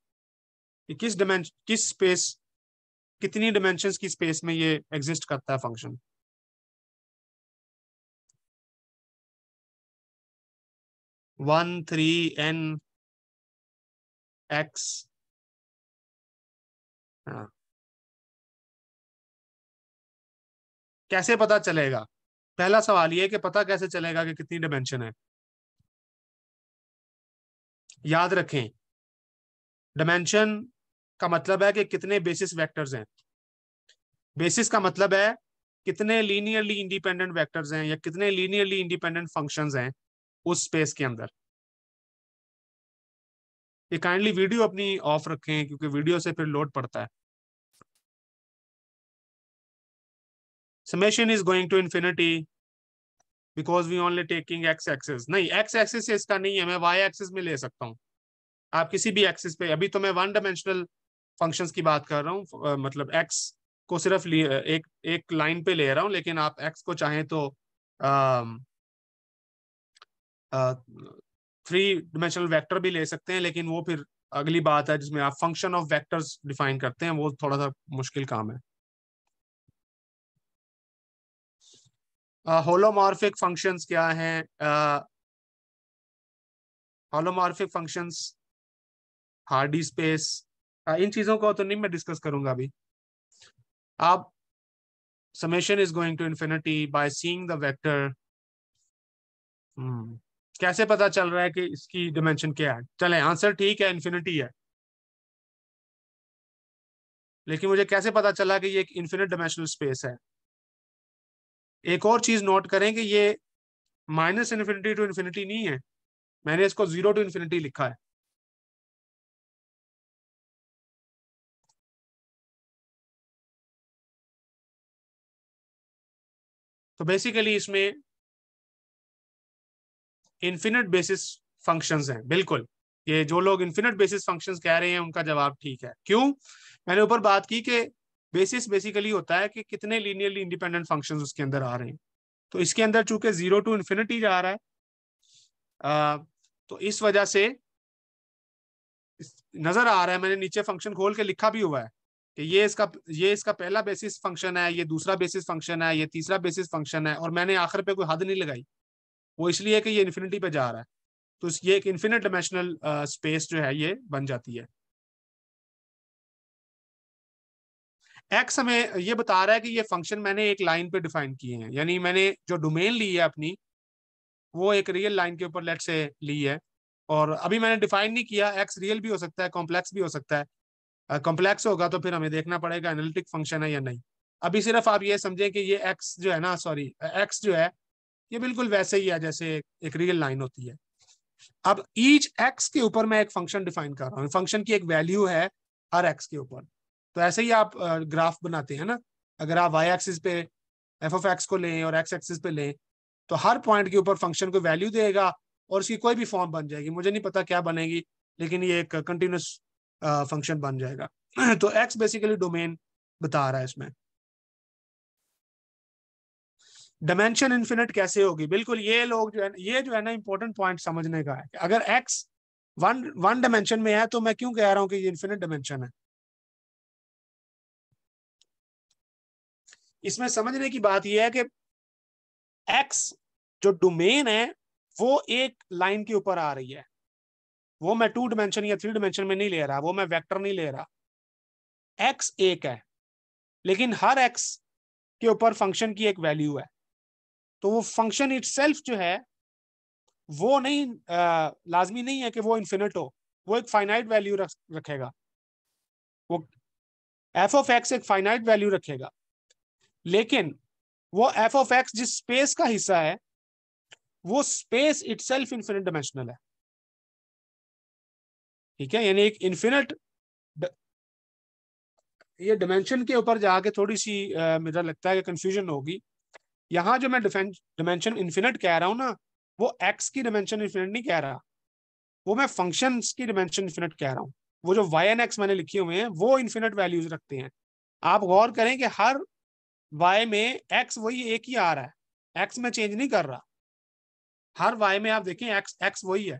ये किस डिमेंशन, किस स्पेस, कितनी डिमेंशंस की स्पेस में ये एग्जिस्ट करता है फंक्शन? 1 3 n x। हाँ, कैसे पता चलेगा? पहला सवाल ये है कि पता कैसे चलेगा कि कितनी डिमेंशन है। याद रखें, डिमेंशन का मतलब है कि कितने बेसिस वेक्टर्स हैं। बेसिस का मतलब है कितने लीनियरली इंडिपेंडेंट वेक्टर्स हैं, या कितने लीनियरली इंडिपेंडेंट फंक्शंस हैं उस स्पेस के अंदर। ये काइंडली वीडियो अपनी ऑफ रखें, क्योंकि वीडियो से फिर लोड पड़ता है। Summation is going to infinity because we only taking X axis. नहीं, एक्स एक्सिस से इसका नहीं है, मैं वाई एक्सिस में ले सकता हूँ। आप किसी भी एक्सिस पे, अभी तो मैं वन डायमेंशनल फंक्शंस की बात कर रहा हूँ, मतलब एक्स को सिर्फ एक एक लाइन पे ले रहा हूँ, लेकिन आप एक्स को चाहें तो थ्री डिमेंशनल वेक्टर भी ले सकते हैं, लेकिन वो फिर अगली बात है जिसमें आप फंक्शन ऑफ वेक्टर्स डिफाइन करते हैं, वो थोड़ा सा मुश्किल काम है। होलोमॉर्फिक फंक्शंस क्या हैं? होलोमॉर्फिक फंक्शंस, हार्डी स्पेस, इन चीजों को तो नहीं मैं डिस्कस करूंगा अभी। आप summation is going to infinity by seeing the vector. कैसे पता चल रहा है कि इसकी डिमेंशन क्या है? चले, आंसर ठीक है, इन्फिनिटी है, लेकिन मुझे कैसे पता चला कि ये एक इन्फिनिट डिमेंशनल स्पेस है? एक और चीज नोट करें कि ये माइनस इन्फिनिटी टू इन्फिनिटी नहीं है, मैंने इसको 0 टू इन्फिनिटी लिखा है। तो बेसिकली इसमें इन्फिनिट बेसिस फंक्शंस हैं। बिल्कुल, ये जो लोग इन्फिनिट बेसिस फंक्शंस कह रहे हैं उनका जवाब ठीक है। क्यों? मैंने ऊपर बात की कि बेसिस बेसिकली होता है कि कितने लीनियरली इंडिपेंडेंट फंक्शंस उसके अंदर आ रहे हैं। तो इसके अंदर चूंकि 0 टू इन्फिनिटी जा रहा है, तो इस वजह से नजर आ रहा है, मैंने नीचे फंक्शन खोल के लिखा भी हुआ है कि ये इसका पहला बेसिस फंक्शन है, ये दूसरा बेसिस फंक्शन है, ये तीसरा बेसिस फंक्शन है, और मैंने आखिर पे कोई हद नहीं लगाई। वो इसलिए कि ये इन्फिनिटी पे जा रहा है, तो ये एक इन्फिनिट डायमेंशनल स्पेस जो है ये बन जाती है। एक्स हमें ये बता रहा है कि ये फंक्शन मैंने एक लाइन पे डिफाइन किए हैं, यानी मैंने जो डोमेन ली है अपनी वो एक रियल लाइन के ऊपर लेट से ली है, और अभी मैंने डिफाइन नहीं किया। एक्स रियल भी हो सकता है, कॉम्प्लेक्स भी हो सकता है। कॉम्प्लेक्स होगा तो फिर हमें देखना पड़ेगा एनालिटिक फंक्शन है या नहीं। अभी सिर्फ आप ये समझें कि ये एक्स जो है ना, सॉरी एक्स जो है ये बिल्कुल वैसे ही है जैसे एक रियल लाइन होती है। अब ईच एक्स के ऊपर मैं एक फंक्शन डिफाइन कर रहा हूँ, फंक्शन की एक वैल्यू है हर एक्स के ऊपर। तो ऐसे ही आप ग्राफ बनाते हैं ना, अगर आप वाई एक्सिस पे एफ ऑफ एक्स को लें और एक्स एक्सिस पे लें तो हर पॉइंट के ऊपर फंक्शन को वैल्यू देगा और उसकी कोई भी फॉर्म बन जाएगी, मुझे नहीं पता क्या बनेगी, लेकिन ये एक कंटिन्यूस फंक्शन बन जाएगा। तो एक्स बेसिकली डोमेन बता रहा है इसमें। डायमेंशन इन्फिनिट कैसे होगी, बिल्कुल ये लोग जो है, ये जो है ना इंपॉर्टेंट पॉइंट समझने का है कि अगर एक्स वन वन डायमेंशन में है तो मैं क्यों कह रहा हूं कि ये इन्फिनिट डायमेंशन है। इसमें समझने की बात यह है कि एक्स जो डोमेन है वो एक लाइन के ऊपर आ रही है, वो मैं 2 डायमेंशन या 3 डायमेंशन में नहीं ले रहा, वो मैं वेक्टर नहीं ले रहा। एक्स एक है लेकिन हर एक्स के ऊपर फंक्शन की एक वैल्यू है, तो वो फंक्शन इटसेल्फ जो है वो नहीं लाजमी नहीं है कि वो इन्फिनिट हो, वो एक फाइनाइट वैल्यू रखेगा। वो एफ ऑफ एक्स एक फाइनाइट वैल्यू रखेगा, लेकिन वो एफ ऑफ एक्स जिस स्पेस का हिस्सा है वो स्पेस इटसेल्फ इन्फिनिट डायमेंशनल है। ठीक है, यानी एक इन्फिनिट, ये डायमेंशन के ऊपर जाके थोड़ी सी मुझे लगता है कि कंफ्यूजन होगी। यहां जो मैं डायमेंशन इन्फिनिट कह रहा हूं ना, वो एक्स की डायमेंशन इन्फिनिट नहीं कह रहा, वो मैं फंक्शंस की डायमेंशन इन्फिनिट कह रहा हूँ। वो जो वाई एन एक्स मैंने लिखे हुए हैं वो इन्फिनिट वैल्यूज रखते हैं। आप गौर करें कि हर वाई में एक्स वही एक ही आ रहा है, एक्स में चेंज नहीं कर रहा। हर वाई में आप देखें एक्स एक्स वही है,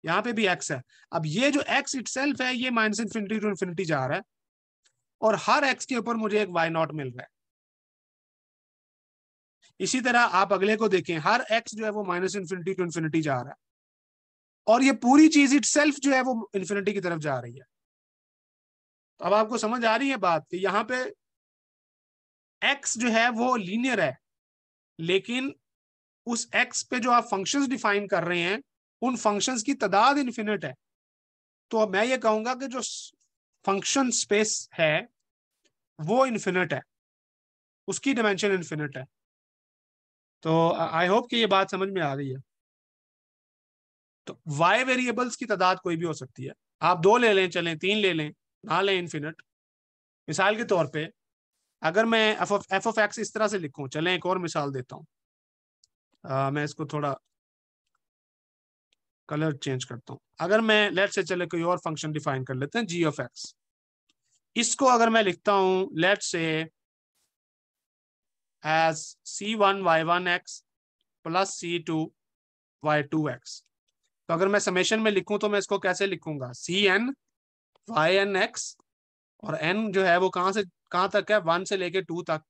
यहाँ पे भी एक्स है। अब ये जो एक्स इटसेल्फ है ये माइनस इन्फिनिटी टू इन्फिनिटी जा रहा है, और हर एक्स के ऊपर मुझे एक वाई नॉट मिल रहा है। इसी तरह आप अगले को देखें, हर एक्स जो है वो माइनस इन्फिनिटी टू इन्फिनिटी जा रहा है, और ये पूरी चीज इटसेल्फ जो है वो इन्फिनिटी की तरफ जा रही है। तो अब आपको समझ आ रही है बात कि यहाँ पे एक्स जो है वो लीनियर है, लेकिन उस एक्स पे जो आप फंक्शंस डिफाइन कर रहे हैं उन फंक्शंस की तादाद इन्फिनिट है। तो अब मैं ये कहूंगा कि जो फंक्शन स्पेस है वो इन्फिनिट है, उसकी डायमेंशन इन्फिनिट है। तो आई होप कि ये बात समझ में आ रही है। तो वाई वेरिएबल्स की तादाद कोई भी हो सकती है, आप 2 ले लें, चलें 3 ले लें, ना लें इन्फिनिट। मिसाल के तौर पे अगर मैं एफ ऑफ एक्स इस तरह से लिखूं, चलें एक और मिसाल देता हूं। मैं इसको थोड़ा कलर चेंज करता हूं। अगर मैं लेट से चले कोई और फंक्शन डिफाइन कर लेते हैं जी ऑफ एक्स, इसको अगर मैं लिखता हूं लेट से एज c1y1x प्लस c2y2x, तो अगर मैं समेशन में लिखूं तो मैं इसको कैसे लिखूंगा, cn y(n)x, और n जो है वो कहां से कहां तक है, 1 से लेके 2 तक।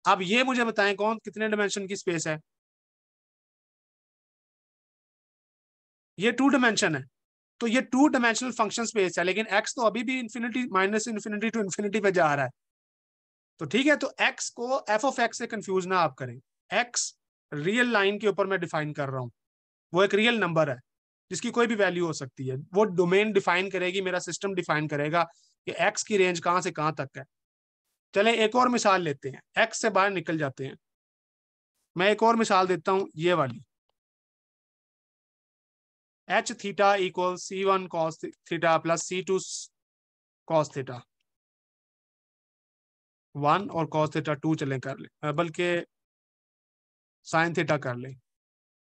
अब ये मुझे बताएं कौन कितने डायमेंशन की स्पेस है, ये 2 डायमेंशन है। तो ये 2 डायमेंशनल फंक्शन स्पेस है, लेकिन x तो अभी भी infinity minus infinity to infinity पे जा रहा है। तो ठीक है, तो x को एफ ऑफ एक्स से कंफ्यूज ना आप करें। x रियल लाइन के ऊपर मैं डिफाइन कर रहा हूं, वो एक रियल नंबर है जिसकी कोई भी वैल्यू हो सकती है। वो डोमेन डिफाइन करेगी, मेरा सिस्टम डिफाइन करेगा कि x की रेंज कहां से कहां तक है। चले एक और मिसाल लेते हैं, x से बाहर निकल जाते हैं। मैं एक और मिसाल देता हूं, ये वाली, H theta equal c1 cos theta plus c2 cos theta 1 और cos थीटा 2 चलें कर ले, बल्कि साइन थीटा कर ले।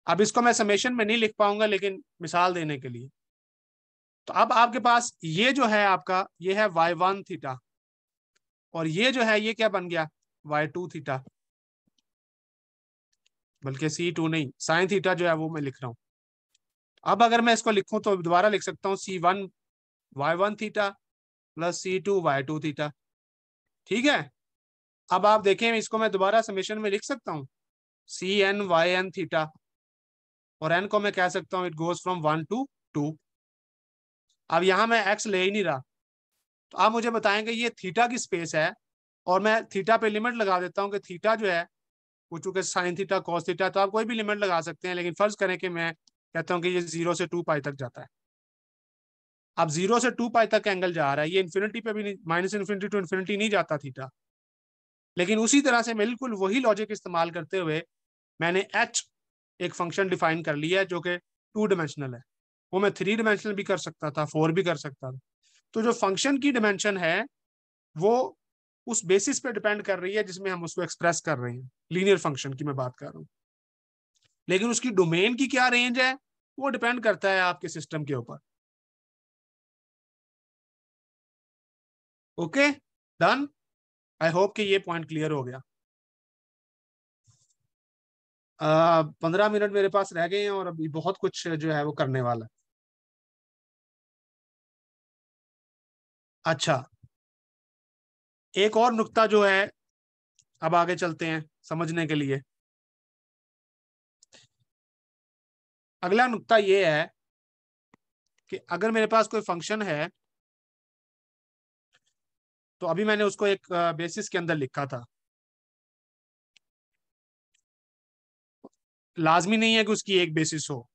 अब इसको मैं समेशन में नहीं लिख पाऊंगा, लेकिन मिसाल देने के लिए, तो अब आपके पास ये जो है आपका, ये है y1 थीटा, और ये जो है ये क्या बन गया, y2 थीटा, बल्कि c2 नहीं, साइन थीटा जो है वो मैं लिख रहा हूं। अब अगर मैं इसको लिखूं तो दोबारा लिख सकता हूँ c1 y1 theta plus c2 y2 theta. ठीक है, अब आप देखें इसको मैं दोबारा समेशन में लिख सकता हूँ, cn yn थीटा, और n को मैं कह सकता हूँ इट गोज फ्रॉम 1 to 2। अब यहां मैं x ले ही नहीं रहा, तो आप मुझे बताएंगे ये थीटा की स्पेस है, और मैं थीटा पे लिमिट लगा देता हूँ कि थीटा जो है वो चूंकि साइन थीटा कॉस थीटा, तो आप कोई भी लिमिट लगा सकते हैं, लेकिन फर्ज करें कि मैं कहता हूँ कि ये 0 से 2 पाई तक जाता है। अब 0 से 2 पाई तक एंगल जा रहा है, ये इन्फिनिटी पे भी नहीं, माइनस इन्फिनिटी टू इन्फिनिटी नहीं जाता थीटा। लेकिन उसी तरह से बिल्कुल वही लॉजिक इस्तेमाल करते हुए मैंने एच एक फंक्शन डिफाइन कर लिया है जो कि 2 डायमेंशनल है। वो मैं 3 डायमेंशनल भी कर सकता था, 4 भी कर सकता था। तो जो फंक्शन की डिमेंशन है वो उस बेसिस पे डिपेंड कर रही है जिसमें हम उसको एक्सप्रेस कर रहे हैं। लीनियर फंक्शन की मैं बात कर रहा हूँ, लेकिन उसकी डोमेन की क्या रेंज है वो डिपेंड करता है आपके सिस्टम के ऊपर। Okay, done. आई होप कि ये पॉइंट क्लियर हो गया। 15 मिनट मेरे पास रह गए हैं और अभी बहुत कुछ जो है वो करने वाला है। अच्छा, एक और नुक्ता जो है, अब आगे चलते हैं समझने के लिए। अगला नुक्ता ये है कि अगर मेरे पास कोई फंक्शन है, तो अभी मैंने उसको एक बेसिस के अंदर लिखा था। लाजमी नहीं है कि उसकी एक बेसिस हो,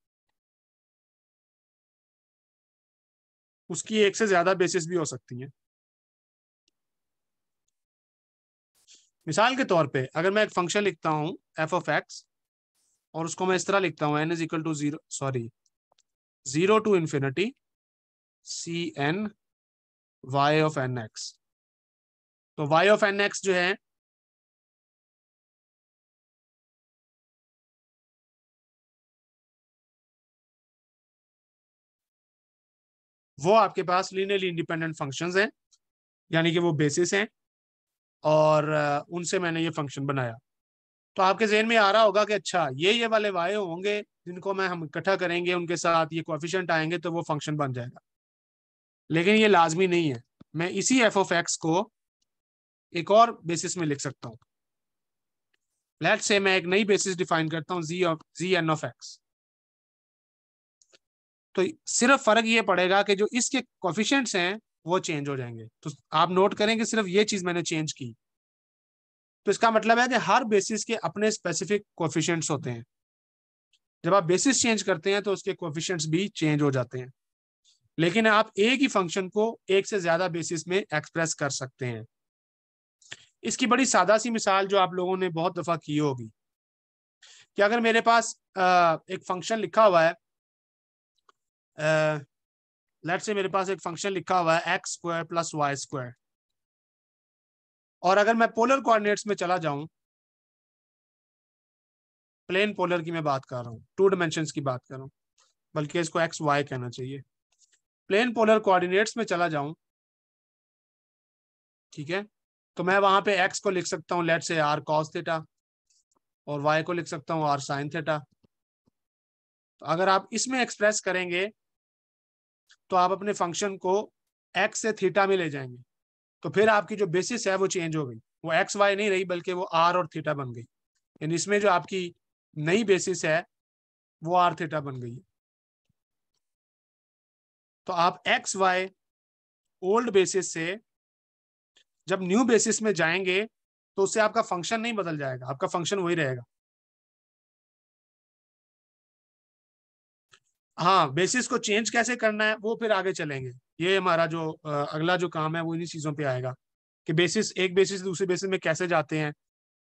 उसकी एक से ज्यादा बेसिस भी हो सकती है। मिसाल के तौर पे अगर मैं एक फंक्शन लिखता हूं f(x) और उसको मैं इस तरह लिखता हूं n is equal to 0 to infinity cn y of nx। तो y ऑफ nx जो है वो आपके पास लीनियरली इंडिपेंडेंट फंक्शंस हैं, यानी कि वो बेसिस हैं, और उनसे मैंने ये फंक्शन बनाया। तो आपके जहन में आ रहा होगा कि अच्छा ये वाले वाई होंगे जिनको मैं हम इकट्ठा करेंगे, उनके साथ ये कोएफिशिएंट आएंगे तो वो फंक्शन बन जाएगा। लेकिन ये लाजमी नहीं है। मैं इसी एफ ऑफ एक्स को एक और बेसिस में लिख सकता हूँ। लेट्स से मैं एक नई बेसिस डिफाइन करता हूँ जी एन ऑफ एक्स। तो सिर्फ फर्क ये पड़ेगा कि जो इसके कोफिशिएंट्स हैं वो चेंज हो जाएंगे। तो आप नोट करें कि सिर्फ ये चीज मैंने चेंज की। तो इसका मतलब है कि हर बेसिस के अपने स्पेसिफिक कोफिशिएंट्स होते हैं। जब आप बेसिस चेंज करते हैं तो उसके कोफिशिएंट्स भी चेंज हो जाते हैं। लेकिन आप एक ही फंक्शन को एक से ज्यादा बेसिस में एक्सप्रेस कर सकते हैं। इसकी बड़ी सादा सी मिसाल जो आप लोगों ने बहुत दफा की होगी कि अगर मेरे पास एक फंक्शन लिखा हुआ है, लेट्स से मेरे पास एक फंक्शन लिखा हुआ है x² + y², और अगर मैं पोलर कोऑर्डिनेट्स में चला जाऊं, प्लेन पोलर की मैं बात कर रहा हूँ, 2 डायमेंशन की बात कर रहा हूँ, बल्कि इसको एक्स वाई कहना चाहिए। प्लेन पोलर कोऑर्डिनेट्स में चला जाऊं, ठीक है, तो मैं वहां पे एक्स को लिख सकता हूँ let's say r cos theta, और y को लिख सकता हूँ r sin थीटा। तो अगर आप इसमें एक्सप्रेस करेंगे तो आप अपने फंक्शन को x से थीटा में ले जाएंगे, तो फिर आपकी जो बेसिस है वो चेंज हो गई, वो एक्स वाई नहीं रही बल्कि वो r और थीटा बन गई। यानी इसमें जो आपकी नई बेसिस है वो r थीटा बन गई है। तो आप एक्स वाई ओल्ड बेसिस से जब न्यू बेसिस में जाएंगे तो उससे आपका फंक्शन नहीं बदल जाएगा, आपका फंक्शन वही रहेगा। हाँ, बेसिस को चेंज कैसे करना है वो फिर आगे चलेंगे। ये हमारा जो अगला जो काम है वो इन्हीं चीजों पे आएगा कि बेसिस, एक बेसिस से दूसरे बेसिस में कैसे जाते हैं,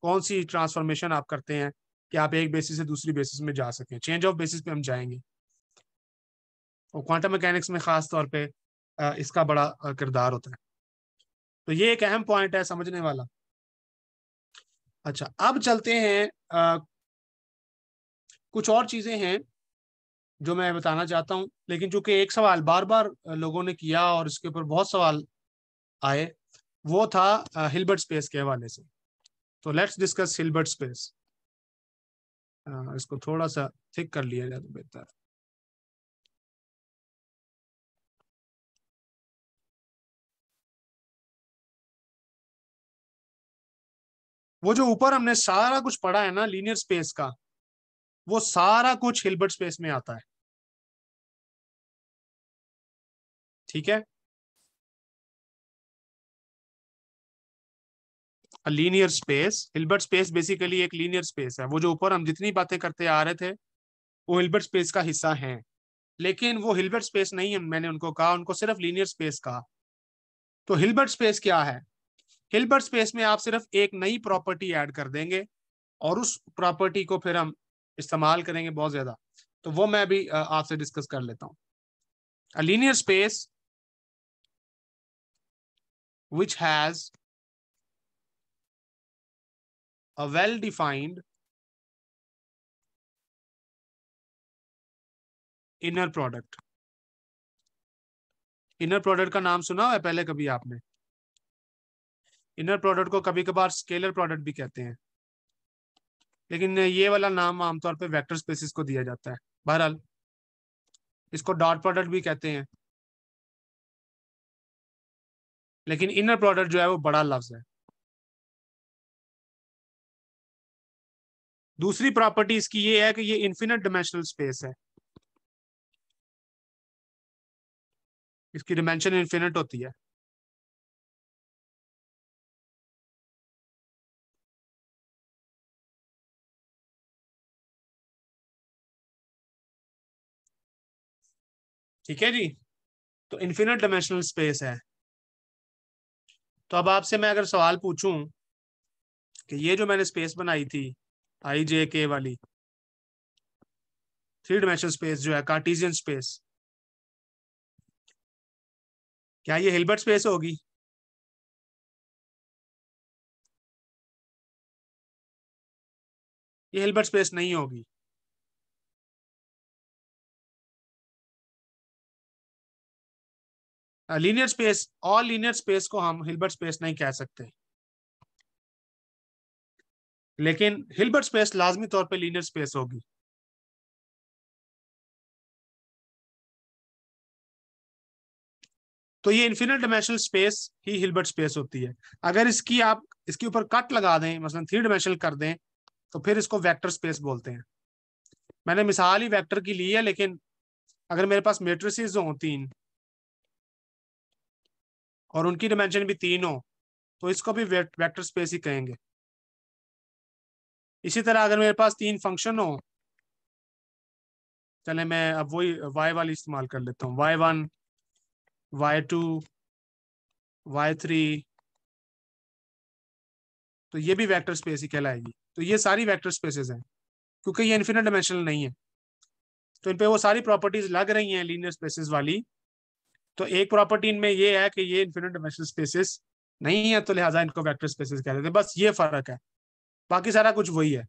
कौन सी ट्रांसफॉर्मेशन आप करते हैं कि आप एक बेसिस से दूसरी बेसिस में जा सकें। चेंज ऑफ बेसिस पे हम जाएंगे, और क्वांटम मैकेनिक्स में खास तौर पे इसका बड़ा किरदार होता है। तो ये एक अहम पॉइंट है समझने वाला। अच्छा, अब चलते हैं, कुछ और चीजें हैं जो मैं बताना चाहता हूं, लेकिन चूंकि एक सवाल बार बार लोगों ने किया और इसके ऊपर बहुत सवाल आए, वो था हिल्बर्ट स्पेस के हवाले से। तो लेट्स डिस्कस हिल्बर्ट स्पेस। इसको थोड़ा सा थिक कर लिया जाए तो बेहतर। वो जो ऊपर हमने सारा कुछ पढ़ा है ना लीनियर स्पेस का, वो सारा कुछ हिल्बर्ट स्पेस में आता है, ठीक है। A linear space, Hilbert space basically एक लीनियर स्पेस है। वो जो ऊपर हम जितनी बातें करते आ रहे थे वो हिल्बर्ट स्पेस का हिस्सा हैं, लेकिन वो हिल्बर्ट स्पेस नहीं है, मैंने उनको कहा, उनको सिर्फ लीनियर स्पेस कहा। तो हिल्बर्ट स्पेस क्या है? हिल्बर्ट स्पेस में आप सिर्फ एक नई प्रॉपर्टी ऐड कर देंगे और उस प्रॉपर्टी को फिर हम इस्तेमाल करेंगे बहुत ज्यादा। तो वो मैं भी आपसे डिस्कस कर लेता हूं। A linear space which has a well defined inner product। Inner product का नाम सुना है पहले कभी आपने? इनर प्रोडक्ट को कभी कभार स्केलर प्रोडक्ट भी कहते हैं, लेकिन ये वाला नाम आमतौर पे वेक्टर स्पेसिस को दिया जाता है। बहरहाल इसको डॉट प्रोडक्ट भी कहते हैं, लेकिन इनर प्रोडक्ट जो है वो बड़ा लफ्ज है। दूसरी प्रॉपर्टी इसकी ये है कि ये इन्फिनिट डिमेंशनल स्पेस है, इसकी डिमेंशन इन्फिनिट होती है। ठीक है जी, तो इन्फिनिट डिमेंशनल स्पेस है। तो अब आपसे मैं अगर सवाल पूछूं कि ये जो मैंने स्पेस बनाई थी आई जे के वाली थ्री डिमेंशनल स्पेस जो है कार्टेशियन स्पेस, क्या ये हिल्बर्ट स्पेस होगी? ये हिल्बर्ट स्पेस नहीं होगी। Linear space, all linear space को हम हिल्बर्ट स्पेस नहीं कह सकते, लेकिन हिल्बर्ट स्पेस लाजमी तौर पे लीनियर स्पेस होगी। तो ये इन्फिनिट डिमेंशनल स्पेस ही हिल्बर्ट स्पेस होती है। अगर इसकी आप इसके ऊपर कट लगा दें, मसलन थ्री डिमेंशनल कर दें, तो फिर इसको वेक्टर स्पेस बोलते हैं। मैंने मिसाल ही वेक्टर की ली है, लेकिन अगर मेरे पास मेट्रिसेस हो तीन और उनकी डिमेंशन भी तीन हो, तो इसको भी वेक्टर स्पेस ही कहेंगे। इसी तरह अगर मेरे पास तीन फंक्शन हो, चले मैं अब वही वाई वाली इस्तेमाल कर लेता हूँ, y1 y2 y3, तो ये भी वेक्टर स्पेस ही कहलाएगी। तो ये सारी वेक्टर स्पेसेस हैं, क्योंकि ये इन्फिनिट डायमेंशनल नहीं है, तो इन पे वो सारी प्रॉपर्टीज लग रही हैं लीनियर स्पेसेस वाली। तो एक प्रॉपर्टी इनमें ये है कि ये इन्फिनिट डायमेंशनल स्पेसेस नहीं है, तो लिहाजा इनको वेक्टर स्पेसेस कह देते हैं। बस ये फर्क है, बाकी सारा कुछ वही है।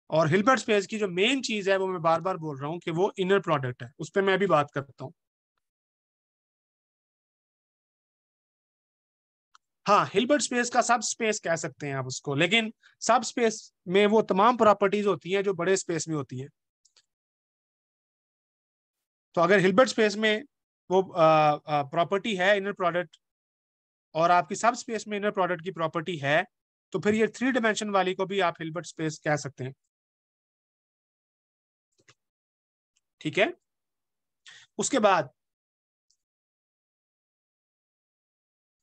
और हिल्बर्ट स्पेस की जो मेन चीज है वो मैं बार बार बोल रहा हूँ कि वो इनर प्रोडक्ट है, उस पर मैं अभी बात करता हूँ। हाँ, हिल्बर्ट स्पेस का सब स्पेस कह सकते हैं आप उसको, लेकिन सब स्पेस में वो तमाम प्रॉपर्टीज होती हैं जो बड़े स्पेस में होती हैं। तो अगर हिल्बर्ट स्पेस में वो प्रॉपर्टी है इनर प्रोडक्ट, और आपकी सब स्पेस में इनर प्रोडक्ट की प्रॉपर्टी है, तो फिर ये थ्री डिमेंशन वाली को भी आप हिल्बर्ट स्पेस कह सकते हैं। ठीक है, उसके बाद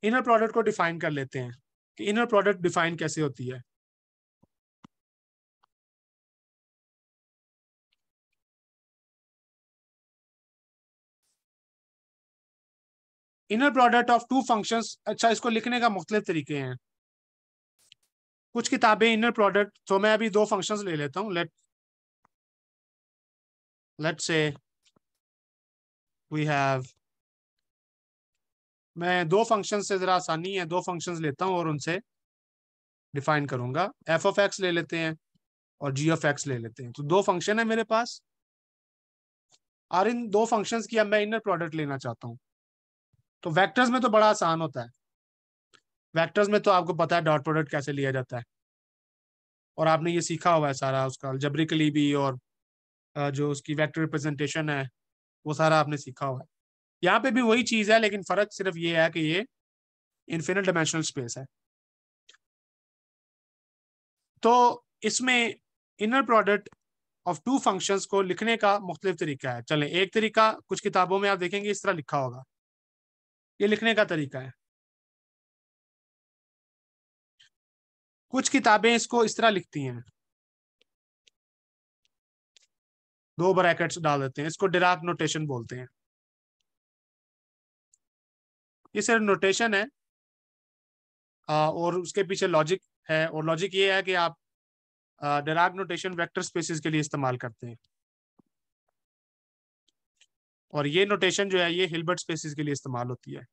इनर प्रोडक्ट को डिफाइन कर लेते हैं कि इनर प्रोडक्ट डिफाइन कैसे होती है। Inner product of two functions, अच्छा इसको लिखने का मुख्तलिफ तरीके हैं। कुछ किताबें इनर प्रोडक्ट, तो मैं अभी दो फंक्शंस ले लेता हूं। लेट से वी हैव, मैं दो फंक्शन से जरा आसानी है, दो फंक्शंस लेता हूं और उनसे डिफाइन करूंगा। एफ ऑफ एक्स ले लेते हैं और जी ऑफ एक्स ले लेते हैं। तो दो फंक्शन है मेरे पास, और इन दो फंक्शंस की अब मैं इनर प्रोडक्ट लेना चाहता हूँ। तो वेक्टर्स में तो बड़ा आसान होता है, वेक्टर्स में तो आपको पता है डॉट प्रोडक्ट कैसे लिया जाता है, और आपने ये सीखा हुआ है सारा उसका अलजेब्रिकली भी, और जो उसकी वेक्टर रिप्रेजेंटेशन है वो सारा आपने सीखा हुआ है। यहाँ पे भी वही चीज है, लेकिन फर्क सिर्फ ये है कि ये इन्फिनिट डायमेंशनल स्पेस है। तो इसमें inner product of two functions को लिखने का मुख्तलिफ तरीका है। चलें, एक तरीका कुछ किताबों में आप देखेंगे इस तरह लिखा होगा, ये लिखने का तरीका है। कुछ किताबें इसको इस तरह लिखती हैं, 2 ब्रैकेट्स डाल देते हैं, इसको डिराक नोटेशन बोलते हैं। ये सिर्फ नोटेशन है और उसके पीछे लॉजिक है, और लॉजिक ये है कि आप डिराक नोटेशन वेक्टर स्पेसिस के लिए इस्तेमाल करते हैं, और ये नोटेशन जो है ये हिल्बर्ट स्पेसिस के लिए इस्तेमाल होती है।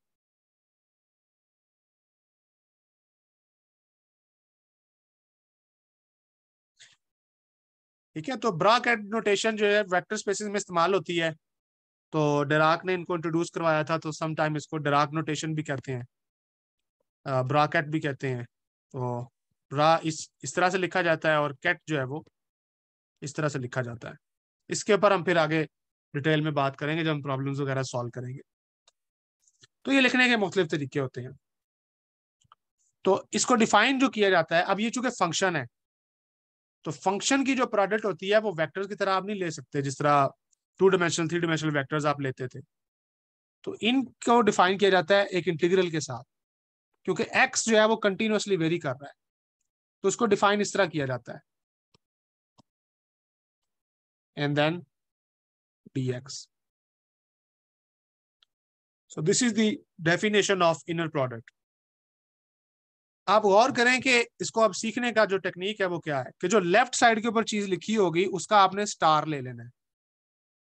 ठीक है, तो ब्राकेट नोटेशन जो है वेक्टर स्पेसिस में इस्तेमाल होती है, तो डिराक ने इनको इंट्रोड्यूस करवाया था, तो सम टाइम इसको डिराक नोटेशन भी कहते हैं, ब्राकेट भी कहते हैं। तो ब्रा इस तरह से लिखा जाता है, और कैट जो है वो इस तरह से लिखा जाता है। इसके ऊपर हम फिर आगे डिटेल में बात करेंगे जब हम प्रॉब्लम्स वगैरह सॉल्व करेंगे। तो ये लिखने के मुख्तलिफ तरीके होते हैं। तो इसको डिफाइन जो किया जाता है, अब ये चूंकि फंक्शन है, तो फंक्शन की जो प्रोडक्ट होती है वो वेक्टर्स की तरह आप नहीं ले सकते, जिस तरह 2 डायमेंशनल 3 डायमेंशनल वेक्टर्स आप लेते थे। तो इनको डिफाइन किया जाता है एक इंटीग्रल के साथ, क्योंकि एक्स जो है वो कंटिन्यूअसली वेरी कर रहा है, तो उसको डिफाइन इस तरह किया जाता है, and then dx। So this is the definition of inner product. आप गौर करें कि इसको अब सीखने का जो टेक्निक है वो क्या है, कि जो लेफ्ट साइड के ऊपर चीज लिखी होगी उसका आपने स्टार ले लेना है।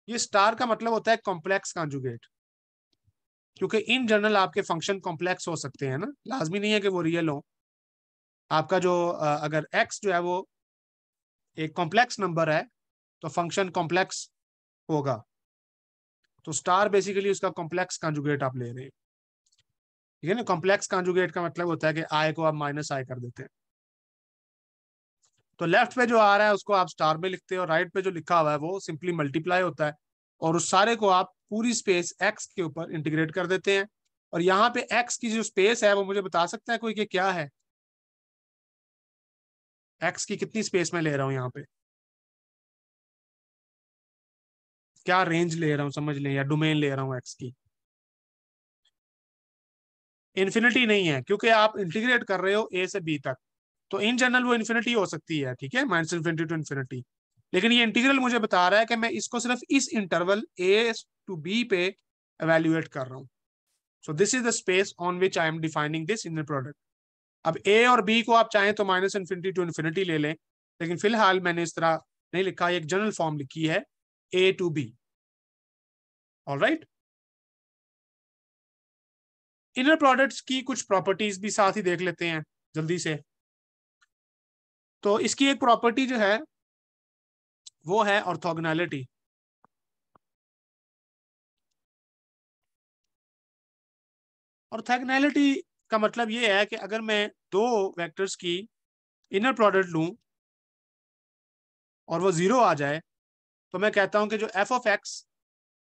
ये स्टार का मतलब होता है कॉम्प्लेक्स कॉन्जुगेट, क्योंकि इन जनरल आपके फंक्शन कॉम्प्लेक्स हो सकते हैं ना, लाजमी नहीं है कि वो रियल हो। आपका जो अगर x जो है वो एक कॉम्प्लेक्स नंबर है तो फंक्शन कॉम्प्लेक्स होगा, तो स्टार बेसिकली उसका कॉम्प्लेक्स कॉन्जुगेट आप ले रहे हैं। ठीक है ना, कॉम्प्लेक्स कॉन्जुगेट का मतलब होता है कि आई को आप माइनस आई कर देते हैं। तो लेफ्ट पे जो आ रहा है उसको आप स्टार में लिखते हैं, और राइट पे जो लिखा हुआ है वो सिंपली मल्टीप्लाई होता है, और उस सारे को आप पूरी स्पेस एक्स के ऊपर इंटीग्रेट कर देते हैं। और यहाँ पे एक्स की जो स्पेस है वो मुझे बता सकता है कोई कि क्या है, एक्स की कितनी स्पेस में ले रहा हूँ यहाँ पे, क्या रेंज ले रहा हूँ समझ लें, या डोमेन ले रहा हूँ एक्स की। इन्फिनिटी नहीं है, क्योंकि आप इंटीग्रेट कर रहे हो ए से बी तक, तो इन जनरल वो इन्फिनिटी हो सकती है, ठीक है, माइनस इन्फिनिटी टू इन्फिनिटी। लेकिन ये इंटीग्रल मुझे बता रहा है कि मैं इसको सिर्फ इस इंटरवल ए टू बी पे एवेल्युएट कर रहा हूँ। सो this is the space on which I am defining this inner product. अब ए और बी को आप चाहें तो माइनस इन्फिनिटी टू इन्फिनिटी ले लें, लेकिन फिलहाल मैंने इस तरह नहीं लिखा, एक जनरल फॉर्म लिखी है A to B. Alright, inner products की कुछ प्रॉपर्टीज भी साथ ही देख लेते हैं जल्दी से। तो इसकी एक प्रॉपर्टी जो है वो है ऑर्थोगोनैलिटी। ऑर्थोगोनैलिटी का मतलब ये है कि अगर मैं दो वेक्टर्स की इनर प्रोडक्ट लूं और वो जीरो आ जाए, तो मैं कहता हूं कि जो F of X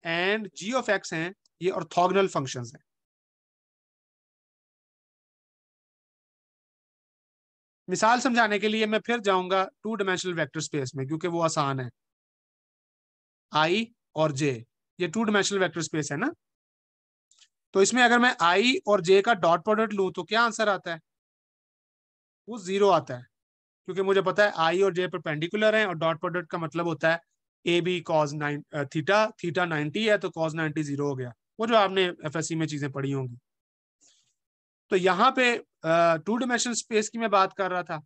and G of X हैं ये ऑर्थोगोनल फंक्शंस हैं। मिसाल समझाने के लिए मैं फिर जाऊंगा 2 डायमेंशनल वेक्टर स्पेस में, क्योंकि वो आसान है। आई और जे, ये 2 डायमेंशनल वेक्टर स्पेस है ना, तो इसमें अगर मैं आई और जे का डॉट प्रोडक्ट लूं तो क्या आंसर आता है, वो जीरो आता है, क्योंकि मुझे पता है आई और जे परपेंडिकुलर हैं, और डॉट प्रोडक्ट का मतलब होता है A B cos 9 theta, theta 90 है तो कॉस 90 जीरो हो गया, वो जो आपने एफएससी में चीजें पढ़ी होंगी। तो यहाँ पे 2 डायमेंशनल स्पेस की मैं बात कर रहा था,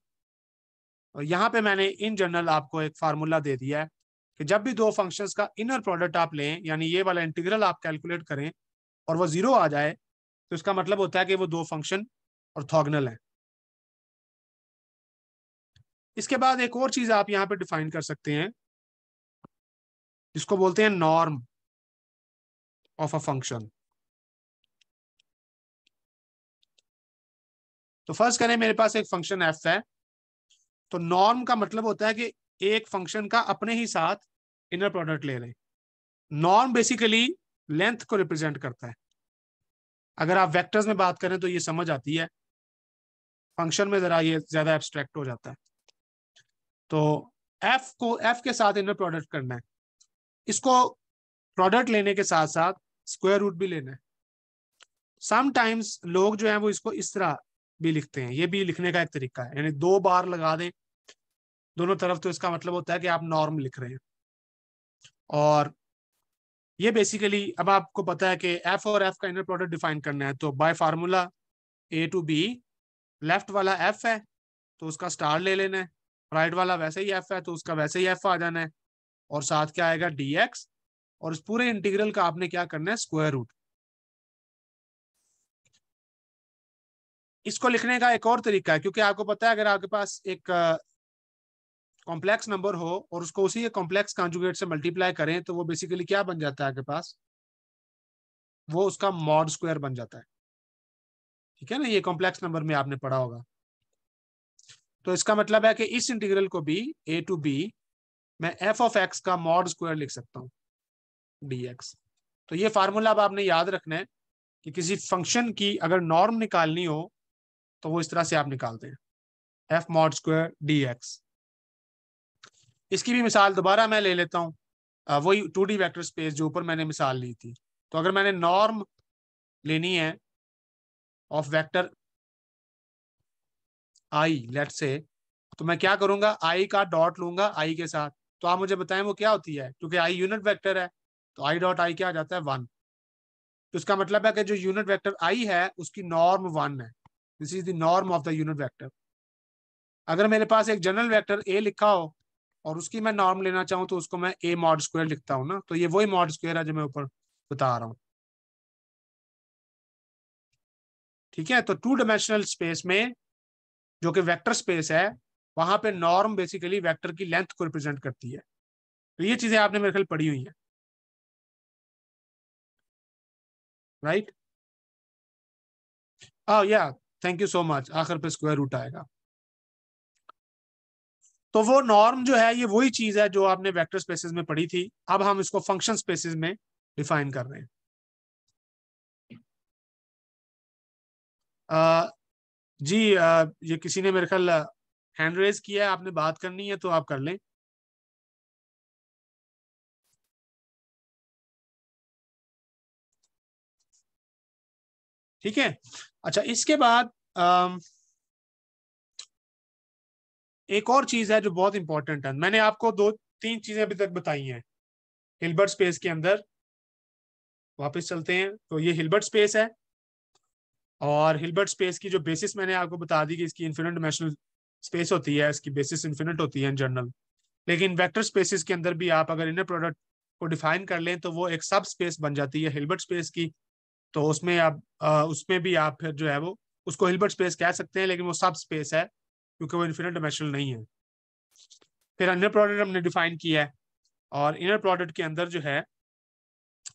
और यहाँ पे मैंने इन जनरल आपको एक फार्मूला दे दिया है कि जब भी दो फंक्शंस का इनर प्रोडक्ट आप लें, यानी ये वाला इंटीग्रल आप कैलकुलेट करें और वो जीरो आ जाए, तो इसका मतलब होता है कि वो दो फंक्शन ऑर्थोगोनल है। इसके बाद एक और चीज आप यहाँ पे डिफाइन कर सकते हैं, जिसको बोलते हैं नॉर्म ऑफ अ फंक्शन। तो फर्स्ट करें मेरे पास एक फंक्शन एफ है, तो नॉर्म का मतलब होता है कि एक फंक्शन का अपने ही साथ इनर प्रोडक्ट ले लें। नॉर्म बेसिकली लेंथ को रिप्रेजेंट करता है। अगर आप वेक्टर्स में बात करें तो ये समझ आती है, फंक्शन में जरा ये ज्यादा एब्स्ट्रैक्ट हो जाता है। तो एफ के साथ इनर प्रोडक्ट करना है, इसको प्रोडक्ट लेने के साथ साथ स्क्वायर रूट भी लेना है। समटाइम्स लोग जो है वो इसको इस तरह भी लिखते हैं, ये भी लिखने का एक तरीका है, यानी 2 बार लगा दें दोनों तरफ तो इसका मतलब होता है कि आप नॉर्म लिख रहे हैं। और ये बेसिकली अब आपको पता है कि एफ और एफ का इनर प्रोडक्ट डिफाइन करना है, तो by formula A to B, left वाला एफ है तो उसका स्टार ले लेना है, राइट वाला वैसे ही एफ है तो उसका वैसे ही एफ आ जाना है, और साथ क्या आएगा डी एक्स, और इस पूरे इंटीग्रल का आपने क्या करना है स्क्वायर रूट। इसको लिखने का एक और तरीका है, क्योंकि आपको पता है अगर आपके पास एक कॉम्प्लेक्स नंबर हो और उसको उसी के कॉम्प्लेक्स कॉन्जुगेट से मल्टीप्लाई करें तो वो बेसिकली क्या बन जाता है आपके पास, वो उसका मॉड स्क्वायर बन जाता है। ठीक है ना, ये कॉम्प्लेक्स नंबर में आपने पढ़ा होगा। तो इसका मतलब है कि इस इंटीग्रल को भी ए टू बी मैं एफ ऑफ एक्स का मॉड स्क्वायर लिख सकता हूँ डी एक्स। तो ये फार्मूला अब आपने याद रखना है कि किसी फंक्शन की अगर नॉर्म निकालनी हो तो वो इस तरह से आप निकालते हैं, F mod square D x. इसकी भी मिसाल दोबारा मैं ले लेता हूँ, वही 2D वेक्टर स्पेस जो ऊपर मैंने मिसाल ली थी। तो अगर मैंने नॉर्म लेनी है ऑफ वेक्टर आई लेट से, तो मैं क्या करूंगा, आई का डॉट लूंगा आई के साथ। तो आप मुझे बताएं वो क्या होती है, क्योंकि आई यूनिट वेक्टर है तो आई डॉट आई क्या आ जाता है 1। तो इसका मतलब है कि जो यूनिट वेक्टर आई है उसकी नॉर्म 1 है, this is the norm of the unit vector. अगर मेरे पास एक जनरल वेक्टर ए लिखा हो और उसकी मैं नॉर्म लेना चाहूँ तो उसको मैं ए मॉड स्क्वायर लिखता हूँ ना, तो ये वही मॉड स्क्वायर है जो मैं ऊपर बता रहा हूँ। ठीक है, तो 2 डायमेंशनल स्पेस में जो कि वेक्टर स्पेस है वहां पे नॉर्म बेसिकली वेक्टर की लेंथ को रिप्रेजेंट करती है। तो ये चीजें आपने मेरे ख्याल पढ़ी हुई हैं, राइट? या थैंक यू सो मच, आखिर पे स्क्वायर रूट आएगा। तो वो नॉर्म जो है ये वही चीज है जो आपने वेक्टर स्पेसेस में पढ़ी थी, अब हम इसको फंक्शन स्पेसेस में डिफाइन कर रहे हैं। जी ये किसी ने मेरे ख्याल हैंड रेज किया है, आपने बात करनी है तो आप कर लें। ठीक है, अच्छा इसके बाद एक और चीज है जो बहुत इंपॉर्टेंट है, मैंने आपको 2-3 चीजें अभी तक बताई हैं हिल्बर्ट स्पेस के अंदर। वापस चलते हैं, तो ये हिल्बर्ट स्पेस है, और हिल्बर्ट स्पेस की जो बेसिस मैंने आपको बता दी कि इसकी इन्फिनिट डायमेंशनल स्पेस होती है, इसकी बेसिस इन्फिनिट होती है इन जनरल। लेकिन वेक्टर स्पेसिस के अंदर भी आप अगर इनर प्रोडक्ट को डिफाइन कर लें तो वो एक सब स्पेस बन जाती है हिल्बर्ट स्पेस की। तो उसमें आप उसमें भी आप फिर जो है वो उसको हिल्बर्ट स्पेस कह सकते हैं, लेकिन वो सब स्पेस है क्योंकि वो इन्फिनिट डायमेंशनल नहीं है। फिर इनर प्रोडक्ट हमने डिफाइन किया है, और इनर प्रोडक्ट के अंदर जो है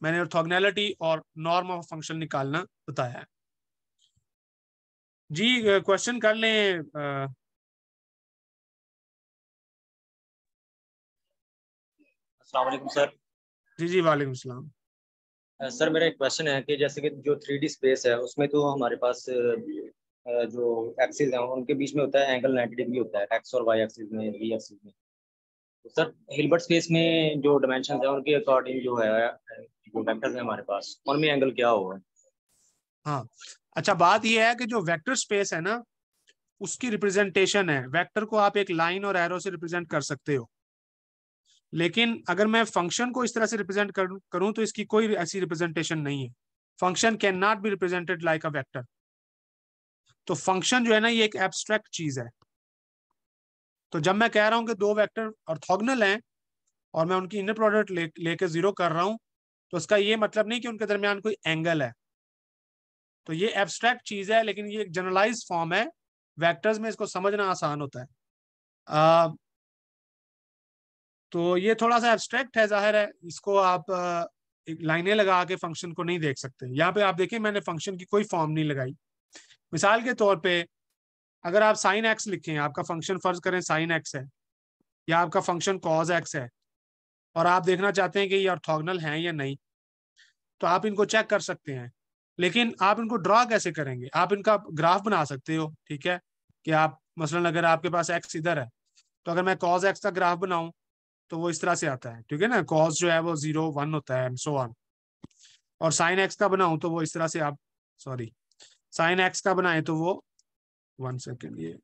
मैंने ऑर्थोगोनैलिटी और नॉर्म ऑफ फंक्शन निकालना बताया है। जी क्वेश्चन कर लें। अस्सलाम वालेकुम सर। जी जी वालेकुम सलाम। सर मेरा एक क्वेश्चन है कि जैसे कि जो 3D स्पेस है उसमें तो हमारे पास जो एक्सिस हैं उनके बीच में होता है एंगल 90 डिग्री होता है, एक्स और वाई एक्सिस में, वी एक्सिस में। तो सर हिल्बर्ट स्पेस में जो डायमेंशन है उनके अकॉर्डिंग जो है जो वेक्टर्स हैं हमारे पास उनमें एंगल क्या होगा? हाँ, अच्छा बात यह है कि जो वेक्टर स्पेस है ना उसकी रिप्रेजेंटेशन है, वेक्टर को आप एक लाइन और एरो से रिप्रेजेंट कर सकते हो, लेकिन अगर मैं फंक्शन को इस तरह से रिप्रेजेंट करूं तो इसकी कोई ऐसी रिप्रेजेंटेशन नहीं है। Function can not be represented like a vector. तो फंक्शन जो है ना ये एक एब्स्ट्रैक्ट चीज है। तो जब मैं कह रहा हूं कि 2 वेक्टर ऑर्थोगोनल हैं और मैं उनकी इनर प्रोडक्ट लेके 0 कर रहा हूं, तो इसका ये मतलब नहीं कि उनके दरमियान कोई एंगल है। तो ये एब्स्ट्रैक्ट चीज है, लेकिन ये एक जनरलाइज फॉर्म है, वेक्टर्स में इसको समझना आसान होता है। तो ये थोड़ा सा एब्स्ट्रैक्ट है, जाहिर है इसको आप एक लाइनें लगा के फंक्शन को नहीं देख सकते। यहाँ पे आप देखें मैंने फंक्शन की कोई फॉर्म नहीं लगाई। मिसाल के तौर पे अगर आप साइन एक्स लिखें, आपका फंक्शन फर्ज करें साइन एक्स है, या आपका फंक्शन कॉज एक्स है, और आप देखना चाहते हैं कि ये ऑर्थोगोनल हैं या नहीं, तो आप इनको चेक कर सकते हैं। लेकिन आप इनको ड्रॉ कैसे करेंगे, आप इनका ग्राफ बना सकते हो। ठीक है, कि आप मसलन अगर आपके पास एक्स इधर है तो अगर मैं कॉज एक्स का ग्राफ बनाऊं तो वो इस तरह से आता है। ठीक है ना, कॉस जो है वो 0 1 होता है एंड सो ऑन। और साइन एक्स का बनाऊं तो वो इस तरह से आप, सॉरी, साइन एक्स का बनाए तो वो 1 सेकेंड, ये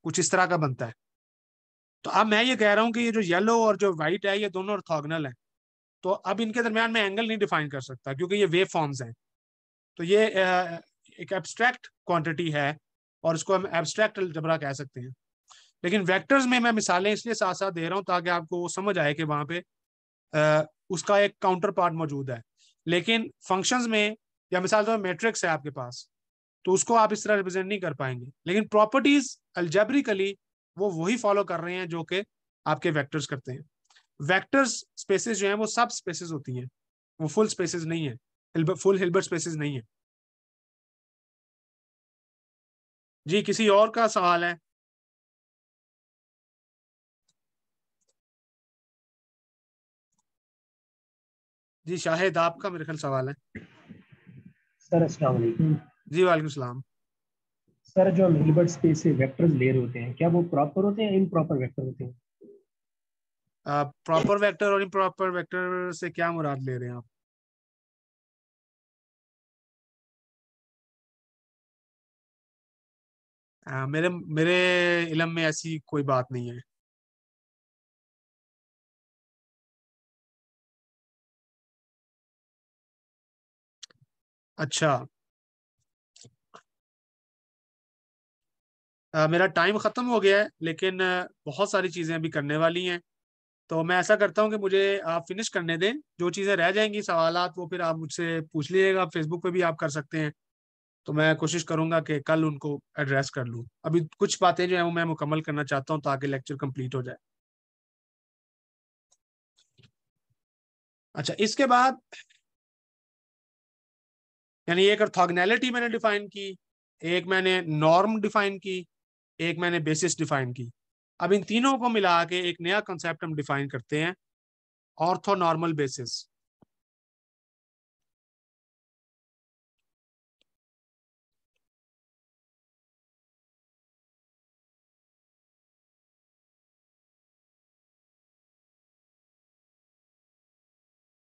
कुछ इस तरह का बनता है। तो अब मैं ये कह रहा हूँ कि ये जो येलो और जो व्हाइट है ये दोनों ऑर्थोगोनल है, तो अब इनके दरमियान में एंगल नहीं डिफाइन कर सकता क्योंकि ये वेव फॉर्म्स हैं। तो ये एक एब्स्ट्रैक्ट क्वांटिटी है और इसको हम एब्स्ट्रैक्ट अलजेब्रा कह सकते हैं। लेकिन वेक्टर्स में मैं मिसालें इसलिए साथ साथ दे रहा हूँ ताकि आपको समझ आए कि वहां पे उसका एक काउंटर पार्ट मौजूद है। लेकिन फंक्शंस में, या मिसाल तो मैट्रिक्स है आपके पास, तो उसको आप इस तरह रिप्रेजेंट नहीं कर पाएंगे। लेकिन प्रॉपर्टीज अल्जेब्रिकली वो वही फॉलो कर रहे हैं जो कि आपके वेक्टर्स करते हैं। वेक्टर्स स्पेसेस जो हैं वो सब स्पेसेस होती हैं, वो फुल स्पेसेस नहीं है, फुल हिल्बर्ट स्पेसेस नहीं है। जी किसी और का सवाल है? जी शाहिद आपका मेरे ख्याल सवाल है। सर अस्सलाम वालेकुम। जी वालेकुम सलाम। सर जो हम हिल्बर्ट स्पेस से वेक्टर्स ले रहे होते हैं, क्या वो प्रॉपर होते हैं या इम्प्रॉपर वेक्टर होते हैं? प्रॉपर वेक्टर और इम्प्रॉपर वेक्टर से क्या मुराद ले रहे हैं आप? मेरे मेरे इल्म में ऐसी कोई बात नहीं है। अच्छा, मेरा टाइम ख़त्म हो गया है, लेकिन बहुत सारी चीज़ें अभी करने वाली हैं। तो मैं ऐसा करता हूँ कि मुझे आप फिनिश करने दें, जो चीज़ें रह जाएंगी सवालात वो फिर आप मुझसे पूछ लीजिएगा, फेसबुक पे भी आप कर सकते हैं। तो मैं कोशिश करूंगा कि कल उनको एड्रेस कर लूँ। अभी कुछ बातें जो है वो मैं मुकम्मल करना चाहता हूँ ताकि लेक्चर कंप्लीट हो जाए। अच्छा, इसके बाद यानी एक ऑर्थोगोनैलिटी मैंने डिफाइन की, एक मैंने नॉर्म डिफाइन की, एक मैंने बेसिस डिफाइन की। अब इन तीनों को मिला के एक नया कंसेप्ट हम डिफाइन करते हैं, orthonormal basis.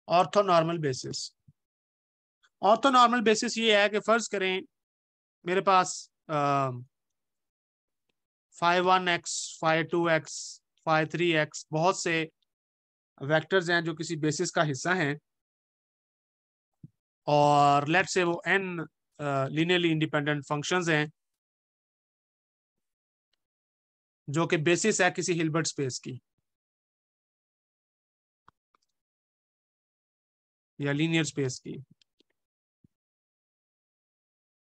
Orthonormal basis, orthonormal basis ये है कि फर्ज करें मेरे पास φ1x, φ2x, φ3x बहुत से वेक्टर्स हैं जो किसी बेसिस का हिस्सा हैं, और लेट्स से वो n लीनियरली इंडिपेंडेंट फंक्शंस हैं जो कि बेसिस है किसी हिल्बर्ट स्पेस की या लीनियर स्पेस की।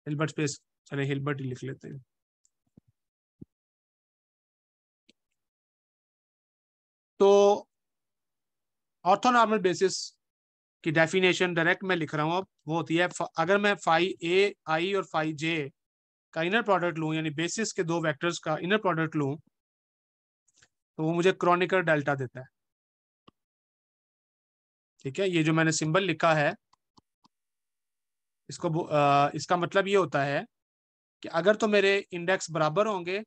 हिल्बर्ट स्पेस, चले हिल्बर्ट ही लिख लेते हैं। तो ऑर्थोनॉर्मल बेसिस की डेफिनेशन डायरेक्ट मैं लिख रहा हूँ अब, वो होती है अगर मैं फाई ए आई और फाई जे का इनर प्रोडक्ट लूँ, यानी बेसिस के दो वेक्टर्स का इनर प्रोडक्ट लूँ, तो वो मुझे क्रॉनिकर डेल्टा देता है। ठीक है, ये जो मैंने सिंबल लिखा है इसको इसका मतलब ये होता है कि अगर तो मेरे इंडेक्स बराबर होंगे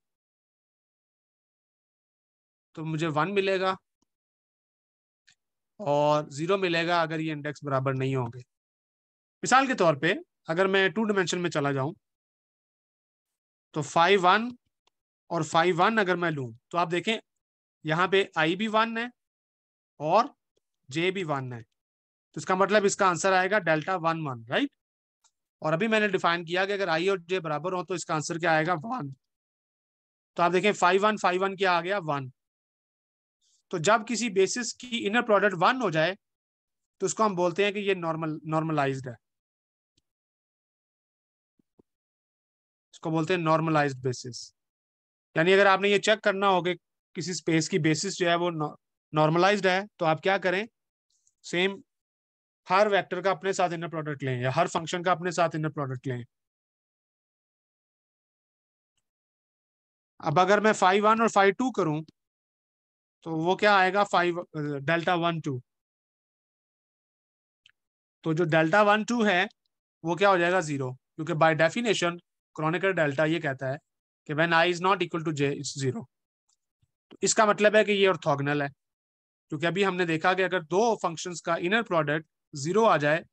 तो मुझे 1 मिलेगा, और 0 मिलेगा अगर ये इंडेक्स बराबर नहीं होंगे। मिसाल के तौर पे अगर मैं 2 डायमेंशन में चला जाऊं तो φ1 और φ1 अगर मैं लूं तो आप देखें यहाँ पे i भी 1 है और j भी 1 है, तो इसका मतलब इसका आंसर आएगा डेल्टा 1 1, राइट। और अभी मैंने डिफाइन किया कि अगर i और j बराबर हो तो इसका आंसर क्या आएगा, 1। तो आप देखें φ1 क्या आ गया, 1। तो जब किसी बेसिस की इनर प्रोडक्ट 1 हो जाए तो उसको हम बोलते हैं कि ये नॉर्मलाइज्ड है, इसको बोलते हैं नॉर्मलाइज्ड बेसिस। यानी अगर आपने ये चेक करना हो कि किसी स्पेस की बेसिस जो है वो नॉर्मलाइज्ड है, तो आप क्या करें, सेम हर वेक्टर का अपने साथ इनर प्रोडक्ट लें या हर फंक्शन का अपने साथ इनर प्रोडक्ट लें। अब अगर मैं φ1 और φ2 करूं तो वो क्या आएगा, डेल्टा 1 2। तो जो डेल्टा 1 2 है वो क्या हो जाएगा, 0, क्योंकि बाय डेफिनेशन क्रॉनिकल डेल्टा ये कहता है कि when i is not equal to j it's 0। तो इसका मतलब है कि ये ऑर्थोगोनल है, क्योंकि अभी हमने देखा कि अगर दो फंक्शंस का इनर प्रोडक्ट 0 आ जाए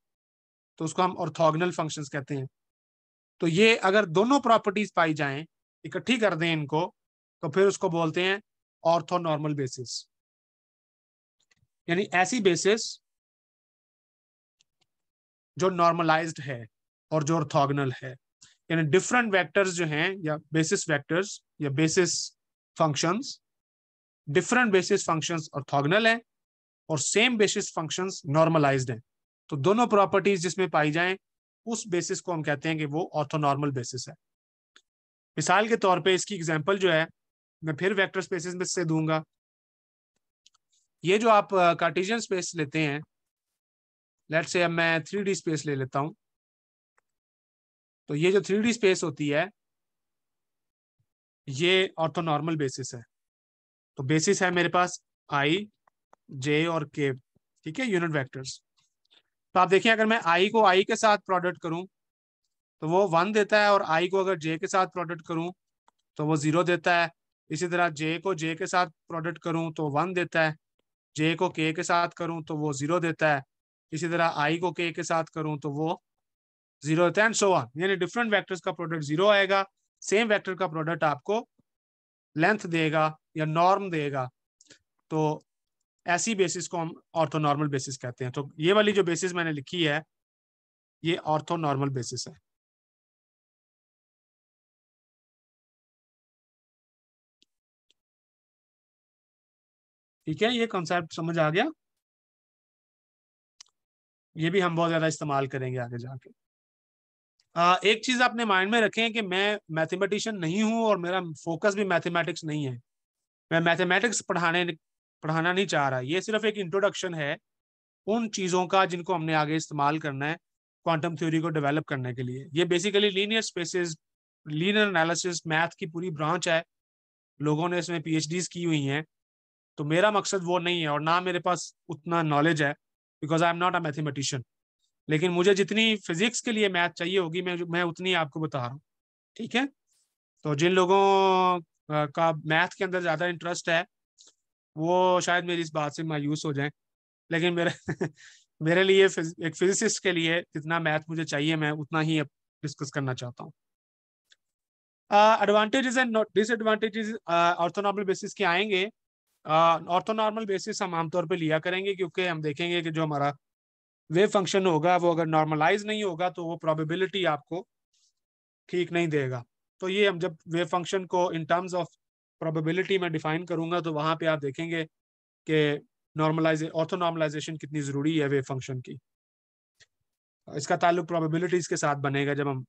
तो उसको हम ऑर्थोगोनल फंक्शंस कहते हैं। तो ये अगर दोनों प्रॉपर्टीज पाई जाएं, इकट्ठी कर दें इनको, तो फिर उसको बोलते हैं ऑर्थोनॉर्मल बेसिस। यानी ऐसी बेसिस जो नॉर्मलाइज्ड है और जो ऑर्थोगोनल है। यानी डिफरेंट वेक्टर्स जो हैं, या बेसिस वेक्टर्स या basis functions, different basis functions orthogonal हैं और सेम बेसिस फंक्शंस नॉर्मलाइज्ड हैं। तो दोनों प्रॉपर्टीज जिसमें पाई जाएं, उस बेसिस को हम कहते हैं कि वो ऑर्थोनॉर्मल बेसिस है। मिसाल के तौर पे इसकी एग्जांपल जो है मैं फिर वेक्टर स्पेसेस में से दूंगा। ये जो आप कार्टेशियन स्पेस लेते हैं, लेट्स से अब मैं 3D स्पेस ले लेता हूं, तो ये जो 3D स्पेस होती है ये ऑर्थोनॉर्मल बेसिस है। तो बेसिस है मेरे पास i, j और k, ठीक है, यूनिट वेक्टर्स। तो आप देखिए, अगर मैं i को i के साथ प्रोडक्ट करूं तो वो 1 देता है, और i को अगर j के साथ प्रोडक्ट करूं तो वो 0 देता है। इसी तरह j को j के साथ प्रोडक्ट करूं तो 1 देता है, j को k के साथ करूं तो वो 0 देता है, इसी तरह i को k के साथ करूं तो वो 0 देता है, एंड सो ऑन। यानी डिफरेंट वेक्टर्स का प्रोडक्ट 0 आएगा, सेम वेक्टर का प्रोडक्ट आपको लेंथ देगा या नॉर्म देगा। तो ऐसी बेसिस को हम ऑर्थोनॉर्मल बेसिस कहते हैं। तो ये वाली जो बेसिस मैंने लिखी है ये ऑर्थोनॉर्मल बेसिस है। ठीक है, ये कॉन्सेप्ट समझ आ गया। ये भी हम बहुत ज्यादा इस्तेमाल करेंगे आगे जाके। एक चीज आपने माइंड में रखें कि मैं मैथमेटिशियन नहीं हूं और मेरा फोकस भी मैथमेटिक्स नहीं है। मैं मैथमेटिक्स पढ़ाना नहीं चाह रहा। ये सिर्फ एक इंट्रोडक्शन है उन चीज़ों का जिनको हमने आगे इस्तेमाल करना है क्वांटम थ्योरी को डेवलप करने के लिए। ये basically linear spaces, linear analysis, math की पूरी ब्रांच है। लोगों ने इसमें PhDs की हुई हैं। तो मेरा मकसद वो नहीं है और ना मेरे पास उतना नॉलेज है, because I am not a mathematician. लेकिन मुझे जितनी फिजिक्स के लिए मैथ चाहिए होगी मैं उतनी आपको बता रहा हूँ। ठीक है, तो जिन लोगों का मैथ के अंदर ज़्यादा इंटरेस्ट है वो शायद मेरी इस बात से मायूस हो जाएं, लेकिन मेरे मेरे लिए एक फिजिसिस्ट के लिए जितना मैथ मुझे चाहिए मैं उतना ही डिस्कस करना चाहता हूँ। Advantages and disadvantages orthonormal basis के आएंगे। ऑर्थोनॉर्मल बेसिस हम आमतौर पे लिया करेंगे क्योंकि हम देखेंगे कि जो हमारा वेव फंक्शन होगा वो अगर नॉर्मलाइज नहीं होगा तो वो प्रोबेबिलिटी आपको ठीक नहीं देगा। तो ये हम जब वेव फंक्शन को इन टर्म्स ऑफ प्रोबेबिलिटी में डिफाइन करूंगा तो वहां पे आप देखेंगे कि ऑर्थोनॉर्मलाइजेशन कितनी जरूरी है वेव फंक्शन की। इसका ताल्लुक प्रोबेबिलिटीज के साथ बनेगा जब हम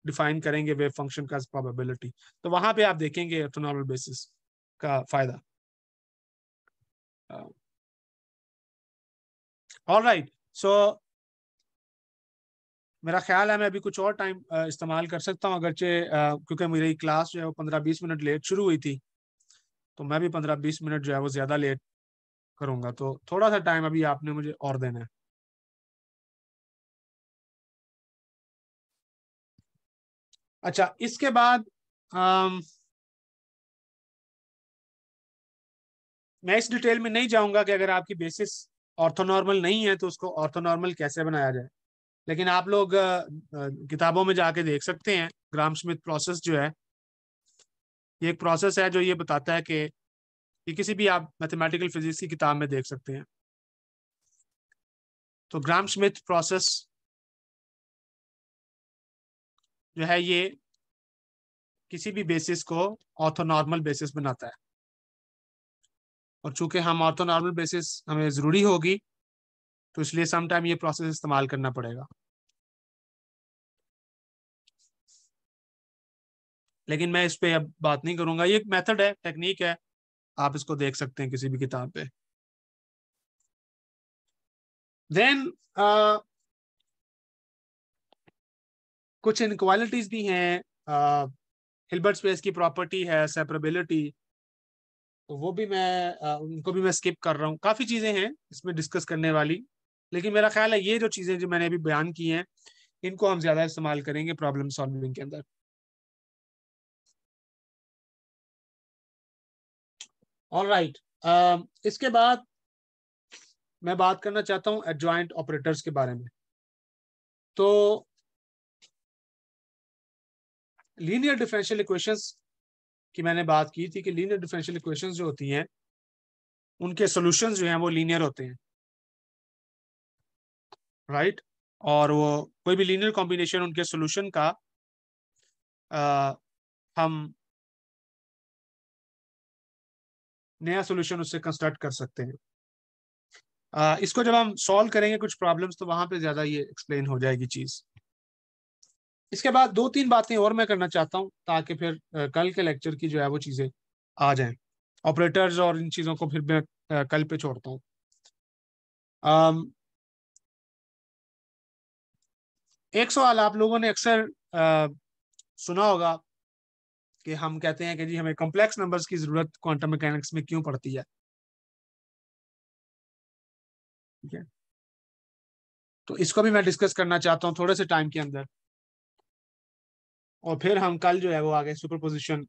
डिफाइन करेंगे वेव फंक्शन का प्रोबेबिलिटी। तो वहां पे आप देखेंगे ऑर्थोनॉर्मल बेसिस का फायदा। ऑलराइट, सो मेरा ख्याल है मैं अभी कुछ और टाइम इस्तेमाल कर सकता हूँ, अगरचे क्योंकि मेरी क्लास जो है वो 15-20 मिनट लेट शुरू हुई थी, तो मैं भी 15-20 मिनट जो है वो ज़्यादा लेट करूँगा। तो थोड़ा सा टाइम अभी आपने मुझे और देना है। अच्छा, इसके बाद मैं इस डिटेल में नहीं जाऊँगा कि अगर आपकी बेसिस ऑर्थोनॉर्मल नहीं है तो उसको ऑर्थोनॉर्मल कैसे बनाया जाए, लेकिन आप लोग किताबों में जाके देख सकते हैं। ग्राम स्मिथ प्रोसेस जो है ये एक प्रोसेस है जो ये बताता है कि ये किसी भी आप मैथमेटिकल फिजिक्स की किताब में देख सकते हैं। तो ग्राम स्मिथ प्रोसेस जो है ये किसी भी बेसिस को ऑर्थोनॉर्मल बेसिस बनाता है, और चूंकि हम ऑर्थोनॉर्मल बेसिस हमें ज़रूरी होगी तो इसलिए सम टाइम ये प्रोसेस इस्तेमाल करना पड़ेगा। लेकिन मैं इस पे अब बात नहीं करूंगा। ये एक मेथड है, टेक्निक है, आप इसको देख सकते हैं किसी भी किताब पे। देन कुछ इनक्वालिटीज भी हैं। हिल्बर्ट स्पेस की प्रॉपर्टी है सेपरेबिलिटी, तो वो भी मैं उनको भी मैं स्किप कर रहा हूँ। काफ़ी चीज़ें हैं इसमें डिस्कस करने वाली, लेकिन मेरा ख्याल है ये जो चीज़ें जो मैंने अभी बयान की हैं इनको हम ज़्यादा इस्तेमाल करेंगे प्रॉब्लम सॉल्विंग के अंदर। ऑलराइट, इसके बाद मैं बात करना चाहता हूँ एडजॉइंट ऑपरेटर्स के बारे में। तो लीनियर डिफरेंशियल इक्वेशंस की मैंने बात की थी कि लीनियर डिफरेंशियल इक्वेशंस जो होती हैं उनके सॉल्यूशंस जो हैं वो लीनियर होते हैं, राइट। और वो कोई भी लीनियर कॉम्बिनेशन उनके सॉल्यूशन का हम नया सॉल्यूशन उससे कंस्ट्रक्ट कर सकते हैं। इसको जब हम सॉल्व करेंगे कुछ प्रॉब्लम्स तो वहां पे ज्यादा ये एक्सप्लेन हो जाएगी चीज। इसके बाद 2-3 बातें और मैं करना चाहता हूँ ताकि फिर कल के लेक्चर की जो है वो चीजें आ जाएं। ऑपरेटर्स और इन चीजों को फिर मैं कल पे छोड़ता हूँ। एक सवाल आप लोगों ने अक्सर सुना होगा कि हम कहते हैं कि जी हमें कॉम्प्लेक्स नंबर्स की जरूरत क्वांटम मैकेनिक्स में क्यों पड़ती है, ठीक है। तो इसको भी मैं डिस्कस करना चाहता हूँ थोड़े से टाइम के अंदर, और फिर हम कल जो है वो आगे सुपरपोजिशन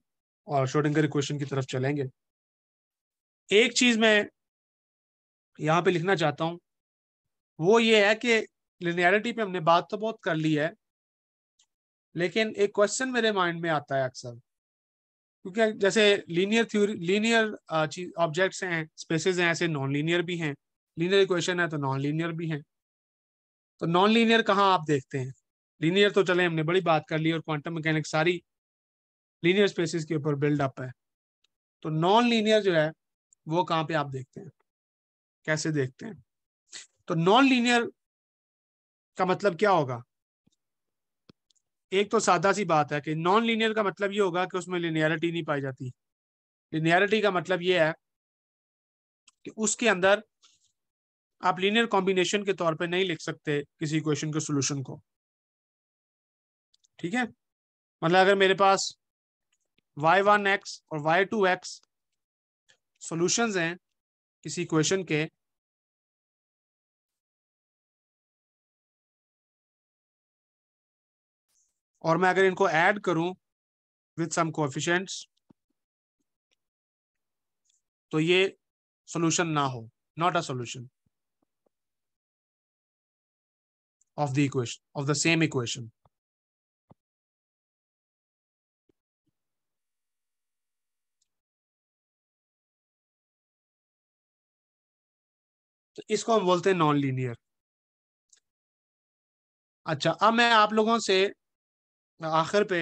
और श्रोडिंगर इक्वेशन की तरफ चलेंगे। एक चीज मैं यहाँ पे लिखना चाहता हूँ वो ये है कि लिनियरिटी पे हमने बात तो बहुत कर ली है, लेकिन एक क्वेश्चन मेरे माइंड में आता है अक्सर, क्योंकि जैसे लीनियर थ्योरी, लीनियर ऑब्जेक्ट्स हैं, स्पेसेस हैं, ऐसे नॉन लीनियर भी हैं। लीनियर इक्वेशन है तो नॉन लीनियर भी हैं। तो नॉन लीनियर कहाँ आप देखते हैं? लीनियर तो चले हमने बड़ी बात कर ली, और क्वांटम मैकेनिक्स सारी लीनियर स्पेसेस के ऊपर बिल्ड अप है। तो नॉन लीनियर जो है वो कहाँ पे आप देखते हैं, कैसे देखते हैं? तो नॉन लीनियर का मतलब क्या होगा? एक तो सादा सी बात है कि नॉन लीनियर का मतलब ये होगा कि उसमें लिनियरिटी नहीं पाई जाती। लिनियरिटी का मतलब ये है कि उसके अंदर आप लीनियर कॉम्बिनेशन के तौर पे नहीं लिख सकते किसी इक्वेशन के सॉल्यूशन को, ठीक है। मतलब अगर मेरे पास y1x और y2x सॉल्यूशंस हैं किसी इक्वेशन के, और मैं अगर इनको ऐड करूं विद सम कोएफिशिएंट्स तो ये सॉल्यूशन ना हो, not a solution of the equation, of the same equation. तो इसको हम बोलते हैं नॉन लीनियर। अच्छा, अब मैं आप लोगों से आखिर पे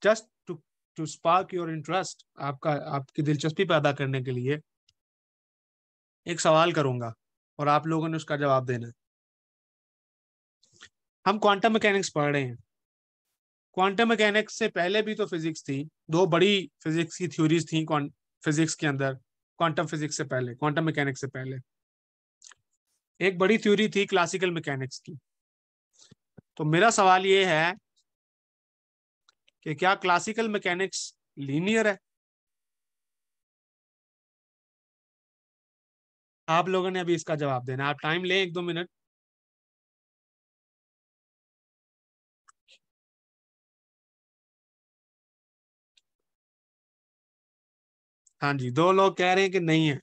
just to to spark your interest, आपकी दिलचस्पी पैदा करने के लिए एक सवाल करूंगा और आप लोगों ने उसका जवाब देना है। हम क्वांटम मैकेनिक्स पढ़ रहे हैं। क्वांटम मैकेनिक्स से पहले भी तो फिजिक्स थी, दो बड़ी फिजिक्स की थ्योरीज थी फिजिक्स के अंदर। क्वांटम फिजिक्स से पहले, क्वांटम मैकेनिक्स से पहले एक बड़ी थ्योरी थी क्लासिकल मैकेनिक्स की। तो मेरा सवाल ये है कि क्या क्लासिकल मैकेनिक्स लीनियर है? आप लोगों ने अभी इसका जवाब देना, आप टाइम लें 1-2 मिनट। हाँ जी, 2 लोग कह रहे हैं कि नहीं है।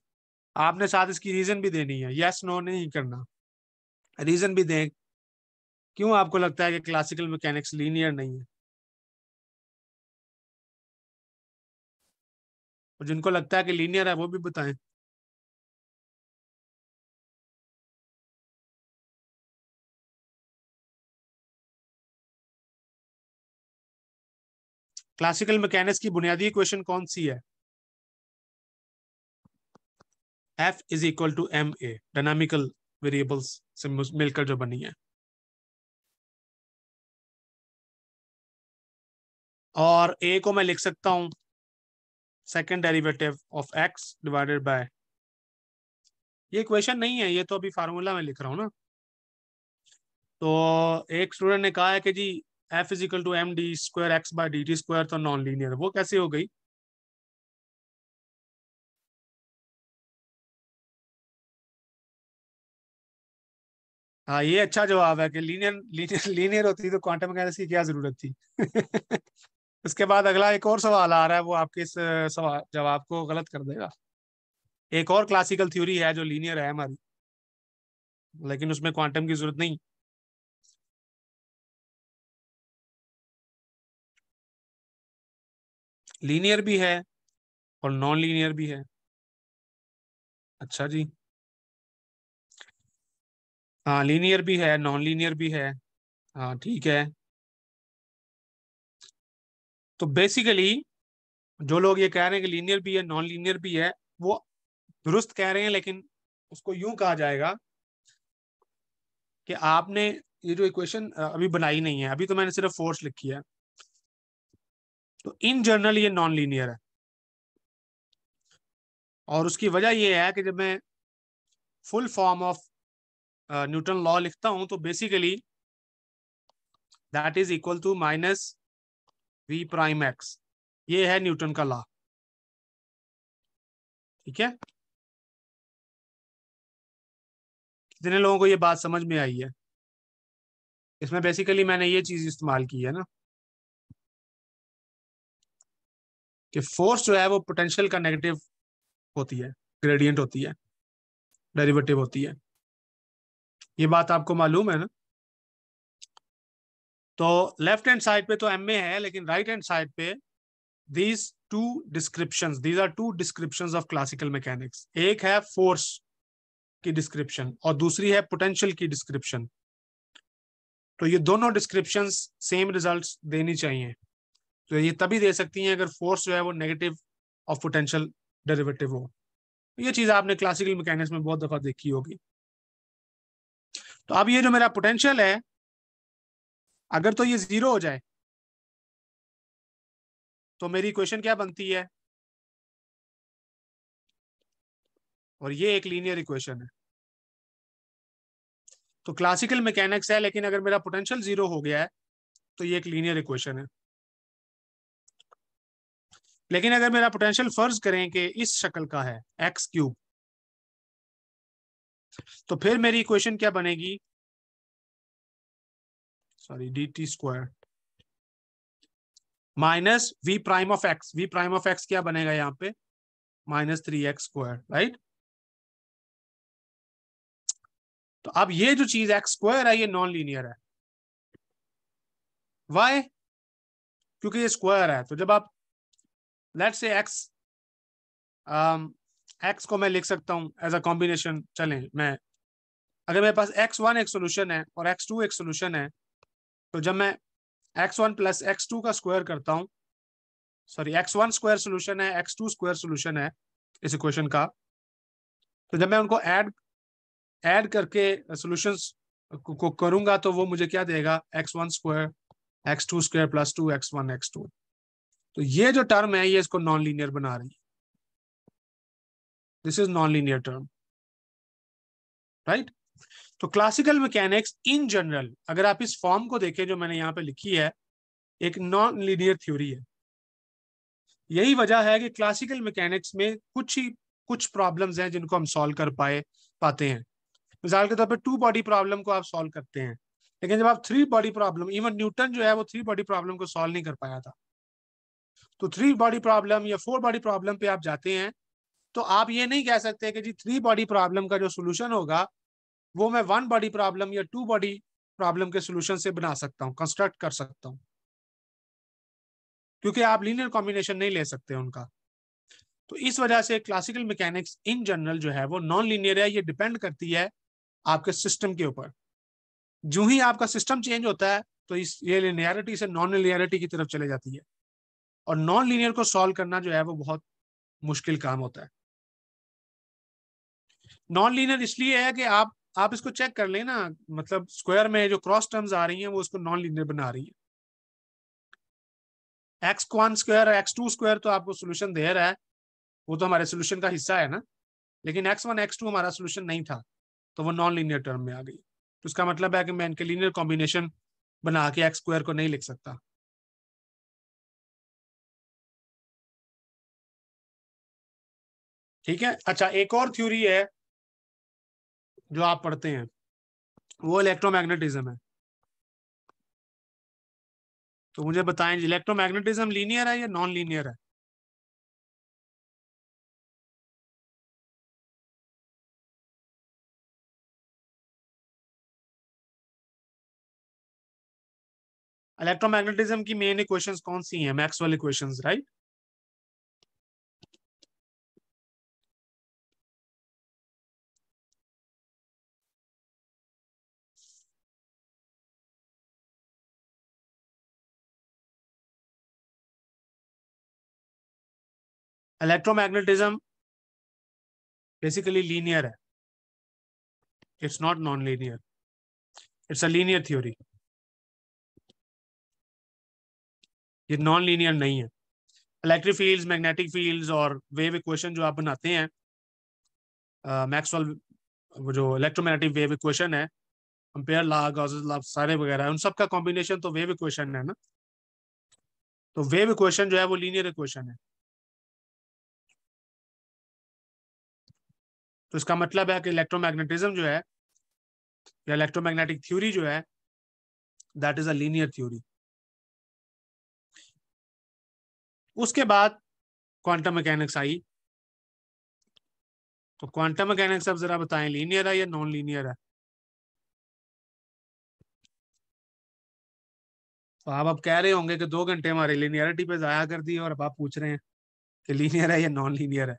आपने साथ इसकी रीजन भी देनी है, यस नो नहीं करना, रीजन भी दें क्यों आपको लगता है कि क्लासिकल मैकेनिक्स लीनियर नहीं है। और जिनको लगता है कि लीनियर है वो भी बताएं। क्लासिकल मैकेनिक्स की बुनियादी इक्वेशन कौन सी है? F is equal to M A, dynamical variables से मिलकर जो बनी है। और ए को मैं लिख सकता हूं second derivative of x divided by, ये इक्वेशन नहीं है, ये तो अभी फार्मूला में लिख रहा हूं ना। तो एक स्टूडेंट ने कहा है कि जी F is equal to M D square X by D T square, तो नॉन लीनियर, वो कैसे हो गई? हाँ, ये अच्छा जवाब है कि लीनियर लीनियर लीनियर होती तो क्वांटम मैकेनिक्स की क्या जरूरत थी। उसके बाद अगला एक और सवाल आ रहा है, वो आपके इस सवाल जवाब को गलत कर देगा। एक और क्लासिकल थ्योरी है जो लीनियर है हमारी, लेकिन उसमें क्वांटम की जरूरत नहीं। लीनियर भी है और नॉन लीनियर भी है। अच्छा जी, हाँ लीनियर भी है, नॉन लीनियर भी है। हाँ ठीक है। तो बेसिकली जो लोग ये कह रहे हैं कि लीनियर भी है नॉन लीनियर भी है, वो दुरुस्त कह रहे हैं, लेकिन उसको यूं कहा जाएगा कि आपने ये जो इक्वेशन अभी बनाई नहीं है, अभी तो मैंने सिर्फ फोर्स लिखी है, तो इन जनरल ये नॉन लीनियर है। और उसकी वजह ये है कि जब मैं full form of Newton law लिखता हूं तो basically that is equal to minus V prime X. ये है न्यूटन का लॉ। ठीक है, कितने लोगों को ये बात समझ में आई है? इसमें बेसिकली मैंने ये चीज इस्तेमाल की है ना कि फोर्स जो है वो पोटेंशियल का नेगेटिव होती है, ग्रेडियंट होती है, डेरिवेटिव होती है। ये बात आपको मालूम है ना? तो लेफ्ट हैंड साइड पे तो एम ए है, लेकिन राइट हैंड साइड पे these are two descriptions of classical mechanics. एक है फोर्स की डिस्क्रिप्शन और दूसरी है पोटेंशियल की डिस्क्रिप्शन। तो ये दोनों डिस्क्रिप्शंस सेम रिजल्ट्स देनी चाहिए। तो ये तभी दे सकती हैं अगर फोर्स जो है वो नेगेटिव ऑफ पोटेंशियल डेरिवेटिव हो। ये चीज आपने क्लासिकल मैकेनिक्स में बहुत दफा देखी होगी। तो अब ये जो मेरा पोटेंशियल है, अगर तो ये जीरो हो जाए तो मेरी इक्वेशन क्या बनती है? और ये एक लीनियर इक्वेशन है। तो क्लासिकल मैकेनिक्स है, लेकिन अगर मेरा पोटेंशियल जीरो हो गया है तो ये एक लीनियर इक्वेशन है। लेकिन अगर मेरा पोटेंशियल फर्ज करें कि इस शक्ल का है एक्स क्यूब, तो फिर मेरी इक्वेशन क्या बनेगी? Sorry, D T square minus V prime of X. V prime of X क्या बनेगा यहाँ पे? Minus 3x square, right? तो अब ये जो चीज एक्स स्क्वायर है ये नॉन लीनियर है। वाई? क्योंकि ये स्क्वायर है। तो जब आप लेट्स से एक्स को मैं लिख सकता हूं एज अ कॉम्बिनेशन। चलें, मैं अगर मेरे पास x1 एक सोल्यूशन है और x2 एक सोल्यूशन है, तो जब मैं x1 प्लस x2 का स्क्वायर करता हूं, सॉरी x1 स्क्वायर सोल्यूशन है, x2 स्क्वायर सोल्यूशन है इस इक्वेशन का, तो जब मैं उनको ऐड करके सॉल्यूशंस को करूंगा तो वो मुझे क्या देगा? x1 square x2 square plus 2x1 x2। तो ये जो टर्म है ये इसको नॉन लीनियर बना रही है। This is non linear term, right? तो क्लासिकल मैकेनिक्स इन जनरल, अगर आप इस फॉर्म को देखें जो मैंने यहाँ पे लिखी है, एक नॉन लीनियर थ्योरी है। यही वजह है कि क्लासिकल मैकेनिक्स में कुछ प्रॉब्लम्स हैं जिनको हम सॉल्व कर पाते हैं। मिसाल के तौर पे टू बॉडी प्रॉब्लम को आप सॉल्व करते हैं, लेकिन जब आप three body problem, even Newton जो है वो थ्री बॉडी प्रॉब्लम को सॉल्व नहीं कर पाया था। तो थ्री बॉडी प्रॉब्लम या फोर बॉडी प्रॉब्लम पे आप जाते हैं तो आप ये नहीं कह सकते कि जी थ्री बॉडी प्रॉब्लम का जो सोल्यूशन होगा वो मैं वन बॉडी प्रॉब्लम या टू बॉडी प्रॉब्लम के सोल्यूशन से बना सकता हूँ, कंस्ट्रक्ट कर सकता हूँ, क्योंकि आप लीनियर कॉम्बिनेशन नहीं ले सकते उनका। तो इस वजह से क्लासिकल मैकेनिक्स इन जनरल जो है वो नॉन लीनियर है। ये डिपेंड करती है आपके सिस्टम के ऊपर। जो ही आपका सिस्टम चेंज होता है तो इस ये लिनियरिटी से नॉन लिनियरिटी की तरफ चले जाती है, और नॉन लीनियर को सॉल्व करना जो है वो बहुत मुश्किल काम होता है। नॉन लीनियर इसलिए है कि आप इसको चेक कर लेना, मतलब स्क्वायर में जो क्रॉस टर्म्स आ रही हैं वो उसको नॉन लीनियर बना रही है। x1 स्क्वायर x2 स्क्वायर तो आपको सोल्यूशन दे रहा है, वो तो हमारे सोल्यूशन का हिस्सा है ना, लेकिन x1 x2 हमारा सोल्यूशन नहीं था, तो वो नॉन लीनियर टर्म में आ गई। तो इसका मतलब है कि मैं इनके लीनियर कॉम्बिनेशन बना के एक्स स्क्वायर को नहीं लिख सकता। ठीक है। अच्छा, एक और थ्योरी है जो आप पढ़ते हैं, वो इलेक्ट्रोमैग्नेटिज्म है। तो मुझे बताएं, इलेक्ट्रोमैग्नेटिज्म लीनियर है या नॉन लीनियर है? इलेक्ट्रोमैग्नेटिज्म की मेन इक्वेशंस कौन सी हैं? Maxwell equations, right? Electromagnetism basically linear है, it's not non linear, it's a linear theory, ये नॉन लीनियर नहीं है। इलेक्ट्रिक फील्ड्स, मैग्नेटिक फील्ड्स और वेव इक्वेशन जो आप बनाते हैं, मैक्सवेल जो इलेक्ट्रोमैग्नेटिक वेव इक्वेशन है, एम्पेयर लॉ, गॉसेस लॉ, सारे वगैरह, उन सब का कॉम्बिनेशन तो वेव इक्वेशन है ना। तो वेव इक्वेशन जो है वो लीनियर इक्वेशन है। तो इसका मतलब है कि इलेक्ट्रोमैग्नेटिज्म जो है या इलेक्ट्रोमैग्नेटिक थ्योरी जो है, that is a linear theory. उसके बाद क्वांटम मैकेनिक्स आई। तो क्वांटम मैकेनिक्स अब जरा बताएं, लीनियर है या नॉन लीनियर है? तो आप अब कह रहे होंगे कि 2 घंटे हमारे लीनियरिटी पे जाया कर दिए और अब आप पूछ रहे हैं कि लीनियर है या नॉन लीनियर है।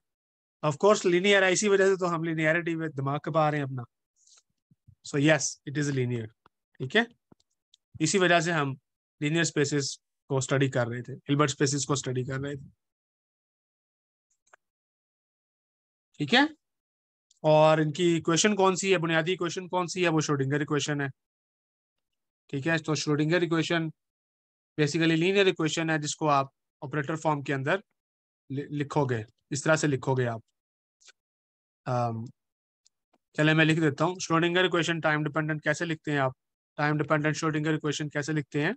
ऑफ कोर्स लीनियर है, इसी वजह से तो हम लीनियरिटी पे दिमाग खपा रहे हैं अपना। So yes, it is linear. ठीक है, इसी वजह से हम लीनियर स्पेसेस को स्टडी कर रहे थे, हिल्बर्ट स्पेसेस को स्टडी कर रहे थे। ठीक है, और इनकी इक्वेशन कौन सी है, बुनियादी इक्वेशन कौन सी है? वो श्रोडिंगर इक्वेशन है। ठीक है, तो Schrodinger equation basically linear equation है जिसको आप ऑपरेटर फॉर्म के अंदर लिखोगे, इस तरह से लिखोगे आप। चले मैं लिख देता हूँ। श्रोडिंगर इक्वेशन टाइम डिपेंडेंट कैसे लिखते हैं आप? टाइम डिपेंडेंट श्रोडिंगर इक्वेशन कैसे लिखते हैं?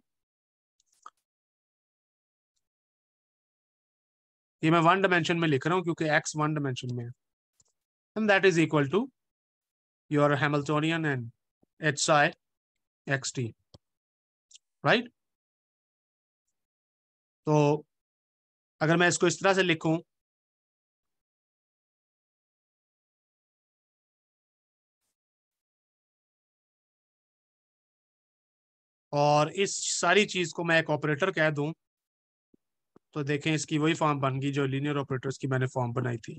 ये मैं 1 डायमेंशन में लिख रहा हूँ क्योंकि x 1 डायमेंशन में है। And that is equal to your Hamiltonian and h psi xt, right. तो अगर मैं इसको इस तरह से लिखूं, और इस सारी चीज को मैं एक ऑपरेटर कह दूं, तो देखें इसकी वही फॉर्म बन गई जो लीनियर ऑपरेटर्स की मैंने फॉर्म बनाई थी।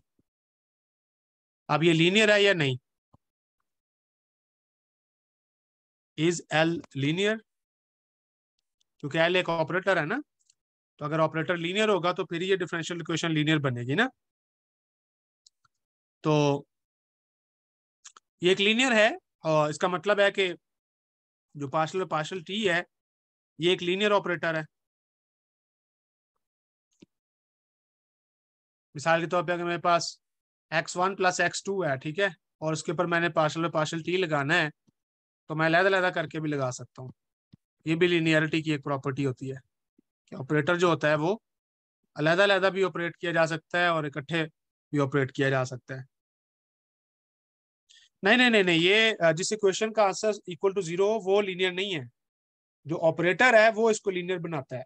अब ये लीनियर है या नहीं? Is L linear? क्योंकि एल एक ऑपरेटर है ना, तो अगर ऑपरेटर लीनियर होगा तो फिर ये डिफरेंशियल इक्वेशन लीनियर बनेगी ना। तो ये एक लीनियर है, और इसका मतलब है कि जो पार्शियल पार्शियल टी है ये एक लीनियर ऑपरेटर है। मिसाल के तौर पे अगर मेरे पास x1 प्लस x2 है, ठीक है, और उसके ऊपर मैंने पार्शियल पार्शियल टी लगाना है, तो मैं अलग-अलग करके भी लगा सकता हूँ। ये भी लीनियरिटी की एक प्रॉपर्टी होती है कि ऑपरेटर जो होता है वो अलग-अलग भी ऑपरेट किया जा सकता है और इकट्ठे भी ऑपरेट किया जा सकता है। नहीं नहीं नहीं नहीं, ये जिस इक्वेशन का आंसर इक्वल टू 0 वो लीनियर नहीं है। जो ऑपरेटर है वो इसको लीनियर बनाता है।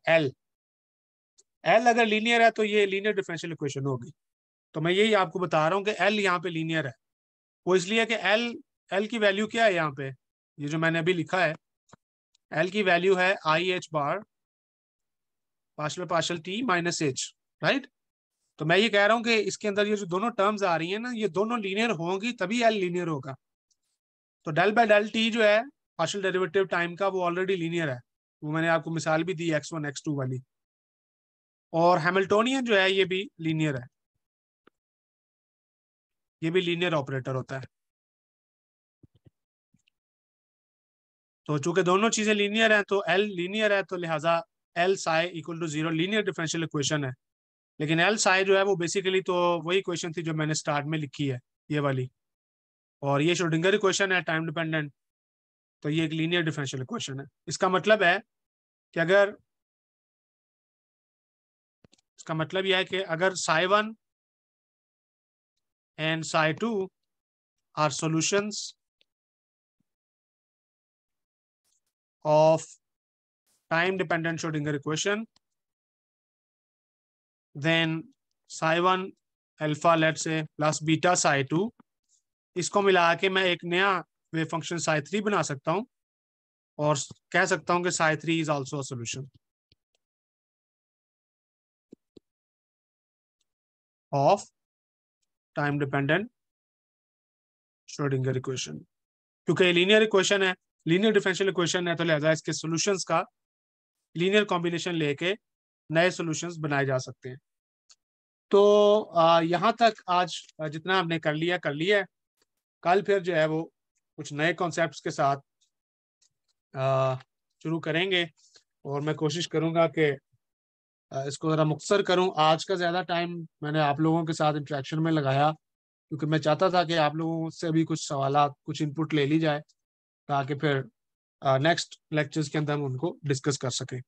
एल अगर लीनियर है तो ये लीनियर डिफरेंशियल इक्वेशन होगी। तो मैं यही आपको बता रहा हूँ कि एल यहाँ पे लीनियर है। वो इसलिए कि एल की वैल्यू क्या है यहाँ पे, ये जो मैंने अभी लिखा है, एल की वैल्यू है I H bar partial partial T minus H, right. तो मैं ये कह रहा हूँ कि इसके अंदर ये जो दोनों टर्म्स आ रही है ना, ये दोनों लीनियर होंगी तभी एल लीनियर होगा। तो डेल बाय डेल टी जो है पार्शियल डेरिवेटिव टाइम का, वो ऑलरेडी लीनियर है। वो मैंने आपको मिसाल भी दी x1 x2 वाली। और हैमिल्टोनियन जो है ये भी लीनियर है, ये भी लीनियर ऑपरेटर होता है। तो चूंकि दोनों चीजें लीनियर हैं तो एल लीनियर है, तो लिहाजा L psi equal to 0 linear differential equation है। लेकिन एल साई जो है वो बेसिकली तो वही इक्वेशन थी जो मैंने स्टार्ट में लिखी है, ये वाली। और ये श्रोडिंगर इक्वेशन है टाइम डिपेंडेंट, तो ये एक लीनियर डिफरेंशियल इक्वेशन है। इसका मतलब है कि अगर इसका मतलब यह है कि अगर psi1 and psi2 are solutions of time dependent Schrodinger equation, then psi1 alpha let's say plus beta psi2, इसको मिला के मैं एक नया वेव फंक्शन psi3 बना सकता हूं और कह सकता हूं कि psi3 is also a solution of time dependent Schrodinger equation। क्योंकि लीनियर इक्वेशन है, लीनियर डिफरेंशियल इक्वेशन है, तो लिहाजा इसके सॉल्यूशंस का लीनियर कॉम्बिनेशन लेके नए सॉल्यूशंस बनाए जा सकते हैं। तो यहाँ तक आज जितना हमने कर लिया है। कल फिर जो है वो कुछ नए कॉन्सेप्ट्स के साथ शुरू करेंगे और मैं कोशिश करूंगा कि इसको ज़रा मुख्तसर करूं। आज का ज़्यादा टाइम मैंने आप लोगों के साथ इंटरेक्शन में लगाया क्योंकि मैं चाहता था कि आप लोगों से भी कुछ सवालात, कुछ इनपुट ले ली जाए ताकि फिर नेक्स्ट लेक्चर्स के अंदर हम उनको डिस्कस कर सकें।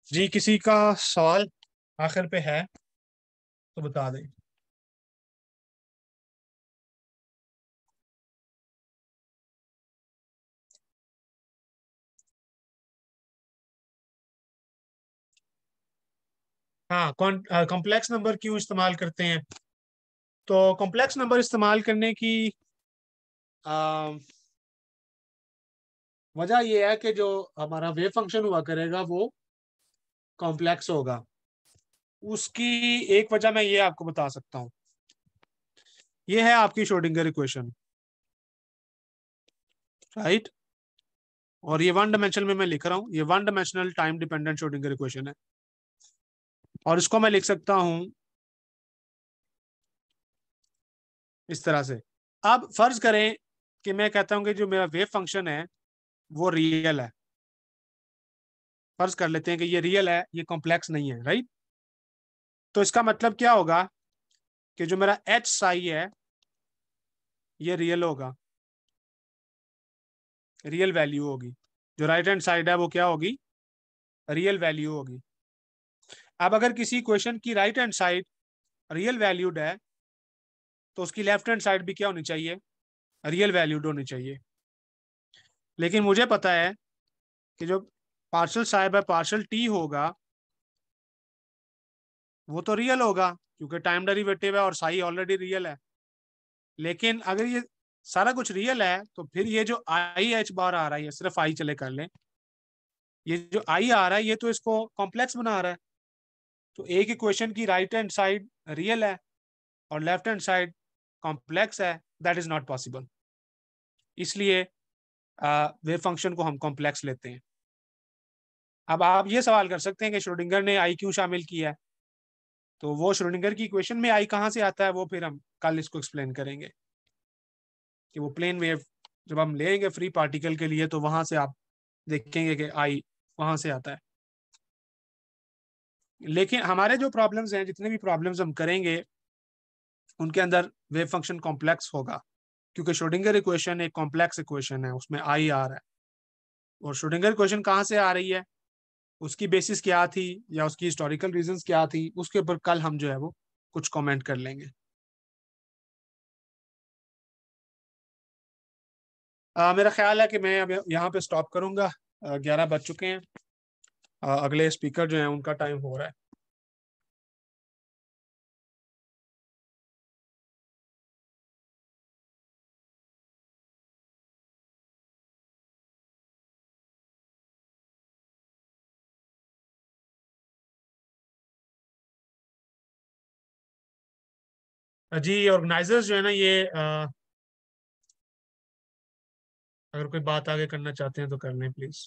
जी, किसी का सवाल आखिर पे है तो बता दें। हाँ, कॉम्प्लेक्स नंबर क्यों इस्तेमाल करते हैं? तो कॉम्प्लेक्स नंबर इस्तेमाल करने की वजह यह है कि जो हमारा वेव फंक्शन हुआ करेगा वो कॉम्प्लेक्स होगा। उसकी एक वजह मैं ये आपको बता सकता हूँ। ये है आपकी श्रोडिंगर इक्वेशन, राइट? और ये वन डायमेंशनल में मैं लिख रहा हूँ, ये one dimensional time dependent Schrodinger equation है। और इसको मैं लिख सकता हूँ इस तरह से। अब फर्ज करें कि मैं कहता हूं कि जो मेरा वेव फंक्शन है वो रियल है। फर्ज कर लेते हैं कि ये रियल है, ये कॉम्प्लेक्स नहीं है, राइट? तो इसका मतलब क्या होगा कि जो मेरा एच साई है ये रियल होगा, रियल वैल्यू होगी। जो राइट हैंड साइड है वो क्या होगी? रियल वैल्यू होगी। अब अगर किसी क्वेश्चन की right hand side real valued है तो उसकी लेफ्ट हैंड साइड भी क्या होनी चाहिए? रियल वैल्यूड होनी चाहिए। लेकिन मुझे पता है कि जो partial side by partial T होगा वो तो रियल होगा क्योंकि टाइम डेरिवेटिव है और साई ऑलरेडी रियल है। लेकिन अगर ये सारा कुछ रियल है तो फिर ये जो आई एच बार आ रहा है, ये सिर्फ आई चले कर लें, ये जो आई आ रहा है ये तो इसको कॉम्प्लेक्स बना रहा है। तो एक इक्वेशन की राइट हैंड साइड रियल है और लेफ्ट हैंड साइड कॉम्प्लेक्स है, दैट इज नॉट पॉसिबल। इसलिए वेव फंक्शन को हम कॉम्प्लेक्स लेते हैं। अब आप ये सवाल कर सकते हैं कि श्रोडिंगर ने आई क्यों शामिल किया है? तो वो श्रोडिंगर की इक्वेशन में आई कहाँ से आता है वो फिर हम कल इसको एक्सप्लेन करेंगे कि वो प्लेन वेव जब हम लेंगे फ्री पार्टिकल के लिए तो वहां से आप देखेंगे कि आई वहां से आता है। लेकिन हमारे जो प्रॉब्लम्स हैं, जितने भी प्रॉब्लम्स हम करेंगे उनके अंदर वेव फंक्शन कॉम्प्लेक्स होगा क्योंकि श्रोडिंगर इक्वेशन एक कॉम्प्लेक्स इक्वेशन है, उसमें आई आ रहा है। और श्रोडिंगर इक्वेशन कहाँ से आ रही है, उसकी बेसिस क्या थी या उसकी हिस्टोरिकल रीजंस क्या थी, उसके ऊपर कल हम जो है वो कुछ कमेंट कर लेंगे। मेरा ख्याल है कि मैं अब यहाँ पे स्टॉप करूंगा। 11 बज चुके हैं। अगले स्पीकर जो है उनका टाइम हो रहा है। जी, ऑर्गेनाइजर्स जो है ना ये अगर कोई बात आगे करना चाहते हैं तो कर लें प्लीज।